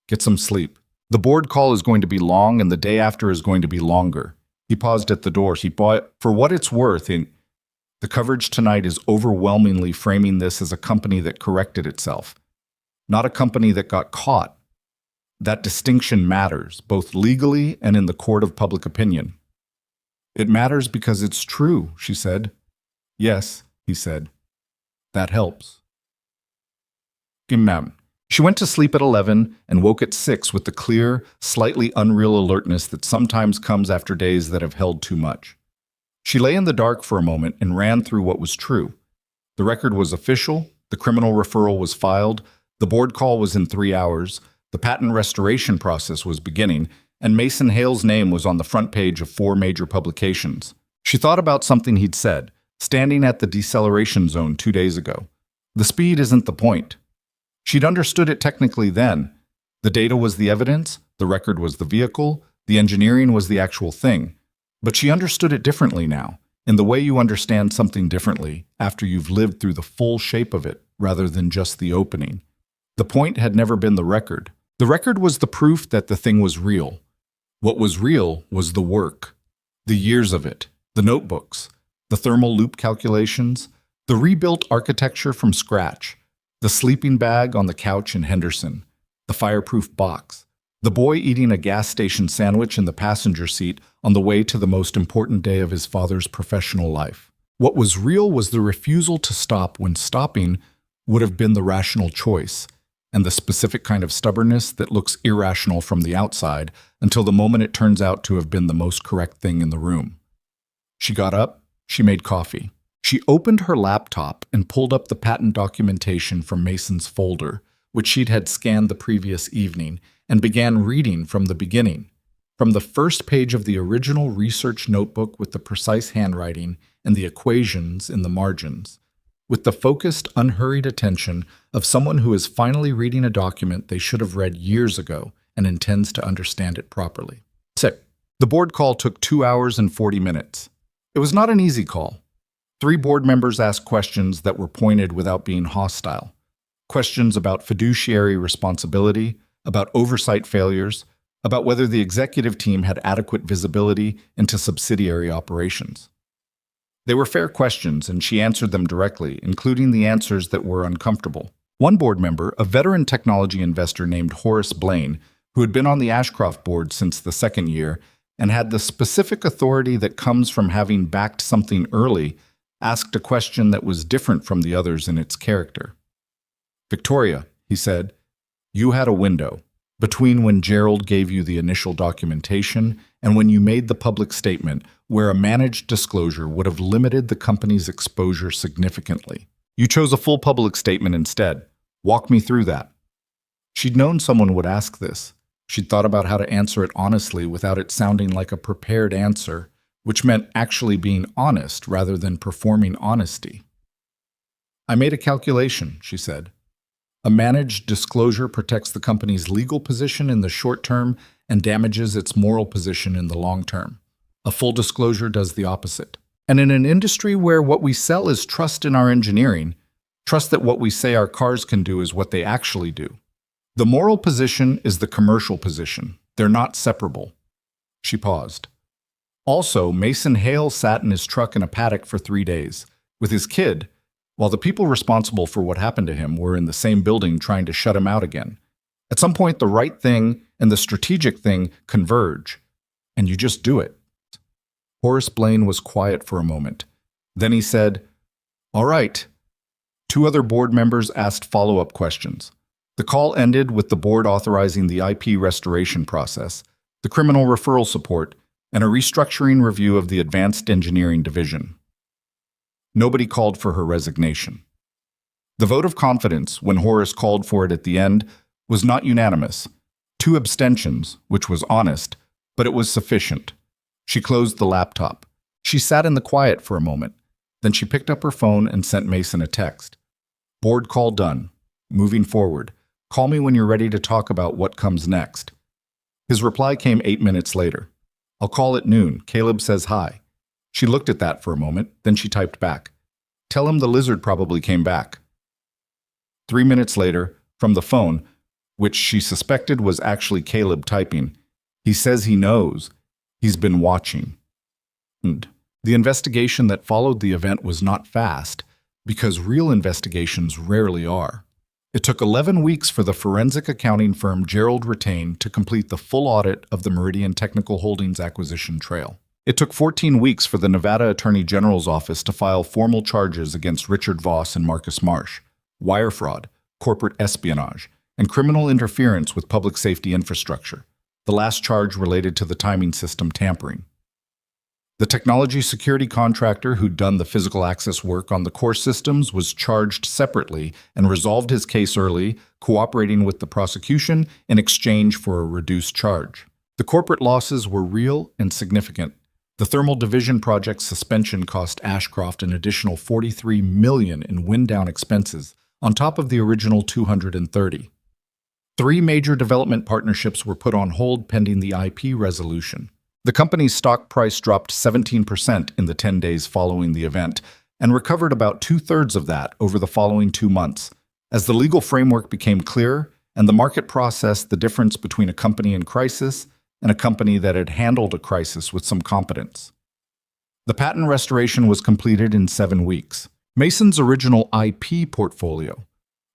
"Get some sleep. The board call is going to be long, and the day after is going to be longer." He paused at the door. For what it's worth, the coverage tonight is overwhelmingly framing this as a company that corrected itself, not a company that got caught. That distinction matters, both legally and in the court of public opinion. "It matters because it's true," she said. "Yes," he said. "That helps." She went to sleep at 11 and woke at 6 with the clear, slightly unreal alertness that sometimes comes after days that have held too much. She lay in the dark for a moment and ran through what was true. The record was official, the criminal referral was filed, the board call was in 3 hours, the patent restoration process was beginning, and Mason Hale's name was on the front page of 4 major publications. She thought about something he'd said, standing at the deceleration zone 2 days ago. The speed isn't the point. She'd understood it technically then. The data was the evidence, the record was the vehicle, the engineering was the actual thing. But she understood it differently now, in the way you understand something differently after you've lived through the full shape of it rather than just the opening. The point had never been the record. The record was the proof that the thing was real. What was real was the work, the years of it, the notebooks, the thermal loop calculations, the rebuilt architecture from scratch, the sleeping bag on the couch in Henderson, the fireproof box, the boy eating a gas station sandwich in the passenger seat on the way to the most important day of his father's professional life. What was real was the refusal to stop when stopping would have been the rational choice, and the specific kind of stubbornness that looks irrational from the outside until the moment it turns out to have been the most correct thing in the room. She got up, she made coffee. She opened her laptop and pulled up the patent documentation from Mason's folder, which she'd had scanned the previous evening, and began reading from the beginning, from the first page of the original research notebook with the precise handwriting and the equations in the margins, with the focused, unhurried attention of someone who is finally reading a document they should have read years ago and intends to understand it properly. 6. The board call took 2 hours and 40 minutes. It was not an easy call. 3 board members asked questions that were pointed without being hostile. Questions about fiduciary responsibility, about oversight failures, about whether the executive team had adequate visibility into subsidiary operations. They were fair questions, and she answered them directly, including the answers that were uncomfortable. One board member, a veteran technology investor named Horace Blaine, who had been on the Ashcroft board since the second year and had the specific authority that comes from having backed something early, asked a question that was different from the others in its character. "Victoria," he said, "you had a window between when Gerald gave you the initial documentation and when you made the public statement where a managed disclosure would have limited the company's exposure significantly. You chose a full public statement instead. Walk me through that." She'd known someone would ask this. She'd thought about how to answer it honestly without it sounding like a prepared answer, which meant actually being honest rather than performing honesty. "I made a calculation," she said. "A managed disclosure protects the company's legal position in the short term and damages its moral position in the long term. A full disclosure does the opposite. And in an industry where what we sell is trust in our engineering, trust that what we say our cars can do is what they actually do. The moral position is the commercial position. They're not separable." She paused. Also, Mason Hale sat in his truck in a paddock for 3 days, with his kid, while the people responsible for what happened to him were in the same building trying to shut him out again. At some point, the right thing and the strategic thing converge, and you just do it. Horace Blaine was quiet for a moment. Then he said, "All right." 2 other board members asked follow-up questions. The call ended with the board authorizing the IP restoration process, the criminal referral support, and a restructuring review of the advanced engineering division. Nobody called for her resignation. The vote of confidence, when Horace called for it at the end, was not unanimous. 2 abstentions, which was honest, but it was sufficient. She closed the laptop. She sat in the quiet for a moment. Then she picked up her phone and sent Mason a text. "Board call done. Moving forward. Call me when you're ready to talk about what comes next." His reply came 8 minutes later. "I'll call at noon. Caleb says hi." She looked at that for a moment, then she typed back. "Tell him the lizard probably came back." 3 minutes later, from the phone, which she suspected was actually Caleb typing, "He says he knows. He's been watching." And the investigation that followed the event was not fast, because real investigations rarely are. It took 11 weeks for the forensic accounting firm Gerald retained to complete the full audit of the Meridian Technical Holdings acquisition trail. It took 14 weeks for the Nevada Attorney General's office to file formal charges against Richard Voss and Marcus Marsh, wire fraud, corporate espionage, and criminal interference with public safety infrastructure, the last charge related to the timing system tampering. The technology security contractor who'd done the physical access work on the core systems was charged separately and resolved his case early, cooperating with the prosecution in exchange for a reduced charge. The corporate losses were real and significant. The thermal division project's suspension cost Ashcroft an additional $43 million in wind-down expenses, on top of the original $230. 3 major development partnerships were put on hold pending the IP resolution. The company's stock price dropped 17% in the 10 days following the event, and recovered about 2/3 of that over the following 2 months, as the legal framework became clearer and the market processed the difference between a company in crisis and a company that had handled a crisis with some competence. The patent restoration was completed in 7 weeks. Mason's original IP portfolio,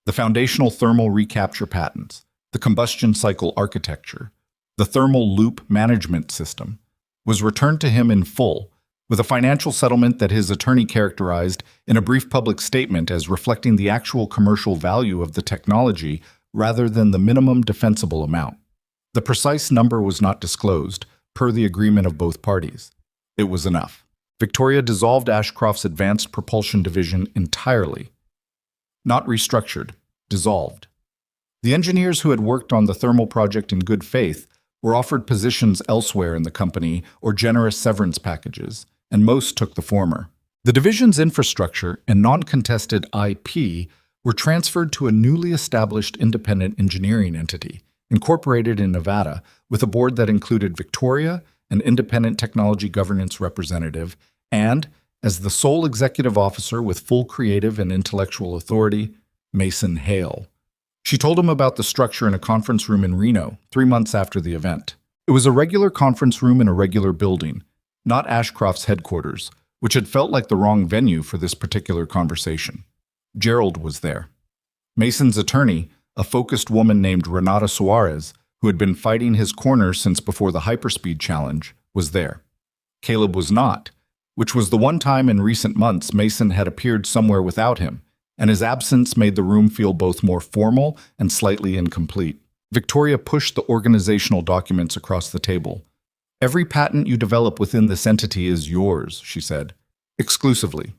the foundational thermal recapture patents, the combustion cycle architecture, the thermal loop management system, was returned to him in full, with a financial settlement that his attorney characterized in a brief public statement as reflecting the actual commercial value of the technology rather than the minimum defensible amount. The precise number was not disclosed, per the agreement of both parties. It was enough. Victoria dissolved Ashcroft's Advanced Propulsion Division entirely. Not restructured, dissolved. The engineers who had worked on the thermal project in good faith were offered positions elsewhere in the company or generous severance packages, and most took the former. The division's infrastructure and non-contested IP were transferred to a newly established independent engineering entity, incorporated in Nevada, with a board that included Victoria, an independent technology governance representative, and, as the sole executive officer with full creative and intellectual authority, Mason Hale. She told him about the structure in a conference room in Reno 3 months after the event. It was a regular conference room in a regular building, not Ashcroft's headquarters, which had felt like the wrong venue for this particular conversation. Gerald was there. Mason's attorney, a focused woman named Renata Suarez, who had been fighting his corner since before the hyperspeed challenge, was there. Caleb was not, which was the one time in recent months Mason had appeared somewhere without him, and his absence made the room feel both more formal and slightly incomplete. Victoria pushed the organizational documents across the table. "Every patent you develop within this entity is yours," she said. "Exclusively.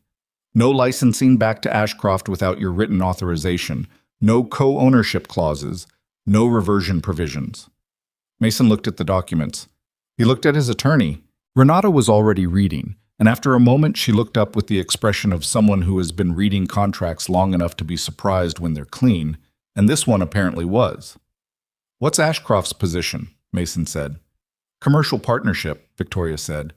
No licensing back to Ashcroft without your written authorization. No co-ownership clauses. No reversion provisions." Mason looked at the documents. He looked at his attorney. Renata was already reading, and after a moment she looked up with the expression of someone who has been reading contracts long enough to be surprised when they're clean, and this one apparently was. "What's Ashcroft's position?" Mason said. "Commercial partnership," Victoria said.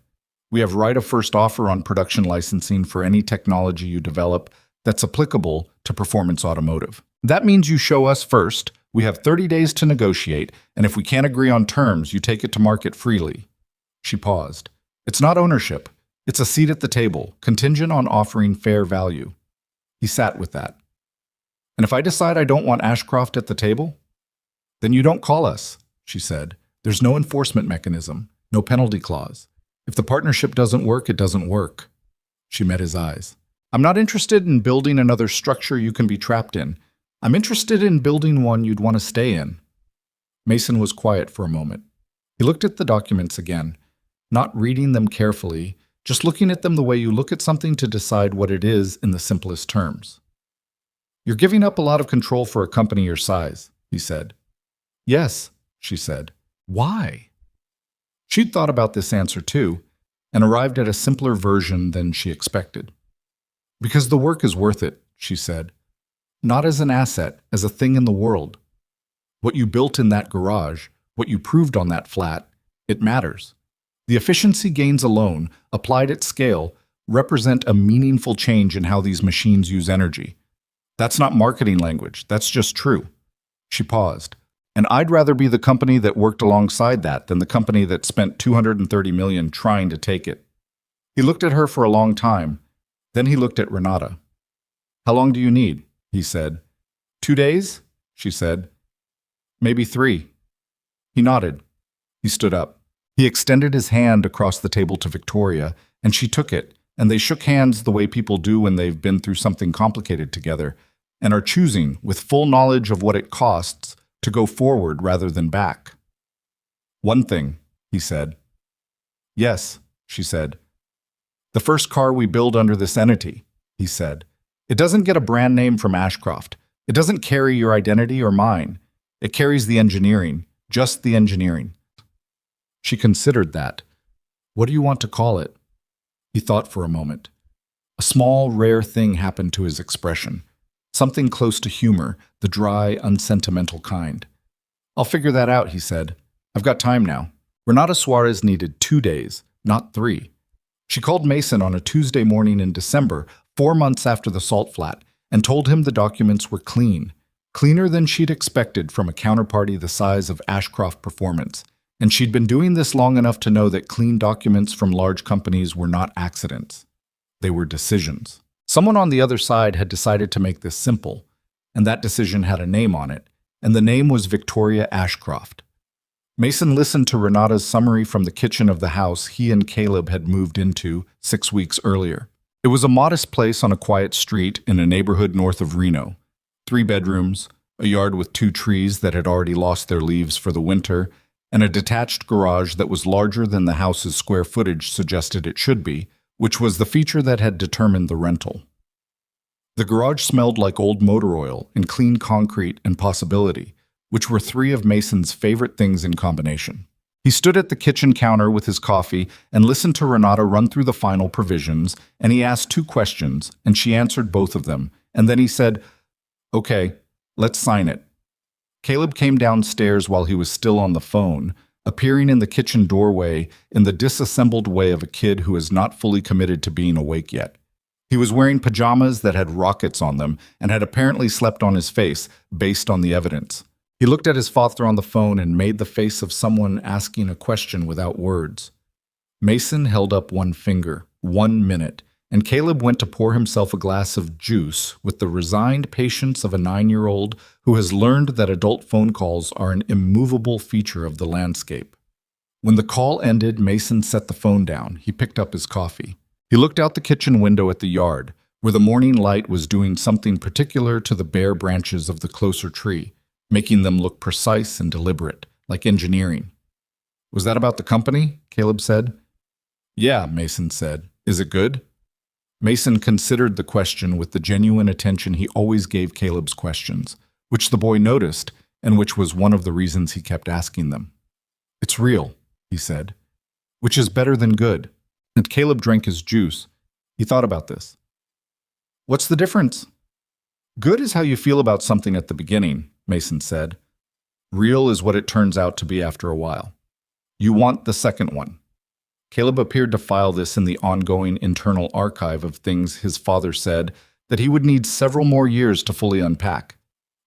"We have right of first offer on production licensing for any technology you develop that's applicable to performance automotive. That means you show us first, we have 30 days to negotiate, and if we can't agree on terms, you take it to market freely." She paused. "It's not ownership. It's a seat at the table, contingent on offering fair value." He sat with that. "And if I decide I don't want Ashcroft at the table?" "Then you don't call us," she said. "There's no enforcement mechanism, no penalty clause. If the partnership doesn't work, it doesn't work." She met his eyes. "I'm not interested in building another structure you can be trapped in. I'm interested in building one you'd want to stay in." Mason was quiet for a moment. He looked at the documents again, not reading them carefully, just looking at them the way you look at something to decide what it is in the simplest terms. "You're giving up a lot of control for a company your size," he said. "Yes," she said. "Why?" She'd thought about this answer too, and arrived at a simpler version than she expected. "Because the work is worth it," she said. "Not as an asset, as a thing in the world. What you built in that garage, what you proved on that flat, it matters. The efficiency gains alone, applied at scale, represent a meaningful change in how these machines use energy. That's not marketing language, that's just true." She paused. "And I'd rather be the company that worked alongside that than the company that spent $230 million trying to take it." He looked at her for a long time. Then he looked at Renata. "How long do you need?" he said. 2 days?" she said. "Maybe 3. He nodded. He stood up. He extended his hand across the table to Victoria, and she took it, and they shook hands the way people do when they've been through something complicated together, and are choosing, with full knowledge of what it costs, to go forward rather than back. "One thing," he said. "Yes," she said. "The first car we build under this entity," he said. "It doesn't get a brand name from Ashcroft. It doesn't carry your identity or mine. It carries the engineering, just the engineering." She considered that. "What do you want to call it?" He thought for a moment. A small, rare thing happened to his expression. Something close to humor, the dry, unsentimental kind. "I'll figure that out," he said. "I've got time now." Renata Suarez needed 2 days, not 3. She called Mason on a Tuesday morning in December, 4 months after the salt flat, and told him the documents were clean. Cleaner than she'd expected from a counterparty the size of Ashcroft Performance. And she'd been doing this long enough to know that clean documents from large companies were not accidents. They were decisions. Someone on the other side had decided to make this simple, and that decision had a name on it, and the name was Victoria Ashcroft. Mason listened to Renata's summary from the kitchen of the house he and Caleb had moved into 6 weeks earlier. It was a modest place on a quiet street in a neighborhood north of Reno. 3 bedrooms, a yard with 2 trees that had already lost their leaves for the winter, and a detached garage that was larger than the house's square footage suggested it should be, which was the feature that had determined the rental. The garage smelled like old motor oil and clean concrete and possibility, which were 3 of Mason's favorite things in combination. He stood at the kitchen counter with his coffee and listened to Renata run through the final provisions, and he asked 2 questions, and she answered both of them, and then he said, "Okay, let's sign it." Caleb came downstairs while he was still on the phone, appearing in the kitchen doorway in the disassembled way of a kid who is not fully committed to being awake yet. He was wearing pajamas that had rockets on them and had apparently slept on his face, based on the evidence. He looked at his father on the phone and made the face of someone asking a question without words. Mason held up one finger. 1 minute, and Caleb went to pour himself a glass of juice with the resigned patience of a 9-year-old who has learned that adult phone calls are an immovable feature of the landscape. When the call ended, Mason set the phone down. He picked up his coffee. He looked out the kitchen window at the yard, where the morning light was doing something particular to the bare branches of the closer tree, making them look precise and deliberate, like engineering. "Was that about the company?" Caleb said. "Yeah," Mason said. "Is it good?" Mason considered the question with the genuine attention he always gave Caleb's questions, which the boy noticed and which was one of the reasons he kept asking them. "It's real," he said, "which is better than good." And Caleb drank his juice. He thought about this. "What's the difference?" "Good is how you feel about something at the beginning," Mason said. "Real is what it turns out to be after a while. You want the second one." Caleb appeared to file this in the ongoing internal archive of things his father said that he would need several more years to fully unpack.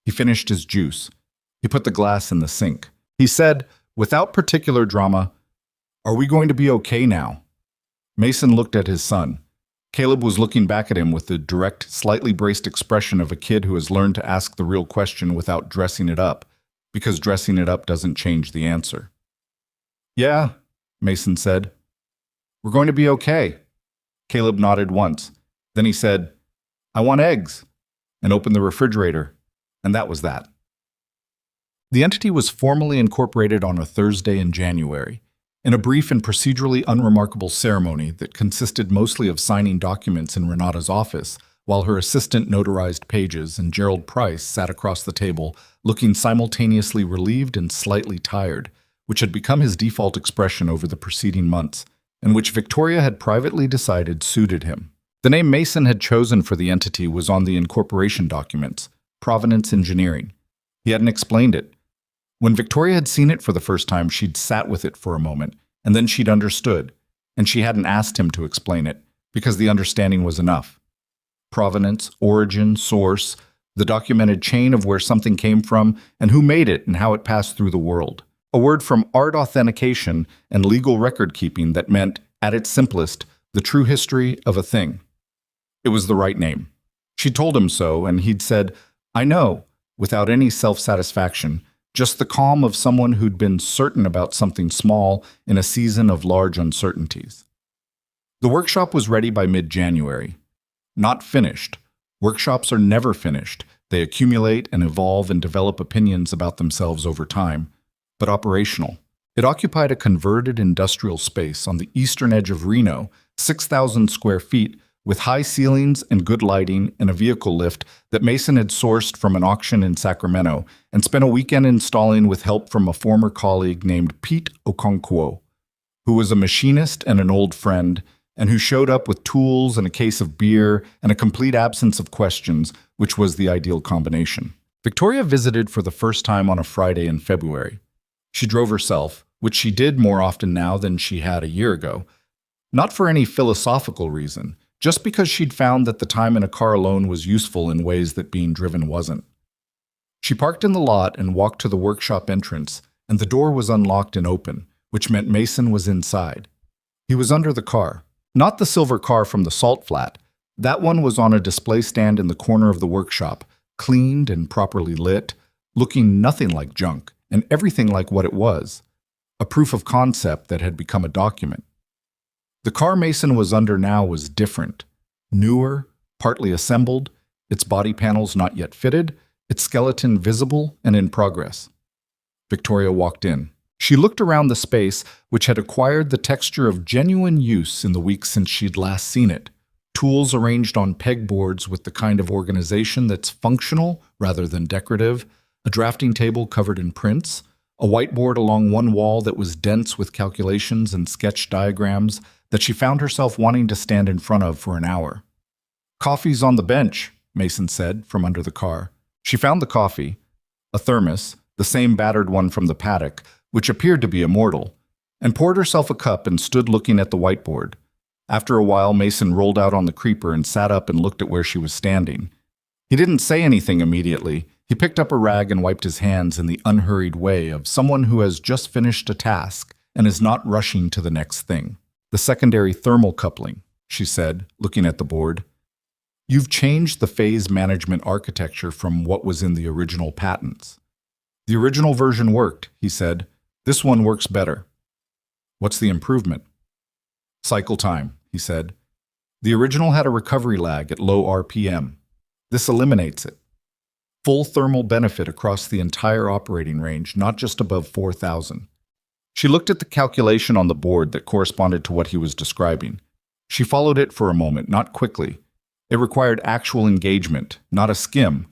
He finished his juice. He put the glass in the sink. He said, without particular drama, "Are we going to be okay now?" Mason looked at his son. Caleb was looking back at him with the direct, slightly braced expression of a kid who has learned to ask the real question without dressing it up, because dressing it up doesn't change the answer. "Yeah," Mason said. "We're going to be okay." Caleb nodded once. Then he said, "I want eggs," and opened the refrigerator, and that was that. The entity was formally incorporated on a Thursday in January, in a brief and procedurally unremarkable ceremony that consisted mostly of signing documents in Renata's office, while her assistant notarized pages and Gerald Price sat across the table, looking simultaneously relieved and slightly tired, which had become his default expression over the preceding months, and which Victoria had privately decided suited him. The name Mason had chosen for the entity was on the incorporation documents, Provenance Engineering. He hadn't explained it. When Victoria had seen it for the first time, she'd sat with it for a moment, and then she'd understood, and she hadn't asked him to explain it, because the understanding was enough. Provenance, origin, source, the documented chain of where something came from, and who made it and how it passed through the world. A word from art authentication and legal record-keeping that meant, at its simplest, the true history of a thing. It was the right name. She told him so, and he'd said, "I know," without any self-satisfaction, just the calm of someone who'd been certain about something small in a season of large uncertainties. The workshop was ready by mid-January. Not finished. Workshops are never finished. They accumulate and evolve and develop opinions about themselves over time. But operational. It occupied a converted industrial space on the eastern edge of Reno, 6,000 square feet, with high ceilings and good lighting and a vehicle lift that Mason had sourced from an auction in Sacramento and spent a weekend installing with help from a former colleague named Pete Okonkwo, who was a machinist and an old friend, and who showed up with tools and a case of beer and a complete absence of questions, which was the ideal combination. Victoria visited for the first time on a Friday in February. She drove herself, which she did more often now than she had a year ago, not for any philosophical reason, just because she'd found that the time in a car alone was useful in ways that being driven wasn't. She parked in the lot and walked to the workshop entrance, and the door was unlocked and open, which meant Mason was inside. He was under the car. Not the silver car from the salt flat. That one was on a display stand in the corner of the workshop, cleaned and properly lit, looking nothing like junk, and everything like what it was, a proof of concept that had become a document. The car Mason was under now was different, newer, partly assembled, its body panels not yet fitted, its skeleton visible and in progress. Victoria walked in. She looked around the space, which had acquired the texture of genuine use in the weeks since she'd last seen it. Tools arranged on pegboards with the kind of organization that's functional rather than decorative, a drafting table covered in prints, a whiteboard along one wall that was dense with calculations and sketch diagrams that she found herself wanting to stand in front of for an hour. "Coffee's on the bench," Mason said from under the car. She found the coffee, a thermos, the same battered one from the paddock, which appeared to be immortal, and poured herself a cup and stood looking at the whiteboard. After a while, Mason rolled out on the creeper and sat up and looked at where she was standing. He didn't say anything immediately. He picked up a rag and wiped his hands in the unhurried way of someone who has just finished a task and is not rushing to the next thing. The secondary thermal coupling. she said, looking at the board. You've changed the phase management architecture from what was in the original patents. The original version worked, he said. This one works better. What's the improvement? Cycle time, he said. The original had a recovery lag at low RPM. This eliminates it. Full thermal benefit across the entire operating range, not just above 4,000. She looked at the calculation on the board that corresponded to what he was describing. She followed it for a moment, not quickly. It required actual engagement, not a skim.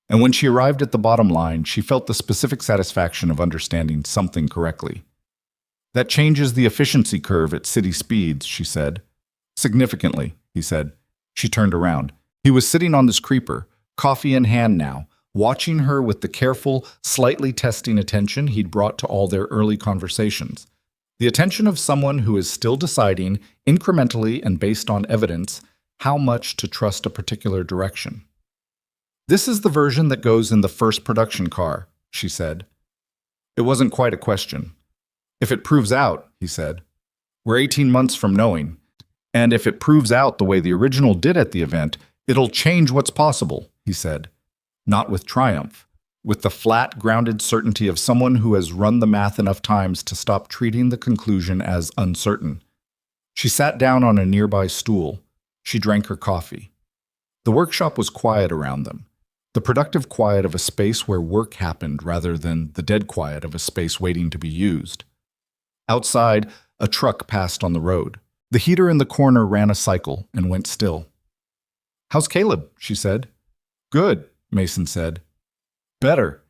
And when she arrived at the bottom line, she felt the specific satisfaction of understanding something correctly. That changes the efficiency curve at city speeds, she said. Significantly, he said. She turned around. He was sitting on this creeper, coffee in hand now, watching her with the careful, slightly testing attention he'd brought to all their early conversations. The attention of someone who is still deciding, incrementally and based on evidence, how much to trust a particular direction. This is the version that goes in the first production car, she said. It wasn't quite a question. If it proves out, he said. We're 18 months from knowing. And if it proves out the way the original did at the event, it'll change what's possible, he said. Not with triumph, with the flat, grounded certainty of someone who has run the math enough times to stop treating the conclusion as uncertain. She sat down on a nearby stool. She drank her coffee. The workshop was quiet around them. The productive quiet of a space where work happened rather than the dead quiet of a space waiting to be used. Outside, a truck passed on the road. The heater in the corner ran a cycle and went still. How's Caleb? She said. Good, Mason said. Better.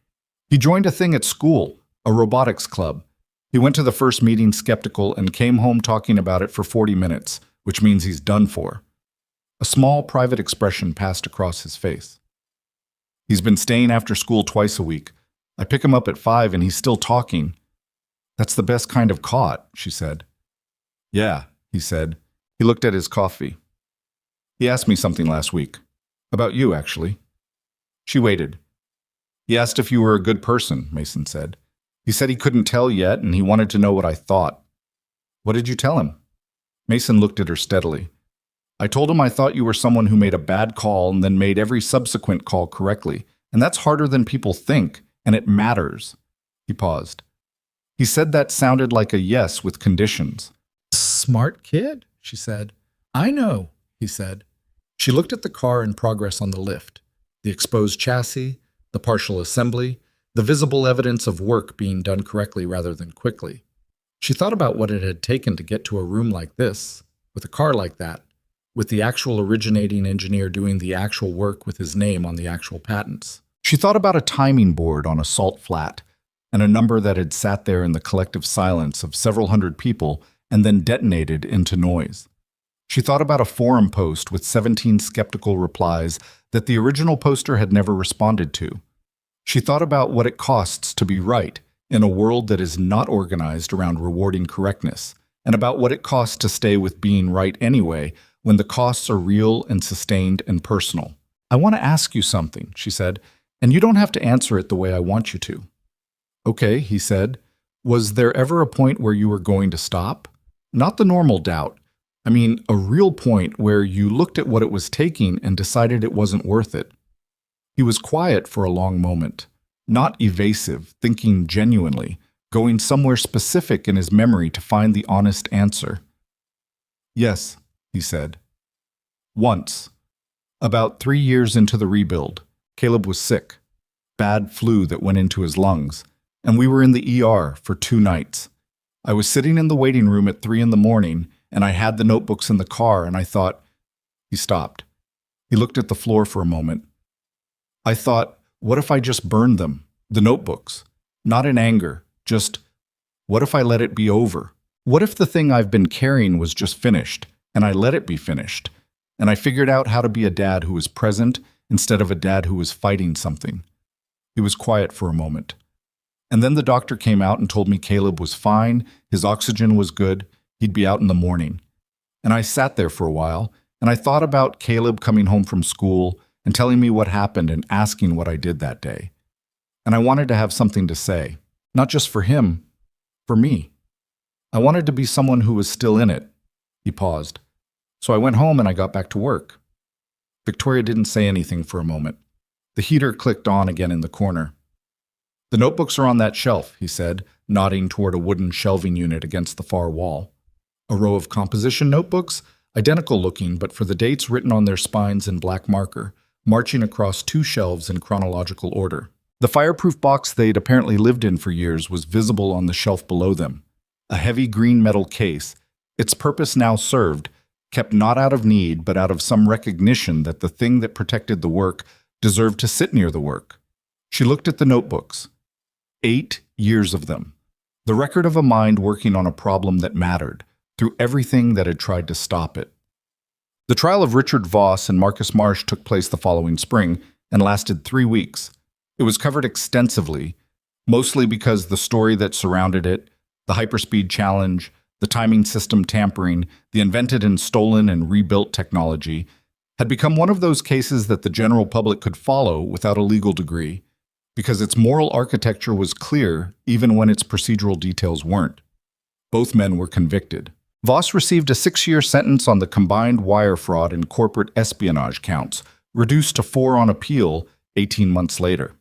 He joined a thing at school, a robotics club. He went to the first meeting skeptical and came home talking about it for 40 minutes, which means he's done for. A small private expression passed across his face. He's been staying after school twice a week. I pick him up at 5 and he's still talking. That's the best kind of caught, she said. Yeah, he said. He looked at his coffee. He asked me something last week. About you, actually. She waited. He asked if you were a good person, Mason said. He said he couldn't tell yet and he wanted to know what I thought. What did you tell him? Mason looked at her steadily. I told him I thought you were someone who made a bad call and then made every subsequent call correctly. And that's harder than people think, and it matters. He paused. He said that sounded like a yes with conditions. Smart kid, she said. I know, he said. She looked at the car in progress on the lift, the exposed chassis, the partial assembly, the visible evidence of work being done correctly rather than quickly. She thought about what it had taken to get to a room like this, with a car like that, with the actual originating engineer doing the actual work with his name on the actual patents. She thought about a timing board on a salt flat, and a number that had sat there in the collective silence of several hundred people and then detonated into noise. She thought about a forum post with 17 skeptical replies that the original poster had never responded to. She thought about what it costs to be right in a world that is not organized around rewarding correctness, and about what it costs to stay with being right anyway when the costs are real and sustained and personal. I want to ask you something, she said, and you don't have to answer it the way I want you to. Okay, he said. Was there ever a point where you were going to stop? Not the normal doubt. I mean, a real point where you looked at what it was taking and decided it wasn't worth it. He was quiet for a long moment, not evasive, thinking genuinely, going somewhere specific in his memory to find the honest answer. Yes, he said. Once. About 3 years into the rebuild, Caleb was sick. Bad flu that went into his lungs, and we were in the ER for 2 nights. I was sitting in the waiting room at 3 a.m, and I had the notebooks in the car, and I thought... He stopped. He looked at the floor for a moment. I thought, what if I just burned them, the notebooks? Not in anger, just, what if I let it be over? What if the thing I've been carrying was just finished, and I let it be finished, and I figured out how to be a dad who was present instead of a dad who was fighting something? He was quiet for a moment. And then the doctor came out and told me Caleb was fine, his oxygen was good, he'd be out in the morning. And I sat there for a while, and I thought about Caleb coming home from school and telling me what happened and asking what I did that day. And I wanted to have something to say, not just for him, for me. I wanted to be someone who was still in it. He paused. So I went home and I got back to work." Victoria didn't say anything for a moment. The heater clicked on again in the corner. "The notebooks are on that shelf," he said, nodding toward a wooden shelving unit against the far wall. A row of composition notebooks, identical looking but for the dates written on their spines in black marker, marching across two shelves in chronological order. The fireproof box they'd apparently lived in for years was visible on the shelf below them. A heavy green metal case, its purpose now served, kept not out of need but out of some recognition that the thing that protected the work deserved to sit near the work. She looked at the notebooks. 8 years of them. The record of a mind working on a problem that mattered, through everything that had tried to stop it. The trial of Richard Voss and Marcus Marsh took place the following spring and lasted 3 weeks. It was covered extensively, mostly because the story that surrounded it, the hyperspeed challenge, the timing system tampering, the invented and stolen and rebuilt technology, had become one of those cases that the general public could follow without a legal degree, because its moral architecture was clear even when its procedural details weren't. Both men were convicted. Voss received a 6-year sentence on the combined wire fraud and corporate espionage counts, reduced to 4 on appeal 18 months later.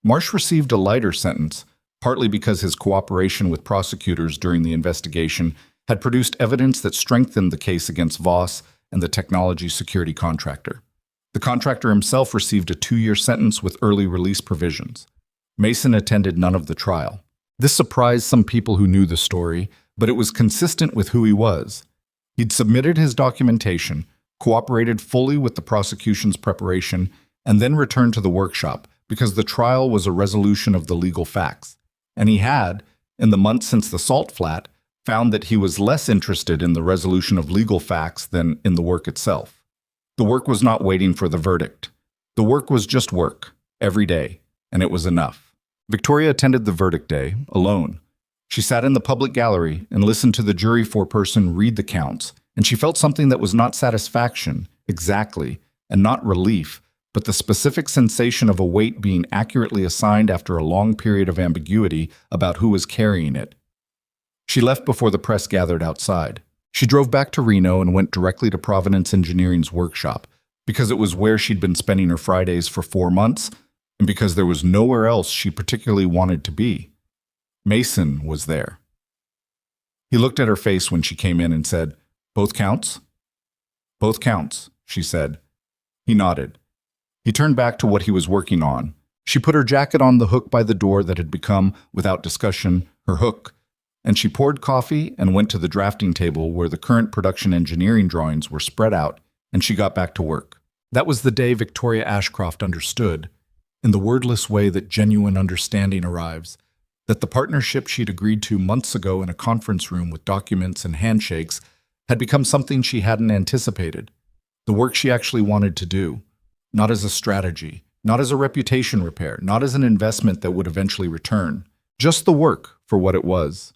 Marsh received a lighter sentence, partly because his cooperation with prosecutors during the investigation had produced evidence that strengthened the case against Voss and the technology security contractor. The contractor himself received a 2-year sentence with early release provisions. Mason attended none of the trial. This surprised some people who knew the story, but it was consistent with who he was. He'd submitted his documentation, cooperated fully with the prosecution's preparation, and then returned to the workshop because the trial was a resolution of the legal facts. And he had, in the months since the salt flat, found that he was less interested in the resolution of legal facts than in the work itself. The work was not waiting for the verdict. The work was just work, every day, and it was enough. Victoria attended the verdict day, alone. She sat in the public gallery and listened to the jury foreperson read the counts, and she felt something that was not satisfaction, exactly, and not relief, but the specific sensation of a weight being accurately assigned after a long period of ambiguity about who was carrying it. She left before the press gathered outside. She drove back to Reno and went directly to Providence Engineering's workshop, because it was where she'd been spending her Fridays for 4 months, and because there was nowhere else she particularly wanted to be. Mason was there. He looked at her face when she came in and said, "Both counts?" "Both counts," she said. He nodded. He turned back to what he was working on. She put her jacket on the hook by the door that had become, without discussion, her hook, and she poured coffee and went to the drafting table where the current production engineering drawings were spread out, and she got back to work. That was the day Victoria Ashcroft understood, in the wordless way that genuine understanding arrives, that the partnership she'd agreed to months ago in a conference room with documents and handshakes had become something she hadn't anticipated, the work she actually wanted to do, not as a strategy, not as a reputation repair, not as an investment that would eventually return, just the work for what it was,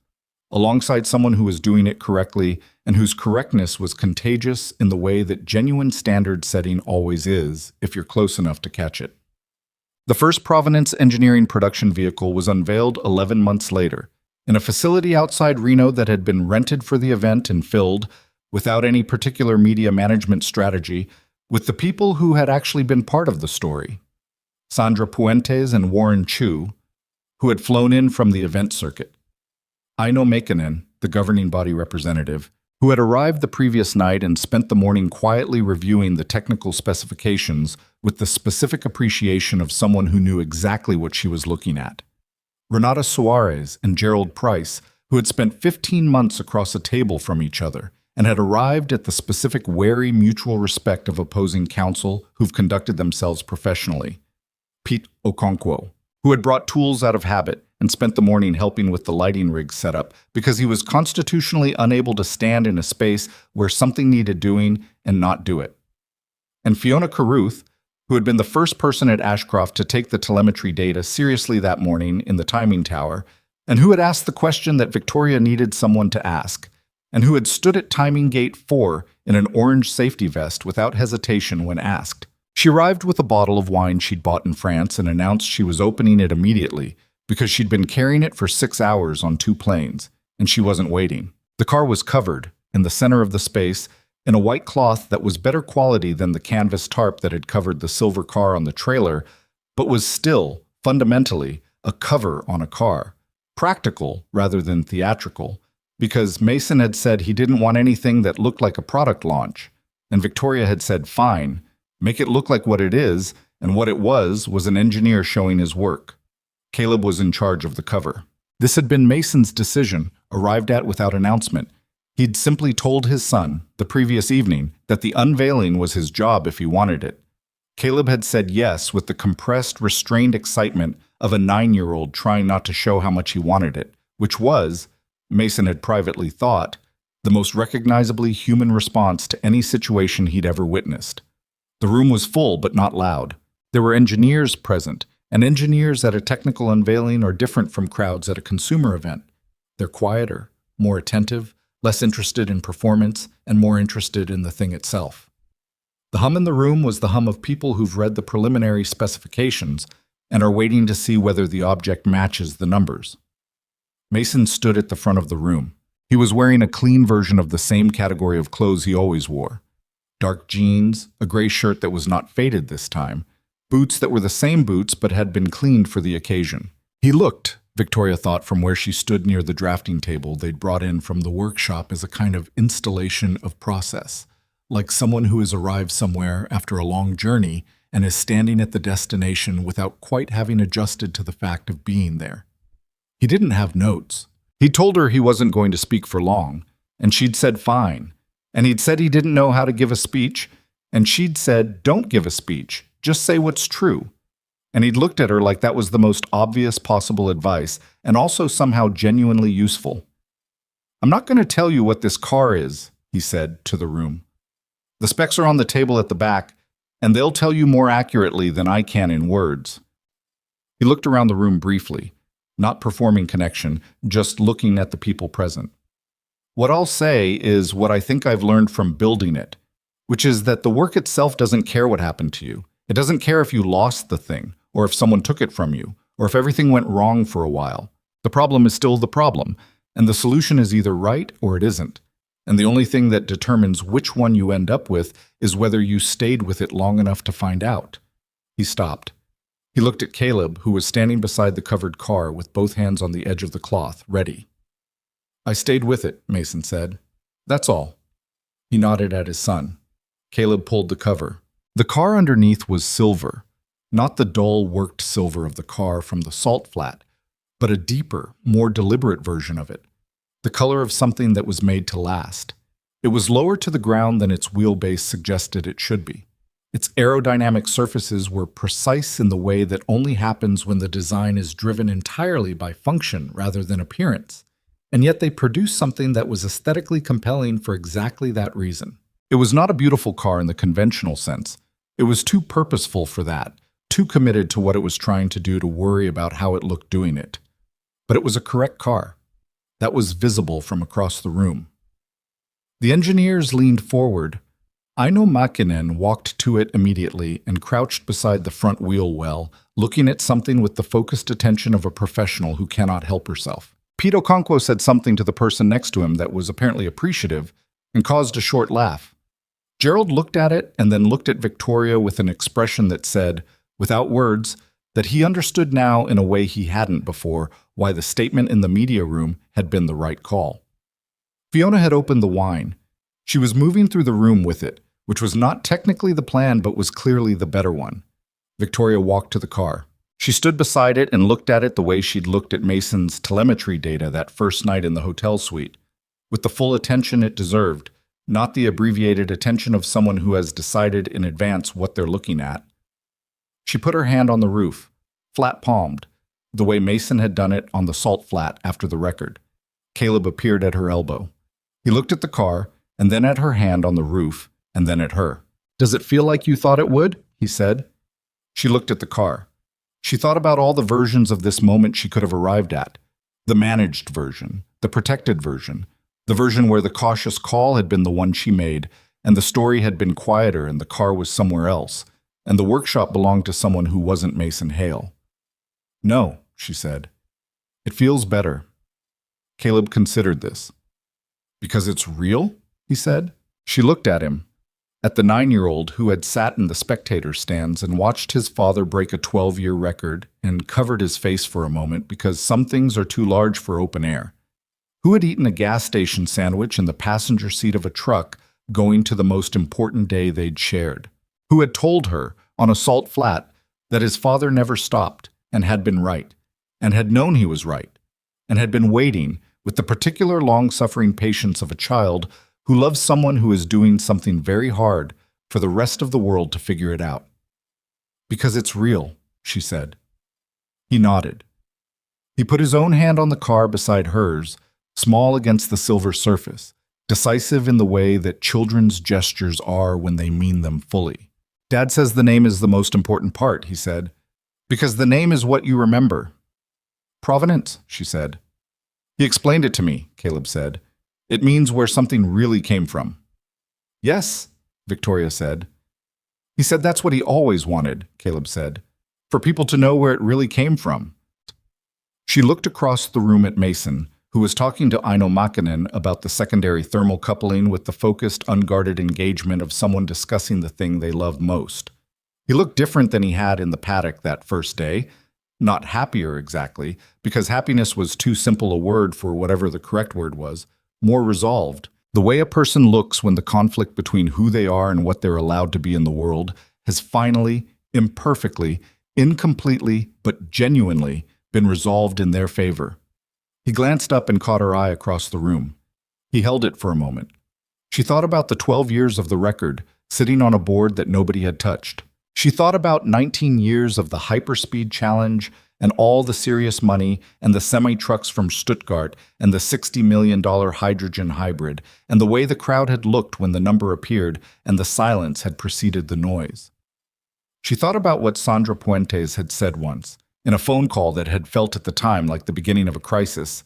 alongside someone who was doing it correctly and whose correctness was contagious in the way that genuine standard setting always is if you're close enough to catch it. The first Providence Engineering production vehicle was unveiled 11 months later, in a facility outside Reno that had been rented for the event and filled, without any particular media management strategy, with the people who had actually been part of the story. Sandra Puentes and Warren Chu, who had flown in from the event circuit. Aino Makinen, the governing body representative, who had arrived the previous night and spent the morning quietly reviewing the technical specifications with the specific appreciation of someone who knew exactly what she was looking at. Renata Suarez and Gerald Price, who had spent 15 months across a table from each other and had arrived at the specific wary mutual respect of opposing counsel who've conducted themselves professionally. Pete Okonkwo, who had brought tools out of habit and spent the morning helping with the lighting rig setup because he was constitutionally unable to stand in a space where something needed doing and not do it. And Fiona Carruth, who had been the first person at Ashcroft to take the telemetry data seriously that morning in the timing tower, and who had asked the question that Victoria needed someone to ask, and who had stood at timing gate 4 in an orange safety vest without hesitation when asked. She arrived with a bottle of wine she'd bought in France and announced she was opening it immediately, because she'd been carrying it for 6 hours on 2 planes, and she wasn't waiting. The car was covered, in the center of the space, in a white cloth that was better quality than the canvas tarp that had covered the silver car on the trailer, but was still, fundamentally, a cover on a car. Practical rather than theatrical, because Mason had said he didn't want anything that looked like a product launch, and Victoria had said, fine, make it look like what it is, and what it was an engineer showing his work. Caleb was in charge of the cover. This had been Mason's decision, arrived at without announcement. He'd simply told his son, the previous evening, that the unveiling was his job if he wanted it. Caleb had said yes with the compressed, restrained excitement of a 9-year-old trying not to show how much he wanted it, which was, Mason had privately thought, the most recognizably human response to any situation he'd ever witnessed. The room was full but not loud. There were engineers present, and engineers at a technical unveiling are different from crowds at a consumer event. They're quieter, more attentive, less interested in performance, and more interested in the thing itself. The hum in the room was the hum of people who've read the preliminary specifications and are waiting to see whether the object matches the numbers. Mason stood at the front of the room. He was wearing a clean version of the same category of clothes he always wore. Dark jeans, a gray shirt that was not faded this time, boots that were the same boots but had been cleaned for the occasion. He looked, Victoria thought from where she stood near the drafting table they'd brought in from the workshop as a kind of installation of process, like someone who has arrived somewhere after a long journey and is standing at the destination without quite having adjusted to the fact of being there. He didn't have notes. He'd told her he wasn't going to speak for long, and she'd said fine. And he'd said he didn't know how to give a speech, and she'd said don't give a speech, just say what's true. And he'd looked at her like that was the most obvious possible advice, and also somehow genuinely useful. I'm not going to tell you what this car is, he said to the room. The specs are on the table at the back, and they'll tell you more accurately than I can in words. He looked around the room briefly, not performing connection, just looking at the people present. What I'll say is what I think I've learned from building it, which is that the work itself doesn't care what happened to you. It doesn't care if you lost the thing, or if someone took it from you, or if everything went wrong for a while. The problem is still the problem, and the solution is either right or it isn't. And the only thing that determines which one you end up with is whether you stayed with it long enough to find out. He stopped. He looked at Caleb, who was standing beside the covered car with both hands on the edge of the cloth, ready. I stayed with it, Mason said. That's all. He nodded at his son. Caleb pulled the cover. The car underneath was silver, not the dull, worked silver of the car from the salt flat, but a deeper, more deliberate version of it, the color of something that was made to last. It was lower to the ground than its wheelbase suggested it should be. Its aerodynamic surfaces were precise in the way that only happens when the design is driven entirely by function rather than appearance, and yet they produced something that was aesthetically compelling for exactly that reason. It was not a beautiful car in the conventional sense. It was too purposeful for that, too committed to what it was trying to do to worry about how it looked doing it. But it was a correct car. That was visible from across the room. The engineers leaned forward. Aino Makinen walked to it immediately and crouched beside the front wheel well, looking at something with the focused attention of a professional who cannot help herself. Pete Okonkwo said something to the person next to him that was apparently appreciative and caused a short laugh. Gerald looked at it and then looked at Victoria with an expression that said, without words, that he understood now in a way he hadn't before why the statement in the media room had been the right call. Fiona had opened the wine. She was moving through the room with it, which was not technically the plan but was clearly the better one. Victoria walked to the car. She stood beside it and looked at it the way she'd looked at Mason's telemetry data that first night in the hotel suite, with the full attention it deserved, not the abbreviated attention of someone who has decided in advance what they're looking at. She put her hand on the roof, flat-palmed, the way Mason had done it on the salt flat after the record. Caleb appeared at her elbow. He looked at the car, and then at her hand on the roof, and then at her. "Does it feel like you thought it would?" he said. She looked at the car. She thought about all the versions of this moment she could have arrived at. The managed version, the protected version, the version where the cautious call had been the one she made, and the story had been quieter and the car was somewhere else, and the workshop belonged to someone who wasn't Mason Hale. "No," she said. "It feels better." Caleb considered this. "Because it's real?" he said. She looked at him, at the 9-year-old who had sat in the spectator stands and watched his father break a 12-year record, and covered his face for a moment because some things are too large for open air. Who had eaten a gas station sandwich in the passenger seat of a truck going to the most important day they'd shared? Who had told her, on a salt flat, that his father never stopped and had been right, and had known he was right, and had been waiting with the particular long-suffering patience of a child who loves someone who is doing something very hard for the rest of the world to figure it out. "Because it's real," she said. He nodded. He put his own hand on the car beside hers, small against the silver surface, decisive in the way that children's gestures are when they mean them fully. "Dad says the name is the most important part," he said. "Because the name is what you remember." "Provenance," she said. "He explained it to me," Caleb said. "It means where something really came from." "Yes," Victoria said. "He said that's what he always wanted," Caleb said, "for people to know where it really came from." She looked across the room at Mason, who was talking to Aino Makinen about the secondary thermal coupling with the focused, unguarded engagement of someone discussing the thing they love most. He looked different than he had in the paddock that first day. Not happier exactly, because happiness was too simple a word for whatever the correct word was. More resolved. The way a person looks when the conflict between who they are and what they're allowed to be in the world has finally, imperfectly, incompletely, but genuinely been resolved in their favor. He glanced up and caught her eye across the room. He held it for a moment. She thought about the 12 years of the record, sitting on a board that nobody had touched. She thought about 19 years of the hyperspeed challenge and all the serious money and the semi-trucks from Stuttgart and the $60 million hydrogen hybrid and the way the crowd had looked when the number appeared and the silence had preceded the noise. She thought about what Sandra Puentes had said once, in a phone call that had felt at the time like the beginning of a crisis.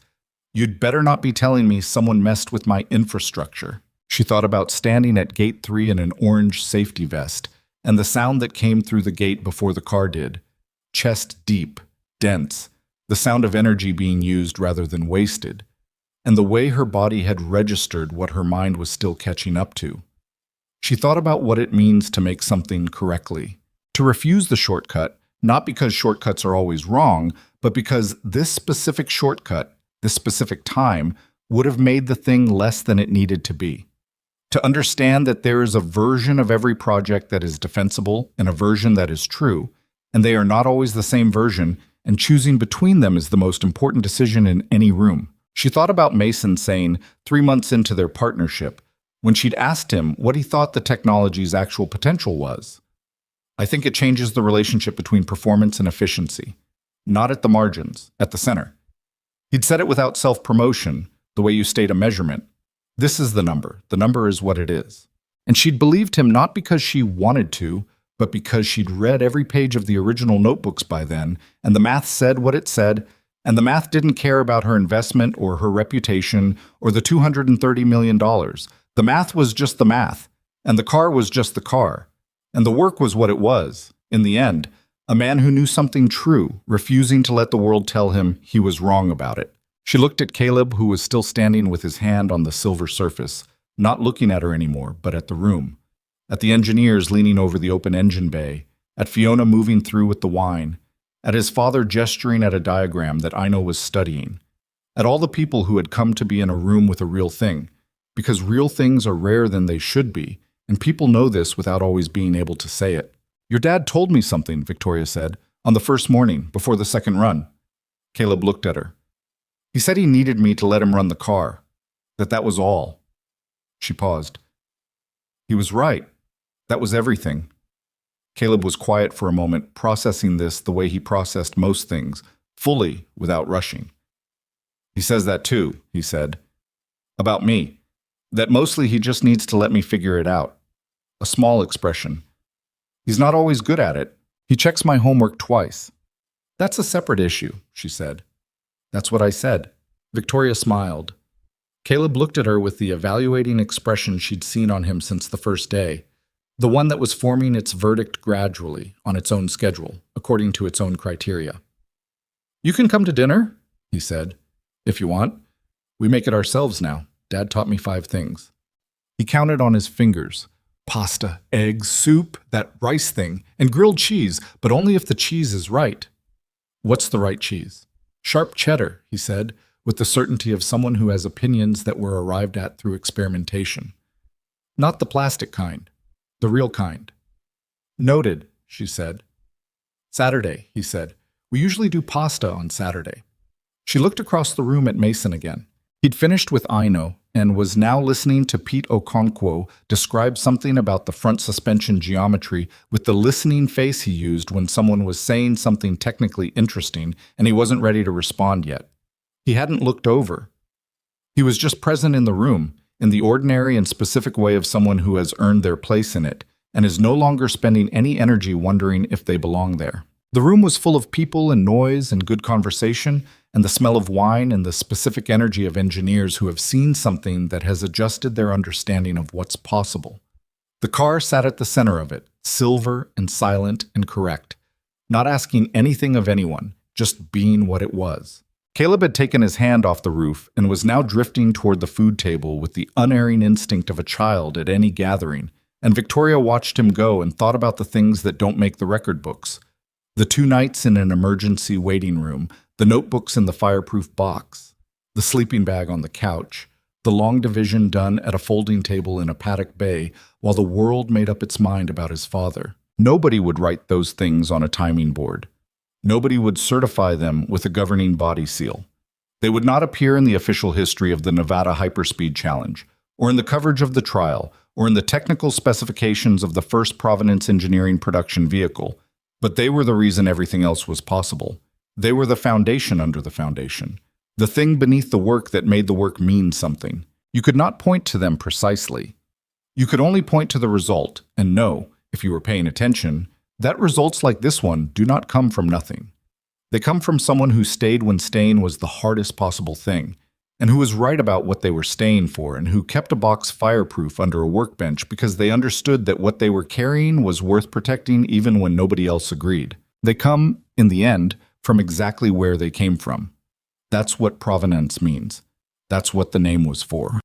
"You'd better not be telling me someone messed with my infrastructure." She thought about standing at Gate 3 in an orange safety vest, and the sound that came through the gate before the car did. Chest deep, dense, the sound of energy being used rather than wasted, and the way her body had registered what her mind was still catching up to. She thought about what it means to make something correctly, to refuse the shortcut, not because shortcuts are always wrong, but because this specific shortcut, this specific time, would have made the thing less than it needed to be. To understand that there is a version of every project that is defensible and a version that is true, and they are not always the same version, and choosing between them is the most important decision in any room. She thought about Mason saying, 3 months into their partnership, when she'd asked him what he thought the technology's actual potential was. "I think it changes the relationship between performance and efficiency. Not at the margins, at the center." He'd said it without self-promotion, the way you state a measurement. This is the number. The number is what it is. And she'd believed him not because she wanted to, but because she'd read every page of the original notebooks by then, and the math said what it said, and the math didn't care about her investment or her reputation or the $230 million. The math was just the math, and the car was just the car, and the work was what it was. In the end, a man who knew something true, refusing to let the world tell him he was wrong about it. She looked at Caleb, who was still standing with his hand on the silver surface, not looking at her anymore, but at the room. At the engineers leaning over the open engine bay, at Fiona moving through with the wine, at his father gesturing at a diagram that Aino was studying, at all the people who had come to be in a room with a real thing, because real things are rarer than they should be, and people know this without always being able to say it. "Your dad told me something," Victoria said, "on the first morning, before the second run." Caleb looked at her. "He said he needed me to let him run the car, that was all." She paused. "He was right. That was everything." Caleb was quiet for a moment, processing this the way he processed most things, fully, without rushing. "He says that too," he said. "About me. That mostly he just needs to let me figure it out. A small expression. He's not always good at it. He checks my homework twice." "That's a separate issue," she said. "That's what I said." Victoria smiled. Caleb looked at her with the evaluating expression she'd seen on him since the first day, the one that was forming its verdict gradually, on its own schedule, according to its own criteria. "You can come to dinner," he said, "if you want. We make it ourselves now. Dad taught me 5 things." He counted on his fingers. Pasta, eggs, soup, that rice thing, and grilled cheese, but only if the cheese is right. What's the right cheese? Sharp cheddar, he said, with the certainty of someone who has opinions that were arrived at through experimentation. Not the plastic kind, the real kind. Noted, she said. Saturday, he said. We usually do pasta on Saturday. She looked across the room at Mason again. He'd finished with Aino and was now listening to Pete Okonkwo describe something about the front suspension geometry with the listening face he used when someone was saying something technically interesting and he wasn't ready to respond yet. He hadn't looked over. He was just present in the room, in the ordinary and specific way of someone who has earned their place in it and is no longer spending any energy wondering if they belong there. The room was full of people and noise and good conversation, and the smell of wine and the specific energy of engineers who have seen something that has adjusted their understanding of what's possible. The car sat at the center of it, silver and silent and correct, not asking anything of anyone, just being what it was. Caleb had taken his hand off the roof and was now drifting toward the food table with the unerring instinct of a child at any gathering, and Victoria watched him go and thought about the things that don't make the record books. The 2 nights in an emergency waiting room, the notebooks in the fireproof box, the sleeping bag on the couch, the long division done at a folding table in a paddock bay while the world made up its mind about his father. Nobody would write those things on a timing board. Nobody would certify them with a governing body seal. They would not appear in the official history of the Nevada Hyperspeed Challenge, or in the coverage of the trial, or in the technical specifications of the first Provenance Engineering production vehicle. But they were the reason everything else was possible. They were the foundation under the foundation, the thing beneath the work that made the work mean something. You could not point to them precisely. You could only point to the result, and know, if you were paying attention, that results like this one do not come from nothing. They come from someone who stayed when staying was the hardest possible thing, and who was right about what they were staying for, and who kept a box fireproof under a workbench because they understood that what they were carrying was worth protecting even when nobody else agreed. They come, in the end, from exactly where they came from. That's what provenance means. That's what the name was for.